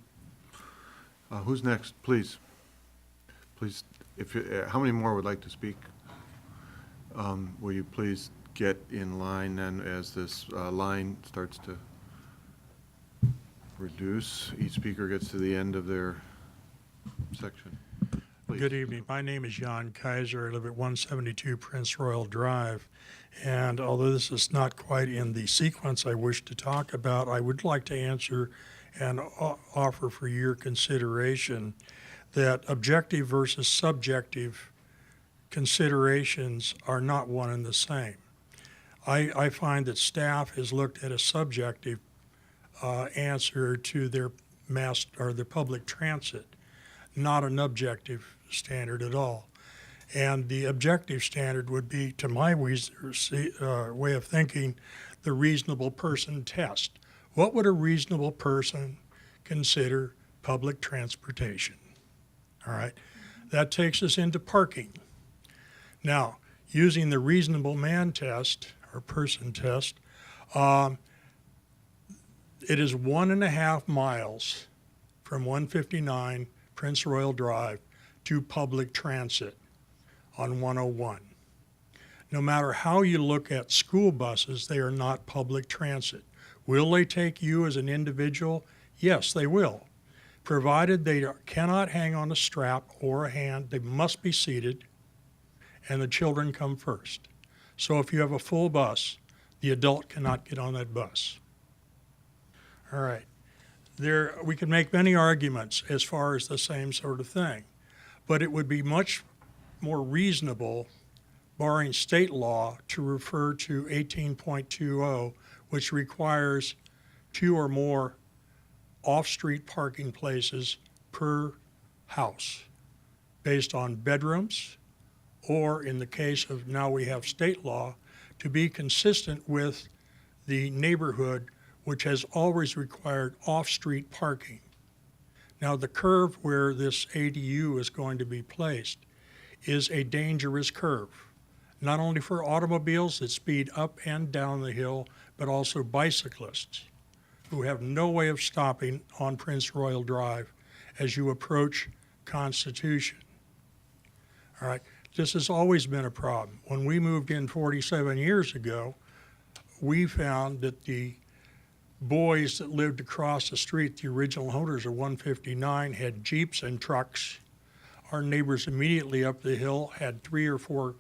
Who's next, please? Please, if you, how many more would like to speak? Will you please get in line then as this line starts to reduce? Each speaker gets to the end of their section. Please. Good evening. My name is Jan Kaiser. I live at 172 Prince Royal Drive. And although this is not quite in the sequence I wish to talk about, I would like to answer and offer for your consideration that objective versus subjective considerations are not one and the same. I find that staff has looked at a subjective answer to their mass or their public transit, not an objective standard at all. And the objective standard would be, to my way of thinking, the reasonable person test. What would a reasonable person consider public transportation? All right, that takes us into parking. Now, using the reasonable man test or person test, it is 1.5 miles from 159 Prince Royal Drive to public transit on 101. No matter how you look at school buses, they are not public transit. Will they take you as an individual? Yes, they will. Provided they cannot hang on a strap or a hand, they must be seated, and the children come first. So if you have a full bus, the adult cannot get on that bus. All right. We can make many arguments as far as the same sort of thing, but it would be much more reasonable, barring state law, to refer to 18.20, which requires 2 or more off-street parking places per house based on bedrooms, or in the case of now we have state law, to be consistent with the neighborhood, which has always required off-street parking. Now, the curve where this ADU is going to be placed is a dangerous curve, not only for automobiles that speed up and down the hill, but also bicyclists who have no way of stopping on Prince Royal Drive as you approach Constitution. All right, this has always been a problem. When we moved in 47 years ago, we found that the boys that lived across the street, the original owners of 159, had Jeeps and trucks. Our neighbors immediately up the hill had 3 or 4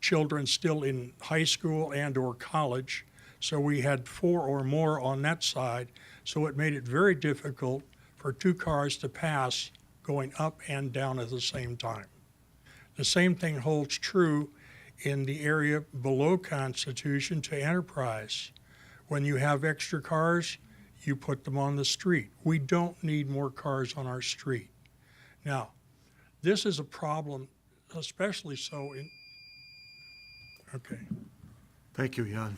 children still in high school and or college. So we had 4 or more on that side. So it made it very difficult for 2 cars to pass going up and down at the same time. The same thing holds true in the area below Constitution to Enterprise. When you have extra cars, you put them on the street. We don't need more cars on our street. Now, this is a problem, especially so in, okay. Thank you, Jan.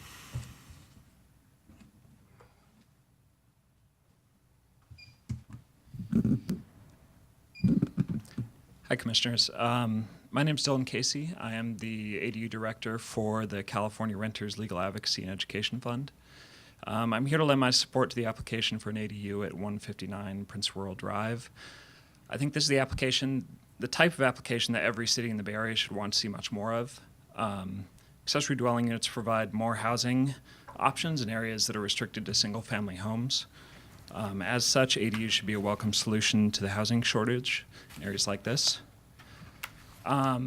Hi, Commissioners. My name is Dylan Casey. I am the ADU Director for the California Renters Legal Advocacy and Education Fund. I'm here to lend my support to the application for an ADU at 159 Prince Royal Drive. I think this is the type of application that every city in the Bay Area should want to see much more of. Accessory dwelling units provide more housing options in areas that are restricted to single-family homes. As such, ADUs should be a welcome solution to the housing shortage in areas like this. A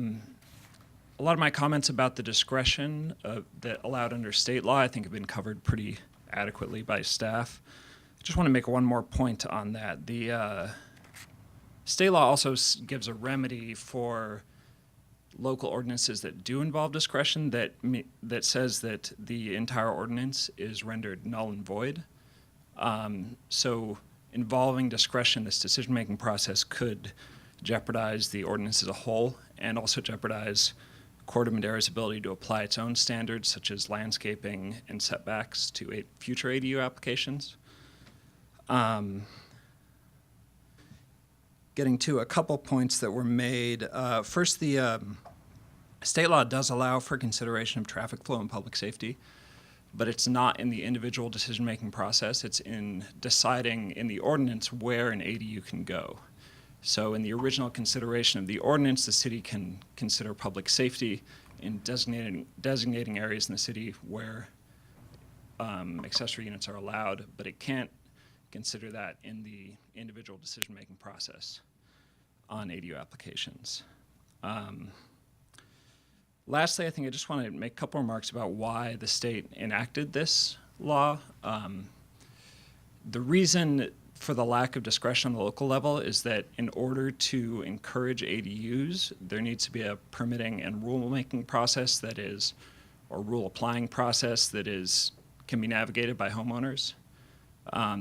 lot of my comments about the discretion that allowed under state law, I think, have been covered pretty adequately by staff. I just want to make one more point on that. The state law also gives a remedy for local ordinances that do involve discretion that says that the entire ordinance is rendered null and void. So involving discretion, this decision-making process could jeopardize the ordinance as a whole and also jeopardize Corte Madera's ability to apply its own standards, such as landscaping and setbacks, to future ADU applications. Getting to a couple points that were made. First, the state law does allow for consideration of traffic flow and public safety, but it's not in the individual decision-making process. It's in deciding in the ordinance where an ADU can go. So in the original consideration of the ordinance, the city can consider public safety in designating areas in the city where accessory units are allowed, but it can't consider that in the individual decision-making process on ADU applications. Lastly, I think I just want to make a couple remarks about why the state enacted this law. The reason for the lack of discretion on the local level is that in order to encourage ADUs, there needs to be a permitting and rulemaking process that is, or rule applying process that can be navigated by homeowners.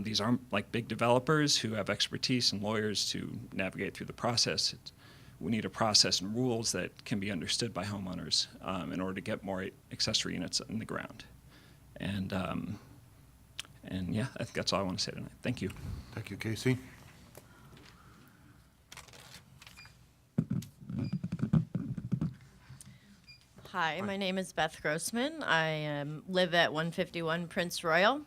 These aren't like big developers who have expertise and lawyers to navigate through the process. We need a process and rules that can be understood by homeowners in order to get more accessory units in the ground. And yeah, I think that's all I want to say tonight. Thank you. Thank you, Casey. Hi, my name is Beth Grossman. I live at 151 Prince Royal.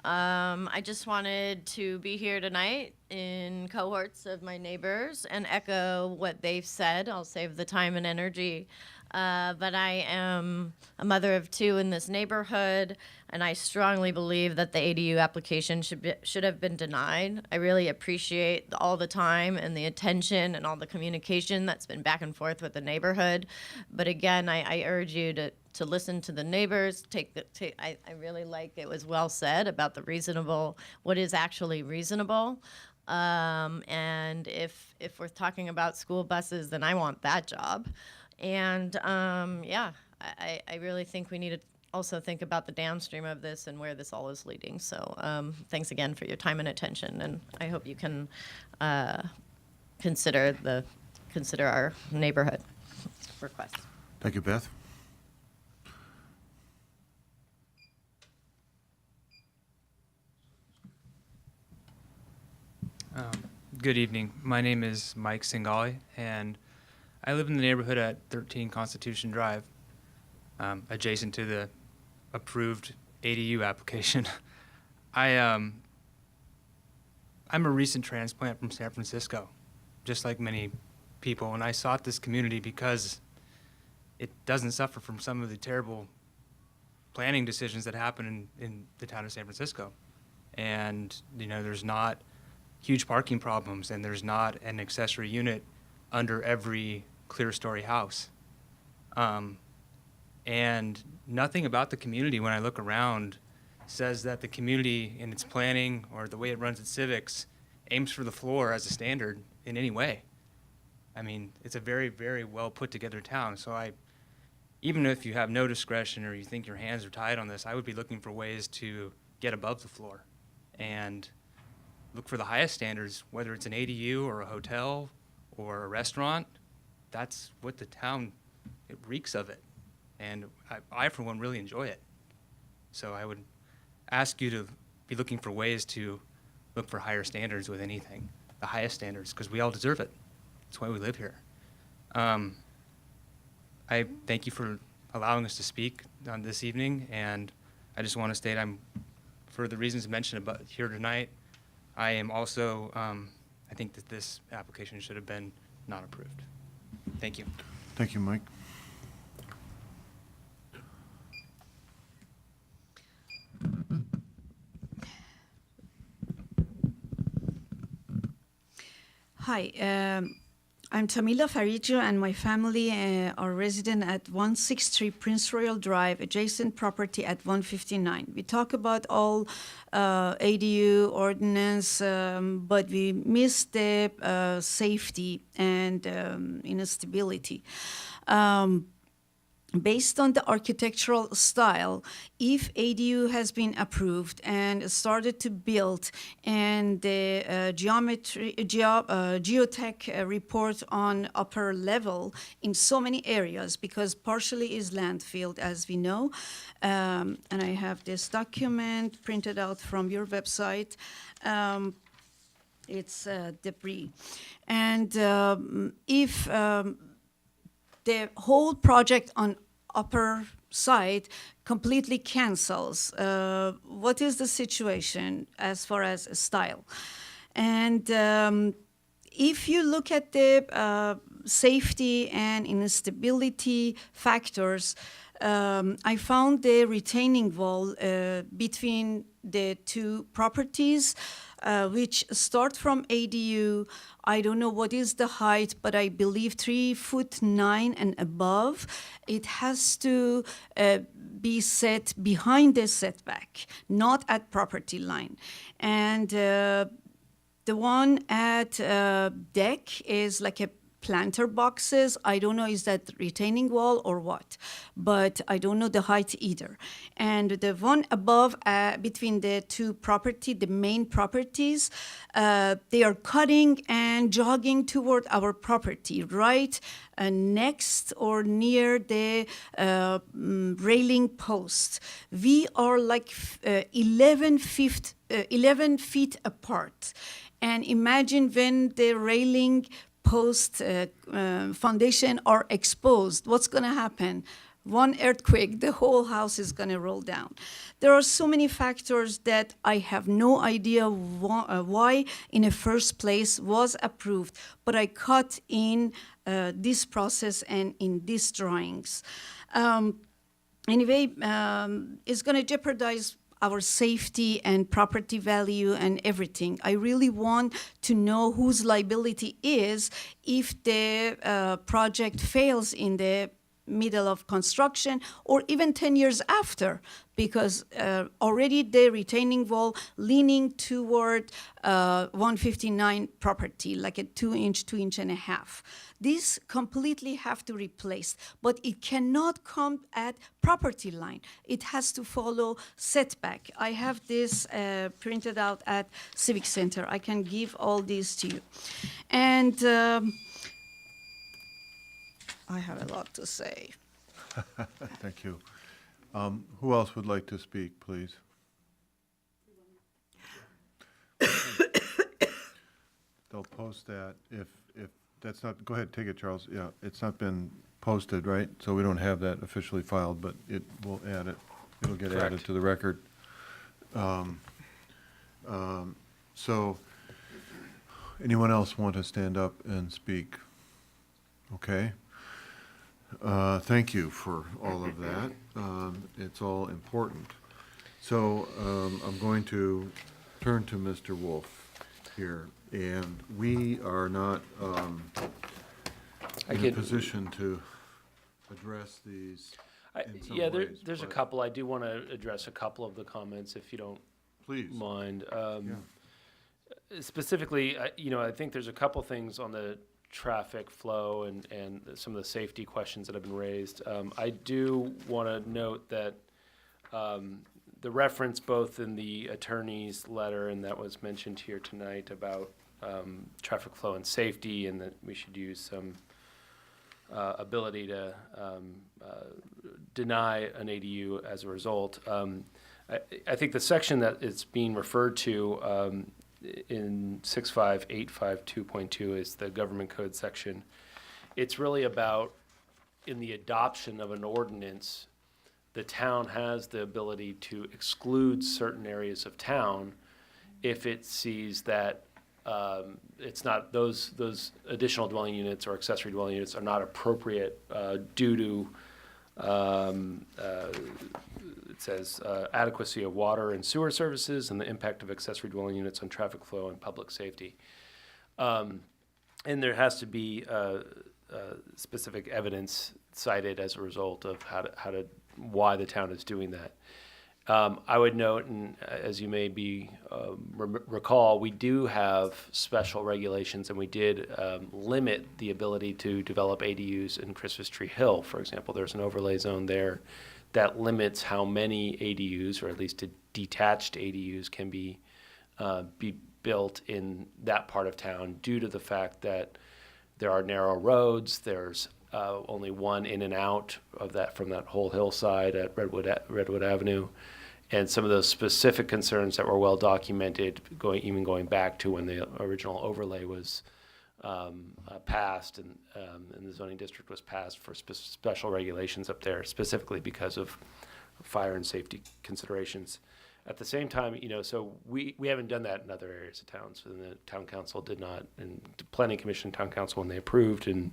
I just wanted to be here tonight in cohorts of my neighbors and echo what they've said. I'll save the time and energy. But I am a mother of two in this neighborhood, and I strongly believe that the ADU application should have been denied. I really appreciate all the time and the attention and all the communication that's been back and forth with the neighborhood. But again, I urge you to listen to the neighbors. I really like it was well said about the reasonable, what is actually reasonable. And if we're talking about school buses, then I want that job. And yeah, I really think we need to also think about the downstream of this and where this all is leading. So thanks again for your time and attention, and I hope you can consider our neighborhood request. Thank you, Beth. Good evening. My name is Mike Singali, and I live in the neighborhood at 13 Constitution Drive, adjacent to the approved ADU application. I'm a recent transplant from San Francisco, just like many people, and I sought this community because it doesn't suffer from some of the terrible planning decisions that happen in the town of San Francisco. And, you know, there's not huge parking problems, and there's not an accessory unit under every clear-story house. And nothing about the community, when I look around, says that the community in its planning or the way it runs its civics aims for the floor as a standard in any way. I mean, it's a very, very well put together town. So even if you have no discretion or you think your hands are tied on this, I would be looking for ways to get above the floor and look for the highest standards, whether it's an ADU or a hotel or a restaurant. That's what the town, it reeks of it. And I, for one, really enjoy it. So I would ask you to be looking for ways to look for higher standards with anything, the highest standards, because we all deserve it. That's why we live here. I thank you for allowing us to speak on this evening, and I just want to state for the reasons mentioned about here tonight, I am also, I think that this application should have been not approved. Thank you. Thank you, Mike. Hi, I'm Tamila Farijo, and my family are resident at 163 Prince Royal Drive, adjacent property at 159. We talk about all ADU ordinance, but we miss the safety and instability. based on the architectural style, if ADU has been approved and started to build, and the geotech report on upper level in so many areas, because partially is landfill, as we know, and I have this document printed out from your website. It's debris. And if the whole project on upper side completely cancels, what is the situation as far as style? And if you look at the safety and instability factors, I found the retaining wall between the two properties, which start from ADU. I don't know what is the height, but I believe 3'9" and above. It has to be set behind the setback, not at property line. And the one at deck is like a planter boxes. I don't know, is that retaining wall or what? But I don't know the height either. And the one above, between the two property, the main properties, they are cutting and jogging toward our property, right next or near the railing post. We are like 11 feet apart. And imagine when the railing post foundation are exposed, what's going to happen? One earthquake, the whole house is going to roll down. There are so many factors that I have no idea why in the first place was approved, but I cut in this process and in these drawings. Anyway, it's going to jeopardize our safety and property value and everything. I really want to know whose liability is if the project fails in the middle of construction or even 10 years after, because already the retaining wall leaning toward 159 property, like a 2 and a half. This completely have to replace, but it cannot come at property line. It has to follow setback. I have this printed out at Civic Center. I can give all these to you. And I have a lot to say. Thank you. Who else would like to speak, please? They'll post that if that's not, go ahead, take it, Charles. Yeah, it's not been posted, right? So we don't have that officially filed, but it will add it. It'll get Correct. added to the record. So anyone else want to stand up and speak? Okay. Thank you for all of that. It's all important. So I'm going to turn to Mr. Wolf here, and we are not in a position to address these in some ways. There's a couple. I do want to address a couple of the comments, if you don't mind. Specifically, I think there's a couple things on the traffic flow and some of the safety questions that have been raised. I do want to note that the reference both in the attorney's letter and that was mentioned here tonight about traffic flow and safety, and that we should use some ability to deny an ADU as a result. I think the section that it's being referred to in 65852.2 is the government code section. It's really about, in the adoption of an ordinance, the town has the ability to exclude certain areas of town if it sees that it's not, those additional dwelling units or accessory dwelling units are not appropriate due to it says adequacy of water and sewer services and the impact of accessory dwelling units on traffic flow and public safety. And there has to be specific evidence cited as a result of why the town is doing that. I would note, and as you may be recall, we do have special regulations, and we did limit the ability to develop ADUs in Christmas Tree Hill, for example. There's an overlay zone there that limits how many ADUs, or at least detached ADUs, can be built in that part of town due to the fact that there are narrow roads. There's only one in and out of that from that whole hillside at Redwood Avenue. And some of those specific concerns that were well documented, going back to when the original overlay was passed and the zoning district was passed for special regulations up there, specifically because of fire and safety considerations. At the same time, so we haven't done that in other areas of town. So the town council did not, and the planning commission, town council, when they approved in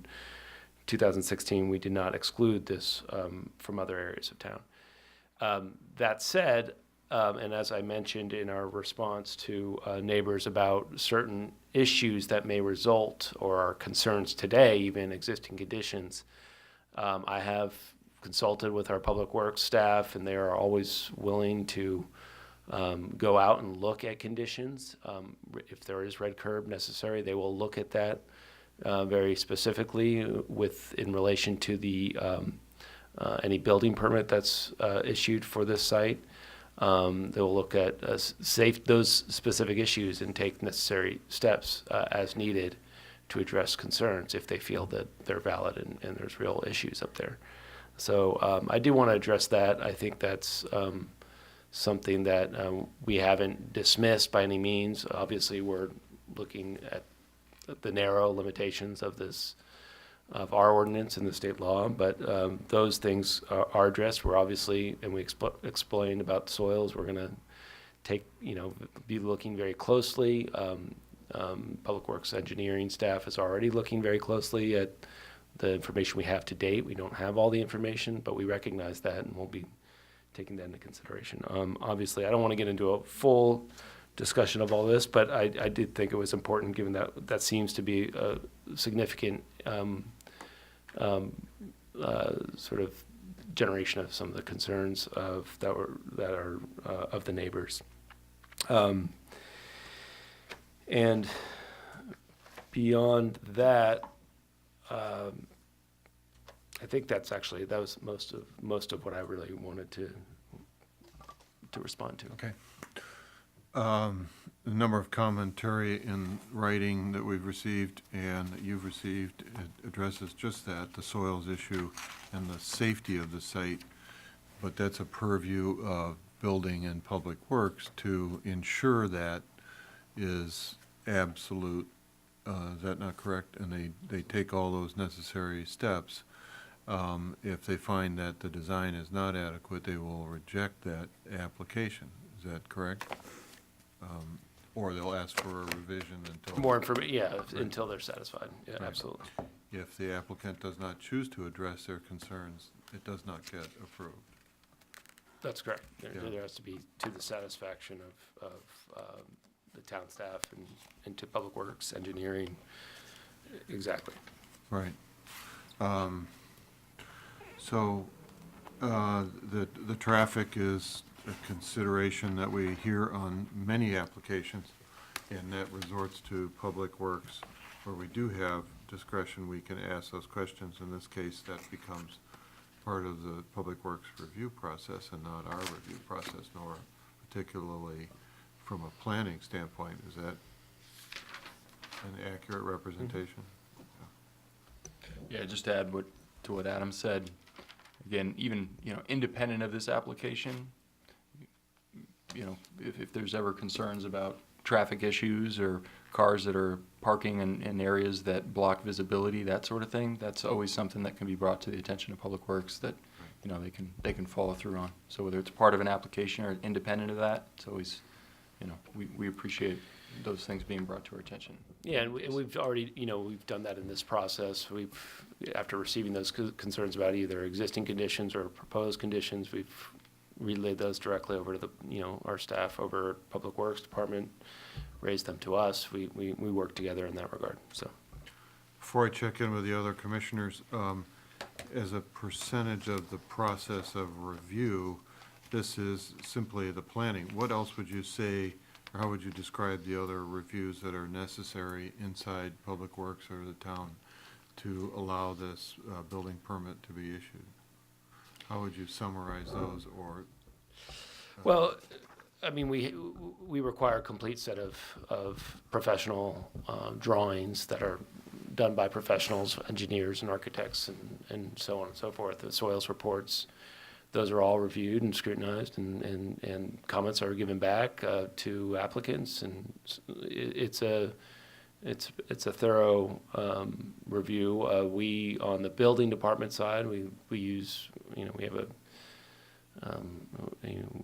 2016, we did not exclude this from other areas of town. That said, and as I mentioned in our response to neighbors about certain issues that may result or are concerns today, even existing conditions, I have consulted with our public works staff, and they are always willing to go out and look at conditions. If there is red curb necessary, they will look at that very specifically in relation to the any building permit that's issued for this site. They will look at those specific issues and take necessary steps as needed to address concerns if they feel that they're valid and there's real issues up there. So I do want to address that. I think that's something that we haven't dismissed by any means. Obviously, we're looking at the narrow limitations of our ordinance and the state law, but those things are addressed. We're obviously, and we explained about soils, we're going to be looking very closely. Public Works engineering staff is already looking very closely at the information we have to date. We don't have all the information, but we recognize that, and we'll be taking that into consideration. Obviously, I don't want to get into a full discussion of all this, but I did think it was important, given that seems to be a significant sort of generation of some of the concerns that are of the neighbors. And beyond that, I think that was most of what I really wanted to respond to. Okay. The number of commentary in writing that we've received and that you've received addresses just that, the soils issue and the safety of the site. But that's a purview of building and public works to ensure that is absolute. Is that not correct? And they take all those necessary steps. If they find that the design is not adequate, they will reject that application. Is that correct? Or they'll ask for a revision until... More information, until they're satisfied. Yeah, Right. Absolutely. If the applicant does not choose to address their concerns, it does not get approved. That's correct. There Yeah. has to be to the satisfaction of the town staff and to Public Works, engineering. Exactly. Right. So the traffic is a consideration that we hear on many applications, and that resorts to Public Works. Where we do have discretion, we can ask those questions. In this case, that becomes part of the Public Works review process and not our review process, nor particularly from a planning standpoint. Is that an accurate representation? Yeah, just to add to what Adam said, again, even, independent of this application, if there's ever concerns about traffic issues or cars that are parking in areas that block visibility, that sort of thing, that's always something that can be brought to the attention of Public Works that, they can follow through on. So whether it's part of an application or independent of that, it's always, we appreciate those things being brought to our attention. Yeah, and we've already, we've done that in this process. After receiving those concerns about either existing conditions or proposed conditions, we've relayed those directly over to our staff over at Public Works Department, raised them to us. We work together in that regard, so. Before I check in with the other commissioners, as a percentage of the process of review, this is simply the planning. What else would you say, or how would you describe the other reviews that are necessary inside Public Works or the town to allow this building permit to be issued? How would you summarize those, or? Well, I mean, we require a complete set of professional drawings that are done by professionals, engineers and architects and so on and so forth. The soils reports, those are all reviewed and scrutinized, and comments are given back to applicants, and it's a thorough review. We, on the building department side, we use, we have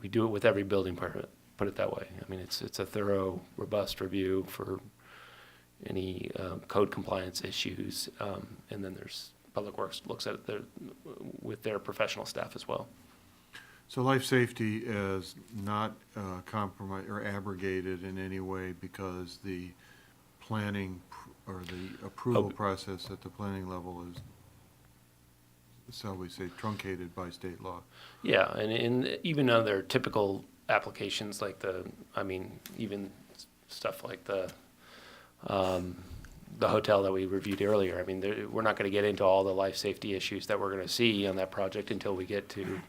we do it with every building permit, put it that way. I mean, it's a thorough, robust review for any code compliance issues, and then there's Public Works looks at it with their professional staff as well. So life safety is not compromised or abrogated in any way because the planning or the approval process at the planning level is, shall we say, truncated by state law. Yeah, and even though there are typical applications like even stuff like the hotel that we reviewed earlier. I mean, we're not going to get into all the life safety issues that we're going to see on that project until we get to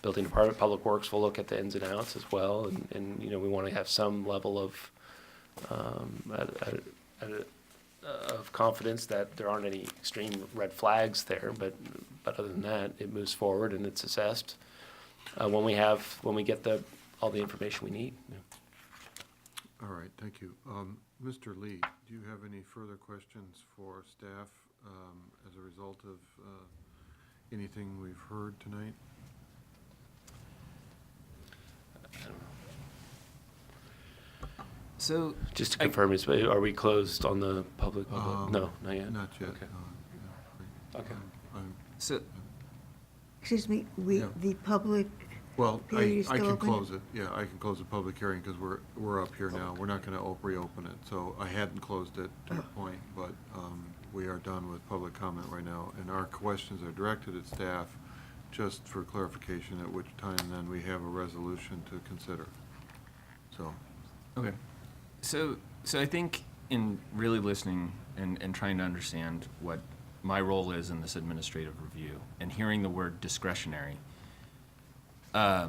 building department. Public Works will look at the ins and outs as well, and we want to have some level of of confidence that there aren't any extreme red flags there, but other than that, it moves forward and it's assessed when we get all the information we need. Yeah. All right, thank you. Mr. Lee, do you have any further questions for staff as a result of anything we've heard tonight? So just to confirm, are we closed on the public? No, not yet. Not yet. Okay. Okay. So, Excuse me, the public Well, period is I still can open? close it. Yeah, I can close the public hearing because we're up here now. We're not going to reopen it. So I hadn't closed it to the point, but we are done with public comment right now. And our questions are directed at staff, just for clarification, at which time then we have a resolution to consider. So. okay. So I think in really listening and trying to understand what my role is in this administrative review and hearing the word discretionary, I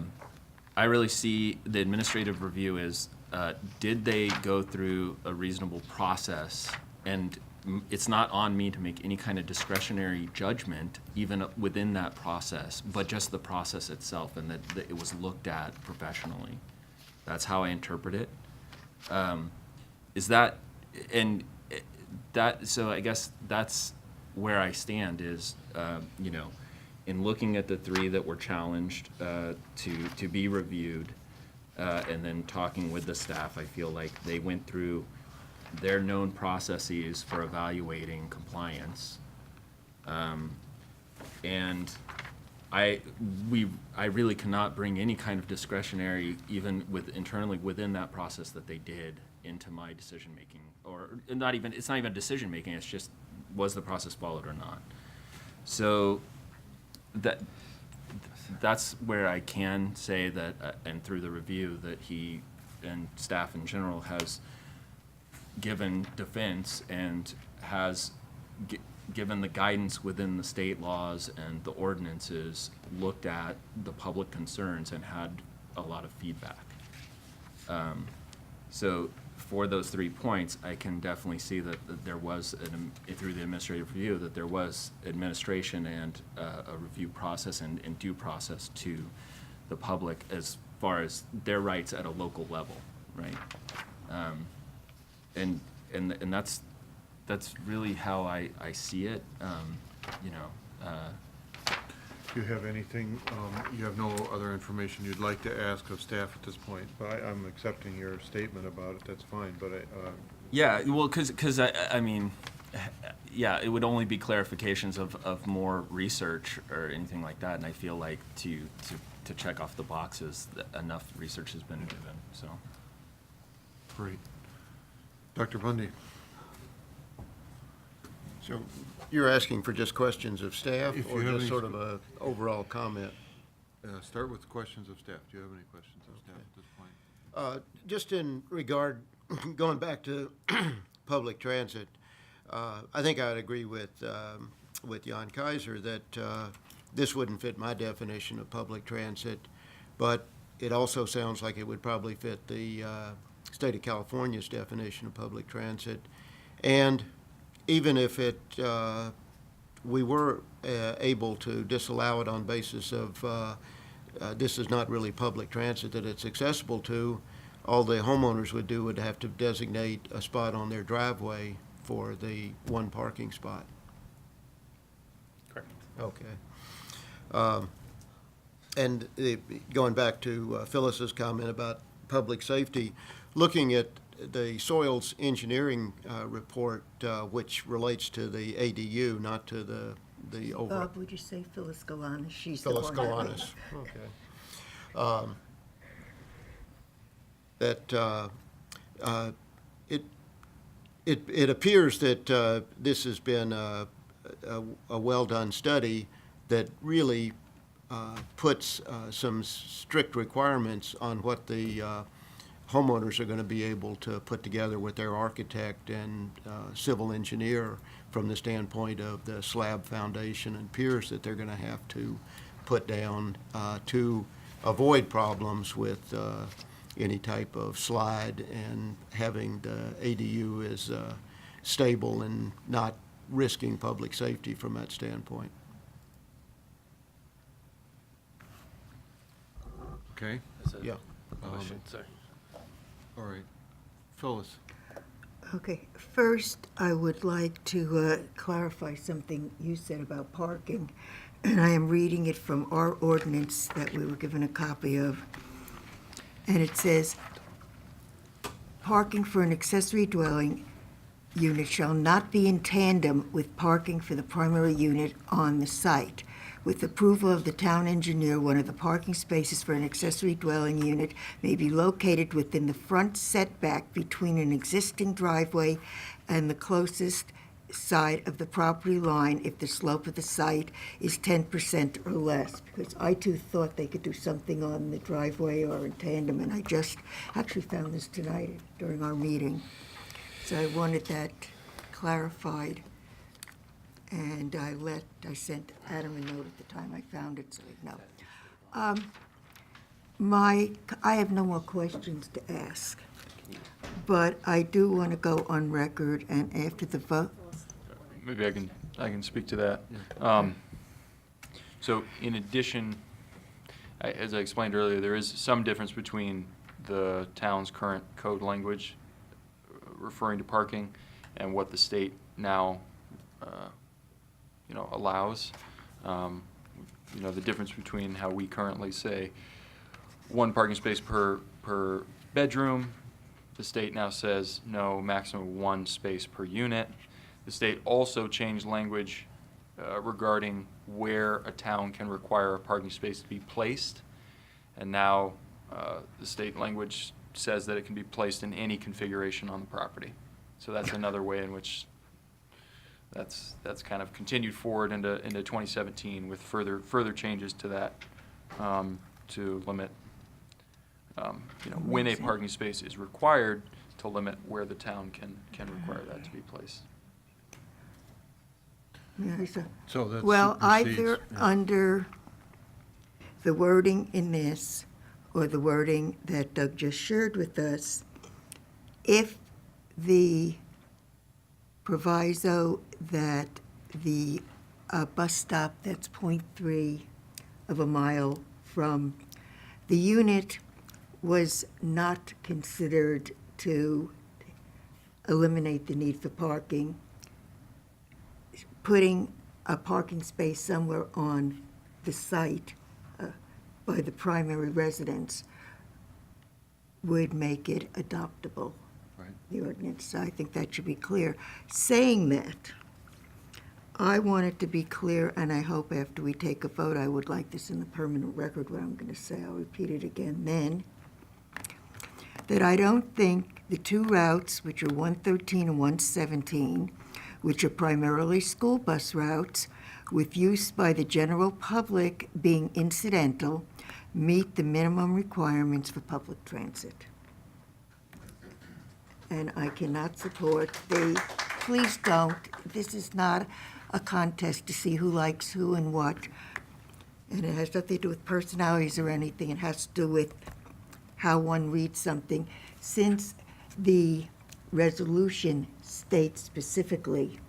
really see the administrative review as did they go through a reasonable process, and it's not on me to make any kind of discretionary judgment even within that process, but just the process itself, and that it was looked at professionally. That's how I interpret it. So I guess that's where I stand is, in looking at the three that were challenged to be reviewed, and then talking with the staff, I feel like they went through their known processes for evaluating compliance. And I really cannot bring any kind of discretionary, even internally within that process that they did, into my decision making, or it's not even decision making. It's just, was the process followed or not? So that's where I can say that, and through the review, that he and staff in general has given defense and has given the guidance within the state laws and the ordinances, looked at the public concerns and had a lot of feedback. So for those 3 points, I can definitely see that there was, through the administrative review, that there was administration and a review process and due process to the public as far as their rights at a local level, right? And that's really how I see it. Do you have anything, you have no other information you'd like to ask of staff at this point? But I'm accepting your statement about it, that's fine, but Yeah, well, because I mean, yeah, it would only be clarifications of more research or anything like that, and I feel like to check off the boxes, enough research has been given, so. Great. Dr. Bundy? So you're asking for just questions of staff, If or you have just any sort of a overall comment? Start with questions of staff. Do you have any questions of staff at this point? Just in regard, going back to public transit, I think I'd agree with Jan Kaiser that this wouldn't fit my definition of public transit, but it also sounds like it would probably fit the state of California's definition of public transit. And even if we were able to disallow it on basis of this is not really public transit that it's accessible to, all the homeowners would do would have to designate a spot on their driveway for the one parking spot. Correct. Okay. And going back to Phyllis's comment about public safety, looking at the soils engineering report, which relates to the ADU, not to the overall. Bob, would you say Phyllis Galanis? She's Phyllis the one. Galanis. Okay. It appears that this has been a well-done study that really puts some strict requirements on what the homeowners are going to be able to put together with their architect and civil engineer from the standpoint of the slab foundation and piers that they're going to have to put down to avoid problems with any type of slide and having the ADU is stable and not risking public safety from that standpoint. Okay. Yeah. Question, sorry. All right. Phyllis. Okay, first, I would like to clarify something you said about parking, and I am reading it from our ordinance that we were given a copy of. And it says, parking for an accessory dwelling unit shall not be in tandem with parking for the primary unit on the site. With approval of the town engineer, one of the parking spaces for an accessory dwelling unit may be located within the front setback between an existing driveway and the closest side of the property line if the slope of the site is 10% or less. Because I too thought they could do something on the driveway or in tandem, and I just actually found this tonight during our meeting. So I wanted that clarified. And I sent Adam a note at the time I found it, so he'd know. I have no more questions to ask, but I do want to go on record, and after the vote. Maybe I can speak to that. So in addition, as I explained earlier, there is some difference between the town's current code language referring to parking and what the state now allows. The difference between how we currently say one parking space per bedroom, the state now says no, maximum one space per unit. The state also changed language regarding where a town can require a parking space to be placed, and now the state language says that it can be placed in any configuration on the property. So that's another way in which that's kind of continued forward into 2017 with further changes to that to limit when a parking space is required, to limit where the town can require that to be placed. So that Well, either supersedes, yeah. under the wording in this or the wording that Doug just shared with us, if the proviso that the bus stop that's 0.3 of a mile from the unit was not considered to eliminate the need for parking, putting a parking space somewhere on the site by the primary residence would make it adoptable, Right. the ordinance. So I think that should be clear. Saying that, I want it to be clear, and I hope after we take a vote, I would like this in the permanent record, what I'm going to say. I'll repeat it again then. That I don't think the two routes, which are 113 and 117, which are primarily school bus routes, with use by the general public being incidental, meet the minimum requirements for public transit. And I cannot support please don't, this is not a contest to see who likes who and what. And it has nothing to do with personalities or anything. It has to do with how one reads something. Since the resolution states specifically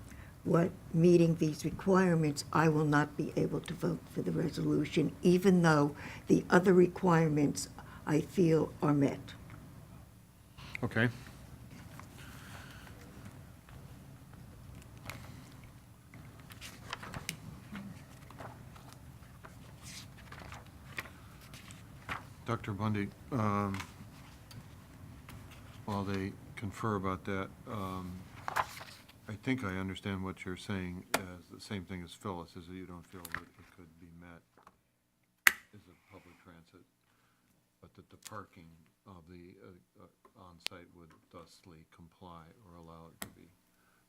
what meeting these requirements, I will not be able to vote for the resolution, even though the other requirements I feel are met. Okay. Dr. Bundy, while they confer about that, I think I understand what you're saying as the same thing as Phyllis, is that you don't feel that it could be met as a public transit, but that the parking of the on-site would thusly comply or allow it to be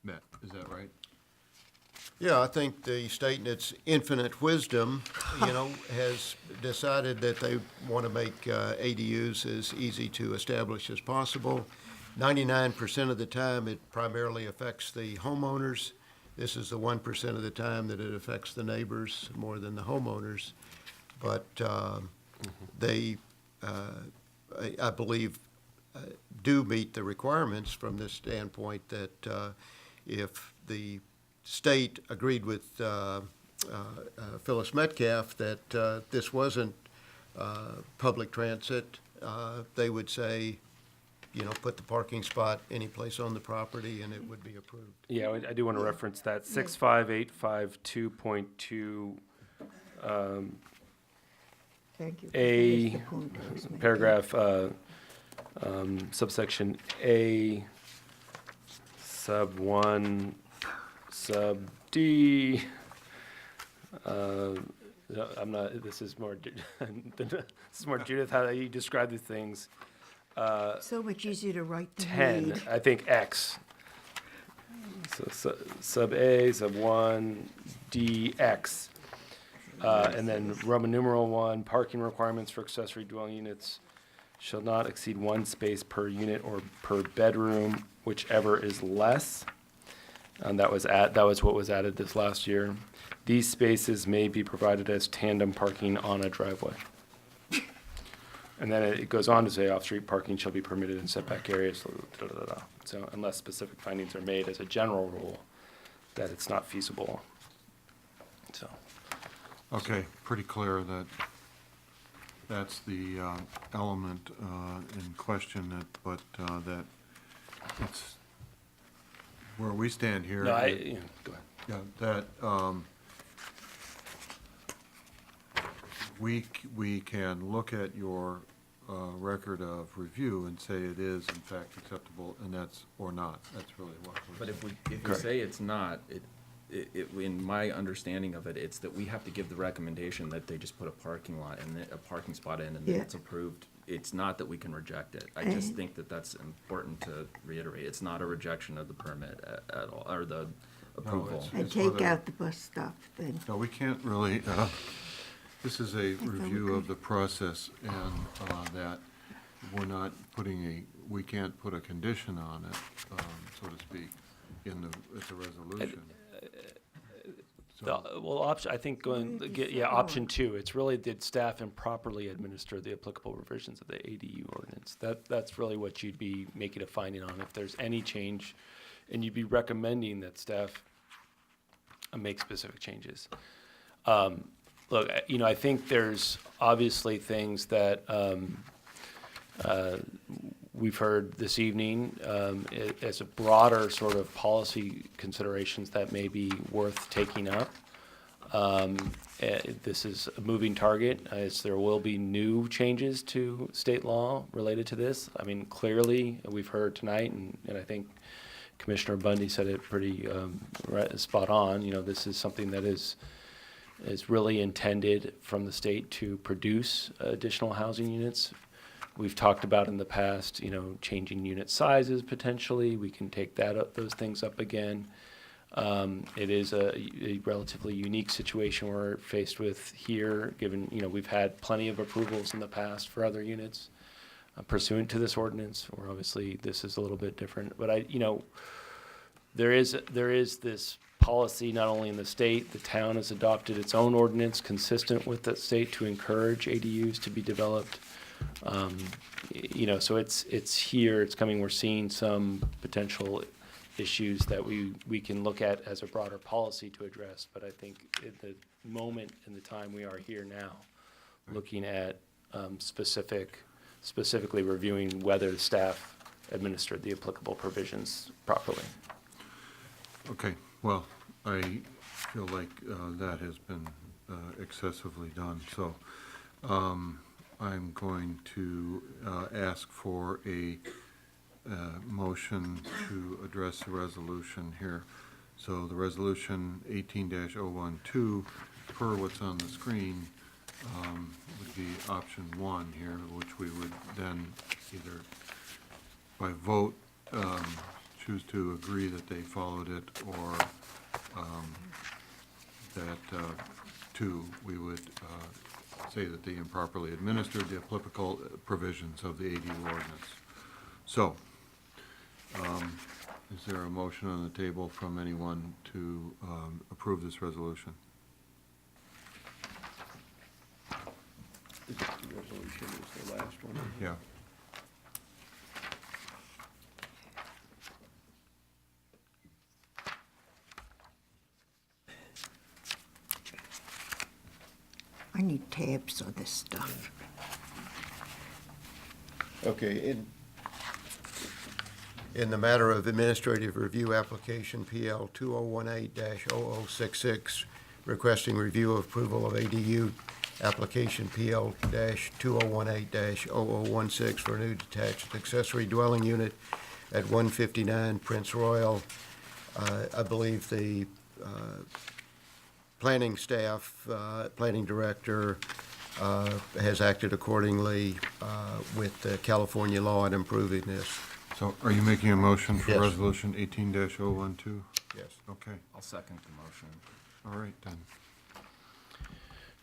met. Is that right? Yeah, I think the state in its infinite wisdom, has decided that they want to make ADUs as easy to establish as possible. 99% of the time, it primarily affects the homeowners. This is the 1% of the time that it affects the neighbors more than the homeowners. But they, I believe, do meet the requirements from this standpoint that if the state agreed with Phyllis Metcalf that this wasn't public transit, they would say, put the parking spot any place on the property and it would be approved. Yeah, I do want to reference that 65852.2 Thank you. A That's the point I was making. paragraph subsection A sub 1 sub D. I'm not. This is more. This is more Judith. How you describe the things. So much easier to write than 10. read. I think X. So sub A sub 1 D X. And then Roman numeral 1, parking requirements for accessory dwelling units shall not exceed 1 space per unit or per bedroom, whichever is less. And that was what was added this last year. These spaces may be provided as tandem parking on a driveway. And then it goes on to say off-street parking shall be permitted in setback areas. So unless specific findings are made as a general rule that it's not feasible. So. Okay, pretty clear that that's the element in question, but that it's where we stand here. No, go ahead. Yeah, that we can look at your record of review and say it is in fact acceptable, and that's or not. That's really what we're But saying. if we say it's not, in my understanding of it, it's that we have to give the recommendation that they just put a parking spot in, and then Yeah. it's approved. It's not that we can reject it. I just think that that's important to reiterate. It's not a rejection of the permit at all, or the approval. And It's take whether- out the bus stop then. No, we can't really, this is a review of the process, and that we're not we can't put a condition on it, so to speak, it's a resolution. I think option 2, it's really did staff improperly administer the applicable revisions of the ADU ordinance. That's really what you'd be making a finding on if there's any change, and you'd be recommending that staff make specific changes. Look, I think there's obviously things that we've heard this evening as a broader sort of policy considerations that may be worth taking up. This is a moving target, as there will be new changes to state law related to this. I mean, clearly, we've heard tonight, and I think Commissioner Bundy said it pretty spot on. This is something that is really intended from the state to produce additional housing units. We've talked about in the past, changing unit sizes potentially. We can take those things up again. It is a relatively unique situation we're faced with here, given, we've had plenty of approvals in the past for other units pursuant to this ordinance, or obviously this is a little bit different. But there is this policy not only in the state, the town has adopted its own ordinance consistent with the state to encourage ADUs to be developed. So it's here, it's coming, we're seeing some potential issues that we can look at as a broader policy to address. But I think at the moment in the time we are here now, looking at specifically reviewing whether the staff administered the applicable provisions properly. Okay, well, I feel like that has been excessively done, so I'm going to ask for a motion to address the resolution here. So the resolution 18-012, per what's on the screen, would be option 1 here, which we would then either by vote choose to agree that they followed it, or that 2, we would say that they improperly administered the applicable provisions of the ADU ordinance. So, is there a motion on the table from anyone to approve this resolution? The resolution is the last one. Yeah. I need tabs on this stuff. Okay, in the matter of administrative review application PL 2018-0066, requesting review of approval of ADU application PL-2018-0016 for a new detached accessory dwelling unit at 159 Prince Royal. I believe the planning staff, planning director, has acted accordingly with California law in improving this. So are you making a motion for Yes. resolution 18-012? Yes. Okay, I'll second the motion. all right then.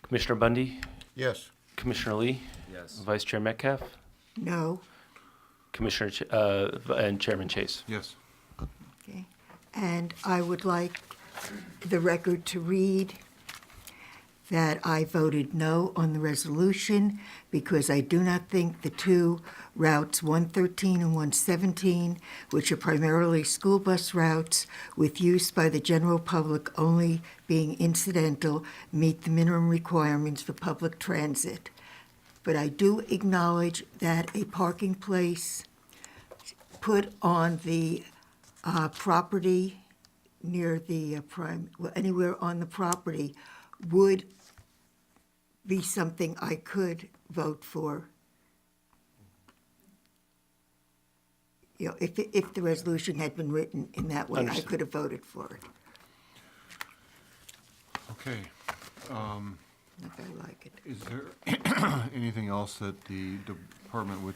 Commissioner Bundy, Yes. Commissioner Lee, Yes. Vice Chair Metcalf, No. Commissioner and Chairman Chase. Yes. Okay. And I would like the record to read that I voted no on the resolution because I do not think the two routes 113 and 117, which are primarily school bus routes with use by the general public only being incidental, meet the minimum requirements for public transit. But I do acknowledge that a parking place put on the property near the anywhere on the property would be something I could vote for. If the resolution had been written in that way, I Understood. could have voted for it. Okay. If I like it. Is there anything else that the department would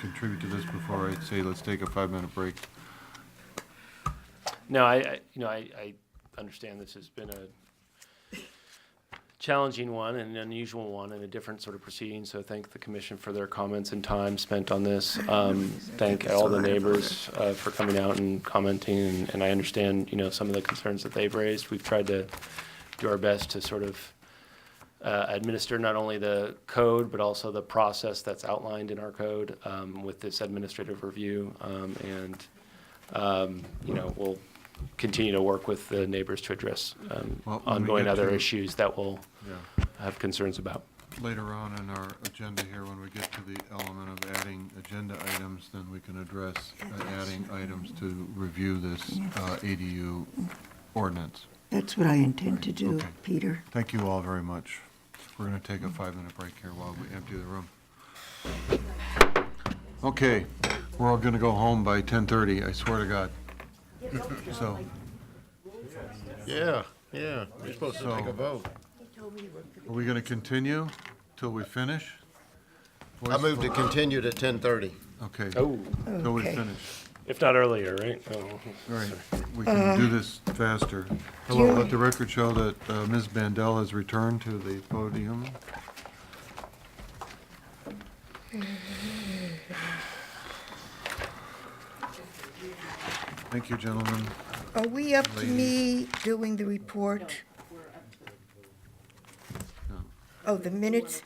contribute to this before I say let's take a 5-minute break? No, I understand this has been a challenging one and an unusual one and a different sort of proceeding. So thank the commission for their comments and time spent on this. Thank all the neighbors for coming out and commenting. And I understand, some of the concerns that they've raised. We've tried to do our best to sort of administer not only the code, but also the process that's outlined in our code with this administrative review. We'll continue to work with the neighbors to address Well, when we ongoing get other to- issues that we'll Yeah. have concerns about. Later on in our agenda here, when we get to the element of adding agenda items, then we can address adding items to review this ADU ordinance. That's what I intend to do, Okay. Peter. Thank you all very much. We're going to take a 5-minute break here while we empty the room. Okay, we're all going to go home by 10:30, I swear to God. So, Yeah, we're supposed to take a vote. are we going to continue till we finish? I move to continue to 10:30. Okay. Oh. Till we Okay. finish. If not earlier, right? Oh. All right, we can do this faster. Hello, let the record show that Ms. Bandel has returned to the podium. Thank you, gentlemen. Are we up to Lady. me doing the report? Oh, the minutes,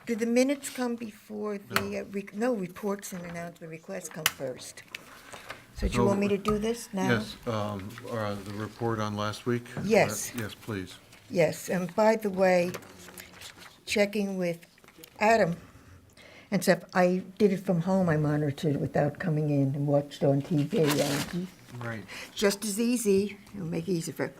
do the minutes come before the, no, reports and announcement requests come first? So do you want me to do this now? Yes, the report on last week? Yes. Yes, please. Yes, and by the way, checking with Adam and stuff, I did it from home, I monitored it without coming in and watched on TV. And Right. just as easy, it'll make it easier for.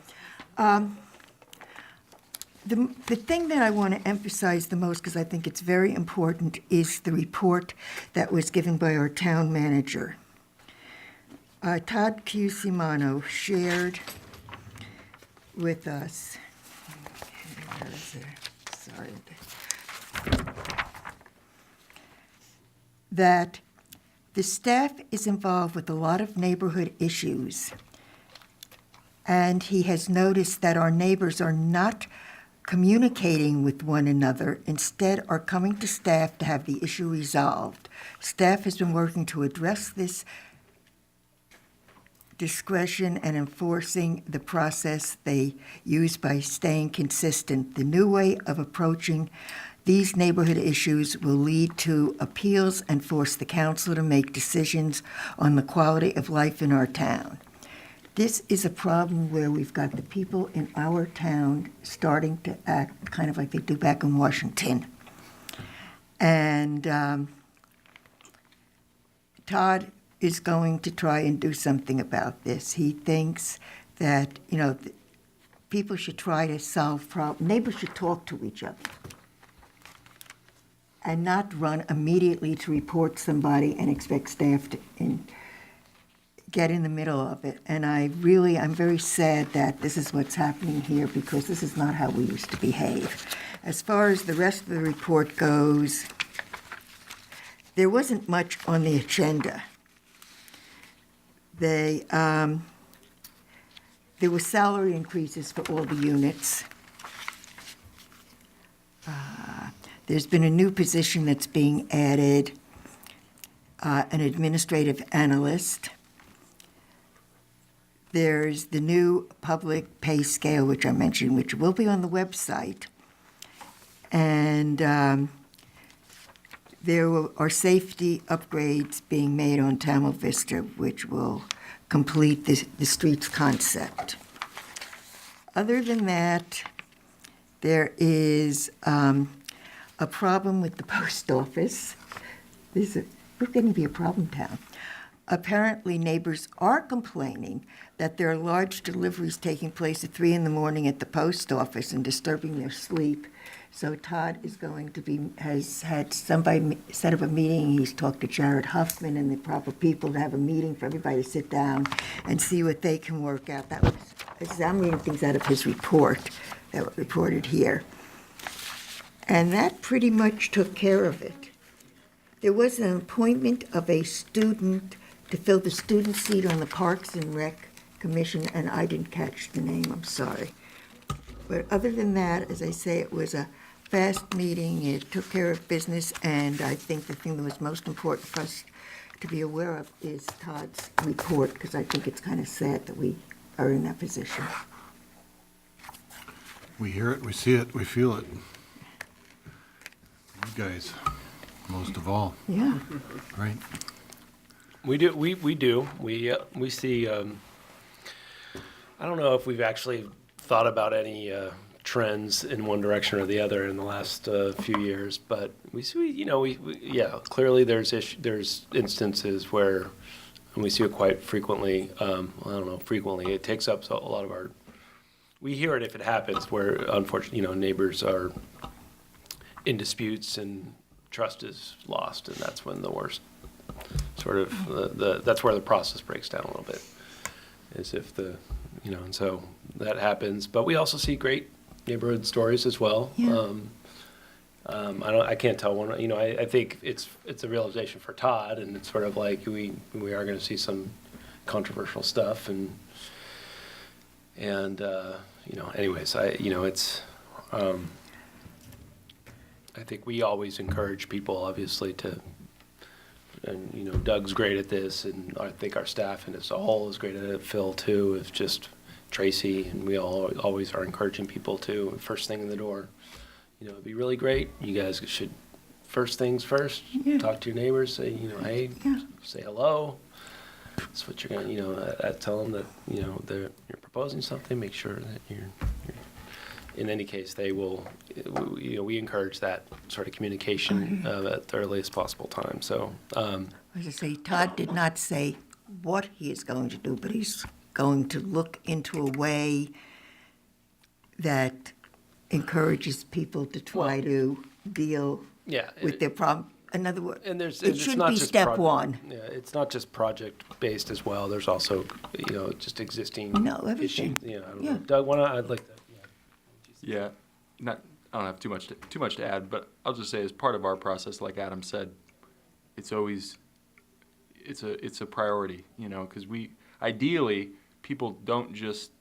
The thing that I want to emphasize the most, because I think it's very important, is the report that was given by our town manager. Todd Cusimano shared with us, where is it? Sorry. That the staff is involved with a lot of neighborhood issues, and he has noticed that our neighbors are not communicating with one another, instead are coming to staff to have the issue resolved. Staff has been working to address this discretion and enforcing the process they use by staying consistent. The new way of approaching these neighborhood issues will lead to appeals and force the council to make decisions on the quality of life in our town. This is a problem where we've got the people in our town starting to act kind of like they do back in Washington. And Todd is going to try and do something about this. He thinks that, people should try to solve problems. Neighbors should talk to each other and not run immediately to report somebody and expect staff to get in the middle of it. And I'm very sad that this is what's happening here, because this is not how we used to behave. As far as the rest of the report goes, there wasn't much on the agenda. There were salary increases for all the units. There's been a new position that's being added, an administrative analyst. There's the new public pay scale, which I mentioned, which will be on the website. And there are safety upgrades being made on Tamil Vista, which will complete the streets concept. Other than that, there is a problem with the post office. We're going to be a problem town. Apparently, neighbors are complaining that there are large deliveries taking place at 3 a.m. at the post office and disturbing their sleep. So Todd has had somebody set up a meeting. He's talked to Jared Huffman and the proper people to have a meeting for everybody to sit down and see what they can work out. I'm reading things out of his report that were reported here. And that pretty much took care of it. There was an appointment of a student to fill the student seat on the Parks and Rec Commission, and I didn't catch the name, I'm sorry. But other than that, as I say, it was a fast meeting, it took care of business, and I think the thing that was most important for us to be aware of is Todd's report, because I think it's kind of sad that we are in that position. We hear it, we see it, we feel it. You guys, most of all. Yeah. Right. We do. We see. I don't know if we've actually thought about any trends in one direction or the other in the last few years, but we see. Clearly there's instances where, and we see it quite frequently. I don't know. Frequently, it takes up a lot of our. We hear it if it happens, where unfortunately, neighbors are in disputes and trust is lost, and that's when the worst. Sort of that's where the process breaks down a little bit, is if and so that happens. But we also see great neighborhood stories as well. Yeah. I can't tell one, you know, I think it's a realization for Todd, and it's sort of like we are gonna see some controversial stuff, and you know, anyways, it's, I think we always encourage people, obviously, and, you know, Doug's great at this, and I think our staff and as a whole is great at it, Phil too, is just Tracy, and we all always are encouraging people to, first thing in the door, you know, it'd be really great, you guys should, first things first, talk to your neighbors, say, you know, hey, say hello, that's what you're gonna, you know, tell them that, you know, you're proposing something, make sure that you're in any case, they will, you know, we encourage that sort of communication at the earliest possible time. So, As I say, Todd did not say what he is going to do, but he's going to look into a way that encourages people to try to deal with their problem. In other words, it shouldn't be step one. Yeah, it's not just project-based as well. There's also, you know, just existing everything. issues. You know, I don't know. Doug, I'd like to. Yeah, I don't have too much to add, but I'll just say as part of our process, like Adam said, it's always, it's a priority, you know, because ideally, people don't just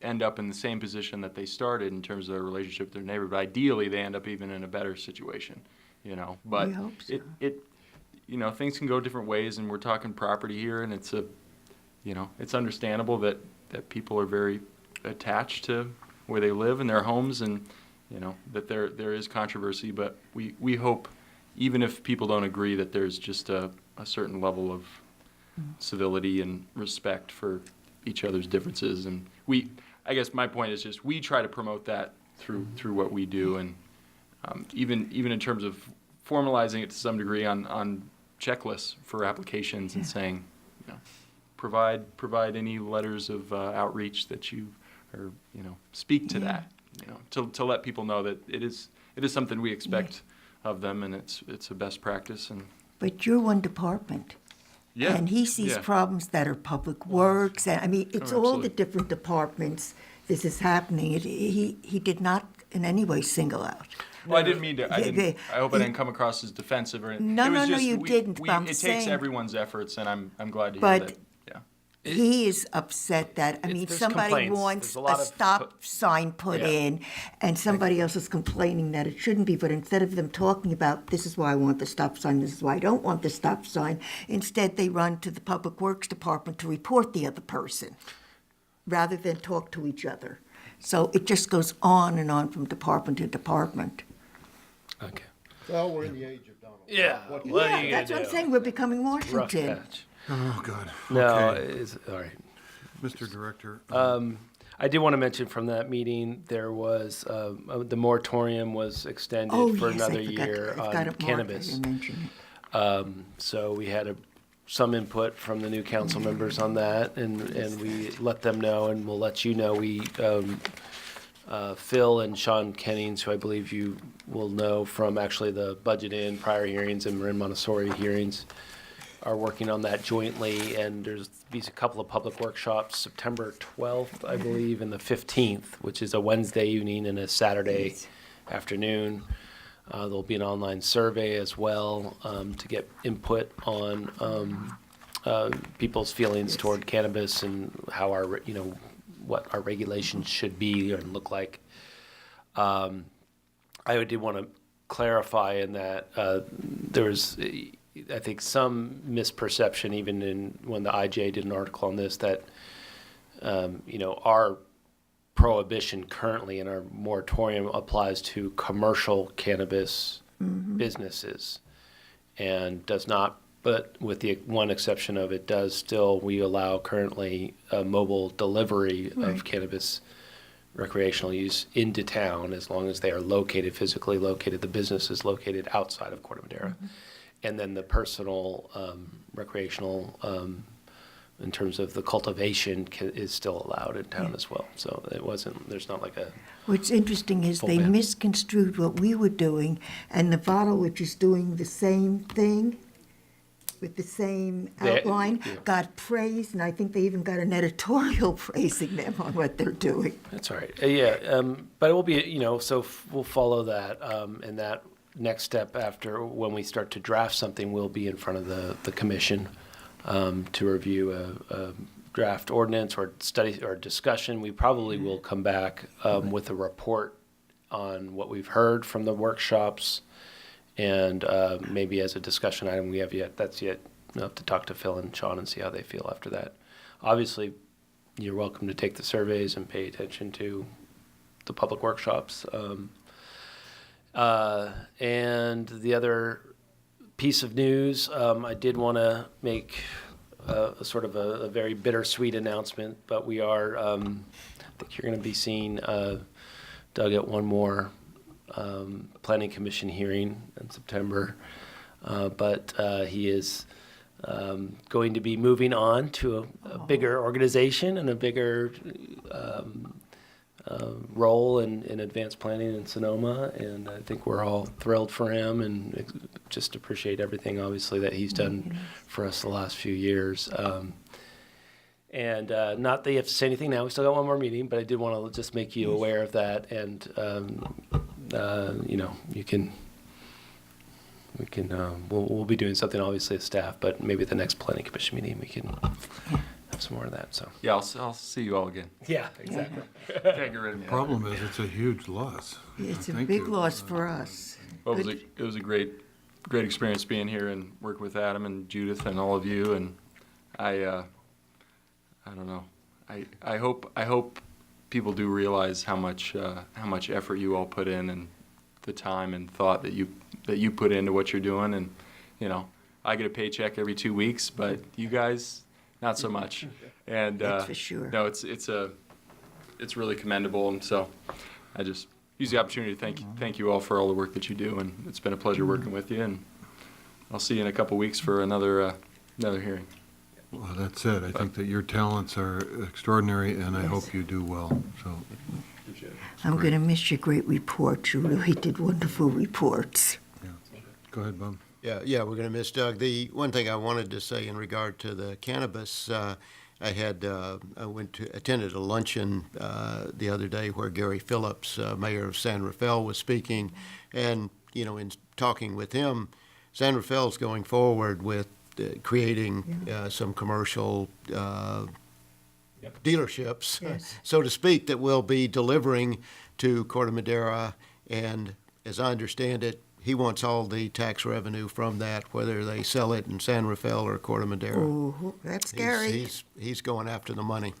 end up in the same position that they started in terms of their relationship with their neighbor, but ideally, they end up even in a better situation, you know. But we hope so. You know, things can go different ways, and we're talking property here, and it's you know, it's understandable that people are very attached to where they live in their homes, and you know that there is controversy, but we hope, even if people don't agree, that there's just a certain level of civility and respect for each other's differences, and I guess my point is just we try to promote that through what we do, and even in terms of formalizing it to some degree on checklists for applications and saying, you know, provide any letters of outreach that you, or you know, speak to that, you know, to let people know that it is something we expect of them, and it's a best practice. And but you're one department, and he sees problems that are public works, and I mean it's all the different departments. This is happening. He did not in any way single out. Well, I didn't mean to. I hope I didn't come across as defensive or anything. No, you didn't. But it takes everyone's efforts, and I'm glad to hear but that. Yeah. He is upset that, there's somebody complaints. wants There's a lot a of stop sign put in, and somebody else is complaining that it shouldn't be, but instead of them talking about, this is why I want the stop sign, this is why I don't want the stop sign, instead they run to the Public Works Department to report the other person, rather than talk to each other. So it just goes on and on from department to department. Okay. Well, we're in the age of Donald. Yeah. What What are you That's gonna what I'm do? saying, we're becoming Rough Washington. patch. Oh, God. No, Okay. it's all right. Mr. Director. I did want to mention from that meeting, there was, the moratorium was extended for yes, I another forgot. year I've got on it marked. cannabis. You mentioned it. So we had some input from the new council members on that, and we let them know, and we'll let you know. Phil and Sean Kennings, who I believe you will know from actually the budget in prior hearings and Marin Montessori hearings, are working on that jointly, and there's these a couple of public workshops, September 12th, I believe, and the 15th, which is a Wednesday evening and a Saturday afternoon. There'll be an online survey as well to get input on people's feelings toward cannabis and how our, you know, what our regulations should be and look like. I did want to clarify in that there was, I think, some misperception even when the IJ did an article on this that, you know, our prohibition currently in our moratorium applies to commercial cannabis businesses and does not, but with the one exception of it does still, we allow currently mobile delivery of cannabis recreational use into town as long as they are physically located, the business is located outside of Corte Madera. And then the personal recreational, in terms of the cultivation, is still allowed in town as well. So there's not like a... What's interesting is full they ban. misconstrued what we were doing, and Nevada, which is doing the same thing, with the same They- outline, yeah. got praised, and I think they even got an editorial praising them on what they're doing. That's all right. Yeah, but it will be, so we'll follow that, and that next step after, when we start to draft something, will be in front of the commission to review a draft ordinance or study or discussion. We probably will come back with a report on what we've heard from the workshops, and maybe as a discussion item, we'll have to talk to Phil and Sean and see how they feel after that. Obviously, you're welcome to take the surveys and pay attention to the public workshops. And the other piece of news, I did want to make a sort of a very bittersweet announcement, but we are, I think you're going to be seeing Doug at one more Planning Commission hearing in September. But he is going to be moving on to a bigger organization and a bigger role in advanced planning in Sonoma, and I think we're all thrilled for him and just appreciate everything, obviously, that he's done for us the last few years. And not that you have to say anything now, we still got one more meeting, but I did want to just make you aware of that, and we'll be doing something, obviously, as staff, but maybe at the next planning commission meeting we can have some more of that. So Yeah, I'll see you all again. yeah, exactly. Can't get rid of me. Problem is, it's a huge loss. It's a Thank big you. loss for us. Well, it was a great experience being here and working with Adam and Judith and all of you, and I don't know. I hope people do realize how much effort you all put in and the time and thought that you put into what you're doing. And I get a paycheck every 2 weeks, but you guys not so much. And That's for sure. no, it's really commendable. And so I just use the opportunity to thank you all for all the work that you do. And it's been a pleasure working with you. And I'll see you in a couple weeks for another hearing. Well, that's it. I think that your talents are extraordinary, and I hope you do well, so. I'm going to miss your great reports. You really did wonderful reports. Go ahead, Bob. Yeah, we're going to miss Doug. The one thing I wanted to say in regard to the cannabis, I attended a luncheon the other day where Gary Phillips, mayor of San Rafael, was speaking, and in talking with him, San Rafael's going forward with creating some commercial dealerships, so to speak, that will be delivering to Corte Madera. And as I understand it, he wants all the tax revenue from that, whether they sell it in San Rafael or Corte Madera. Oh, that's scary. He's going after the money.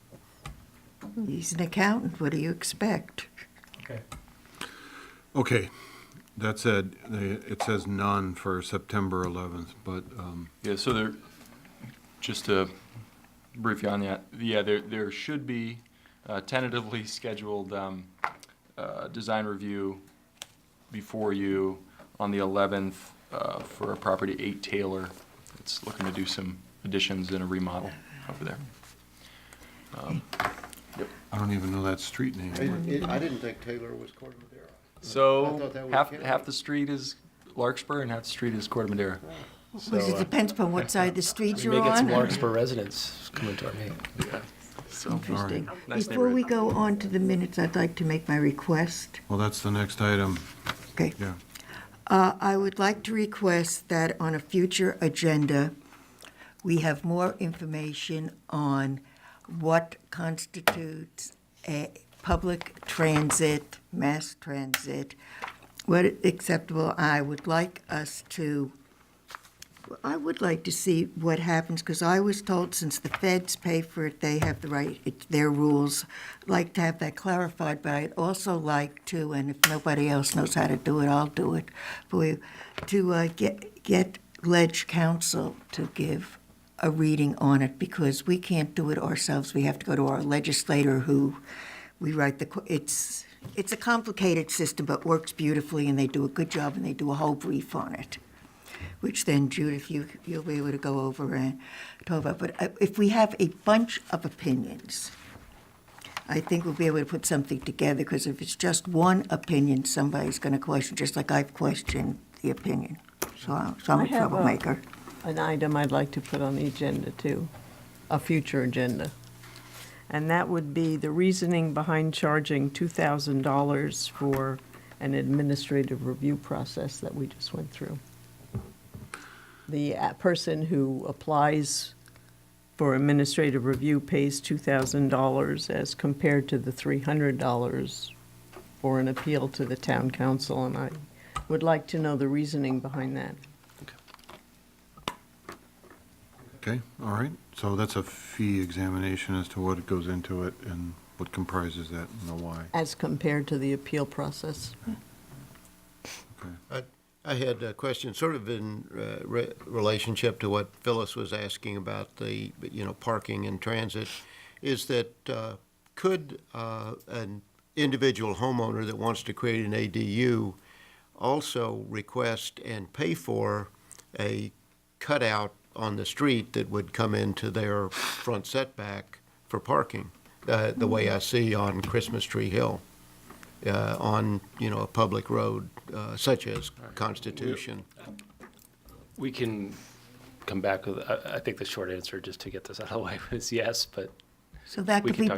He's an accountant. What do you expect? Okay, that said, it says none for September 11th, but, Yeah, so there, just to brief you on that, there should be tentatively scheduled design review before you on the 11th for a property 8 Taylor. It's looking to do some additions and a remodel over there. I don't even know that street name. I didn't think Taylor was Corte Madera. I So thought that was half the street is Larkspur and half the street is Corte Madera. So, Well, it depends upon what side of the street We you're may get some on. Larkspur residents coming to our meeting. yeah. So Interesting. Nice Before we neighborhood. go on to the minutes, I'd like to make my request. Well, that's the next item. Okay. Yeah. I would like to request that on a future agenda, we have more information on what constitutes a public transit, mass transit, what is acceptable. I would like to see what happens, because I was told since the feds pay for it, they have the right, it's their rules. I'd like to have that clarified, but I'd also like to, and if nobody else knows how to do it, I'll do it for you, to get Ledge Council to give a reading on it, because we can't do it ourselves. We have to go to our legislator who we write it's a complicated system, but works beautifully, and they do a good job, and they do a whole brief on it, which then, Judith, you'll be able to go over and talk about. But if we have a bunch of opinions, I think we'll be able to put something together, because if it's just one opinion, somebody's going to question, just like I've questioned the opinion. So I'm a troublemaker. an item I'd like to put on the agenda too, a future agenda. And that would be the reasoning behind charging $2,000 for an administrative review process that we just went through. The person who applies for administrative review pays $2,000 as compared to the $300 for an appeal to the town council, and I would like to know the reasoning behind that. Okay, all right. So that's a fee examination as to what goes into it and what comprises that and the why. As compared to the appeal process. I had a question sort of in relationship to what Phyllis was asking about the, parking and transit, is that could an individual homeowner that wants to create an ADU also request and pay for a cutout on the street that would come into their front setback for parking, the way I see on Christmas Tree Hill, on, a public road such as Constitution? We can come back with, I think the short answer, just to get this out of the way, is yes, but. So that we could can be talk-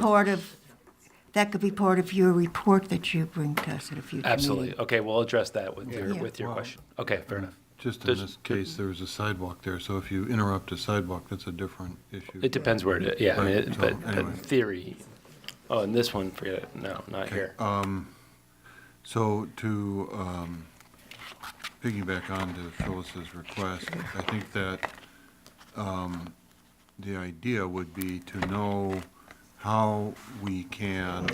part of your report that you bring to us at a future meeting. Absolutely. Okay, we'll address that with your, Yeah. with your question. Okay, fair enough. Just in Does- this case, there's a sidewalk there, so if you interrupt a sidewalk, that's a different issue. It depends where it is, yeah, I mean, Right, it- so but anyway. in theory, oh, and this one, forget it, no, not here. So to piggyback on to Phyllis's request, I think that the idea would be to know how we can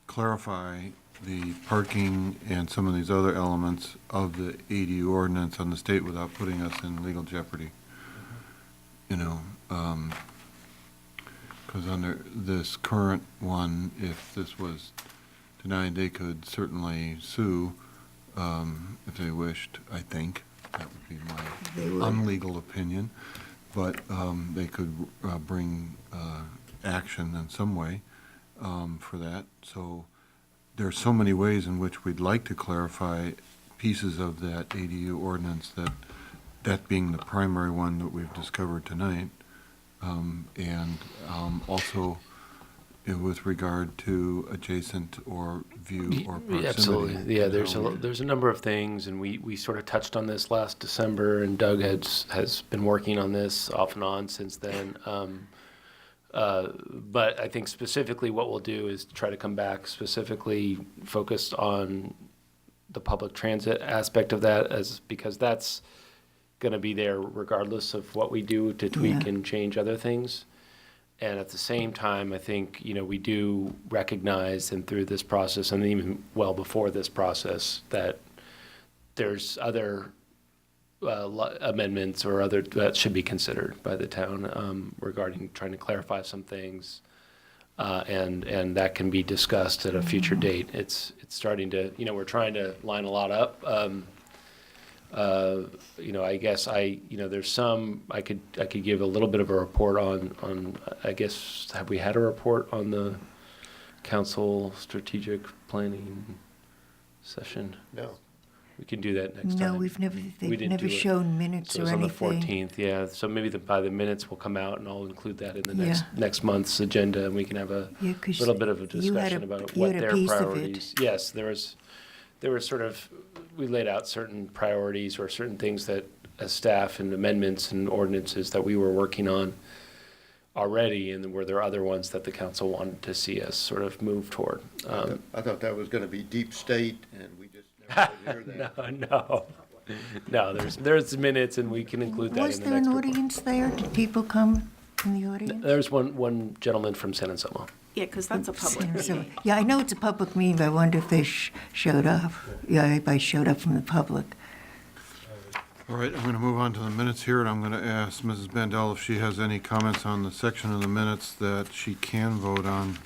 clarify the parking and some of these other elements of the ADU ordinance on the state without putting us in legal jeopardy. Because under this current one, if this was denied, they could certainly sue if they wished, I think. That would be They would. my unlegal opinion. But they could bring action in some way for that. So there are so many ways in which we'd like to clarify pieces of that ADU ordinance, that being the primary one that we've discovered tonight. And also with regard to adjacent or view or proximity. Absolutely, yeah, there's How a, we- there's a number of things, and we sort of touched on this last December, and Doug has been working on this off and on since then. But I think specifically what we'll do is try to come back specifically focused on the public transit aspect of that, because that's gonna be there regardless of what we do to tweak Yeah. and change other things. And at the same time, I think, we do recognize, and through this process, and even well before this process, that there's other amendments or other that should be considered by the town regarding trying to clarify some things. And that can be discussed at a future date. It's starting to, we're trying to line a lot up. I guess there's some, I could give a little bit of a report on, I guess, have we had a report on the council strategic planning session? No. We can do that next No, time. they've We didn't never do it. shown minutes So or it's on the anything. 14th, yeah. So maybe by the minutes will come out, and I'll include that in the Yeah. next month's agenda, and we can have a Yeah, 'cause little bit of a you had discussion about you what had a their piece of it. priorities. Yes, there was sort of, we laid out certain priorities or certain things that, as staff, and amendments and ordinances that we were working on already, and were there other ones that the council wanted to see us sort of move toward? I thought that was going to be deep state, and we just never did hear that. No, there's minutes, and we can include that Was in the there next an report. audience there? Did people come in the audience? There's one gentleman from San Anselmo. Yeah, because that's a public So- meeting. Yeah, I know it's a public meeting, but I wonder if they showed up. Yeah, everybody showed up from the public. All right, I'm going to move on to the minutes here, and I'm going to ask Mrs. Bandel if she has any comments on the section of the minutes that she can vote on.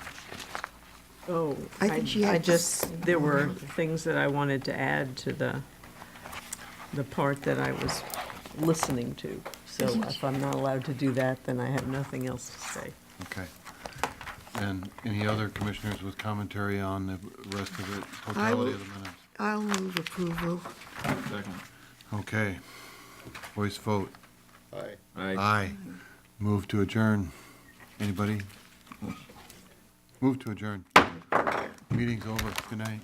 Oh, I think she had there were things that I wanted to add to the part that I was listening to. So if I'm not allowed to do that, then I have nothing else to say. Okay. And any other commissioners with commentary on the rest of the I will- totality of the minutes? I'll move approval. Second. Okay. Voice vote. Aye. Aye. Move to adjourn. Anybody? Move to adjourn. Meeting's over. Good night.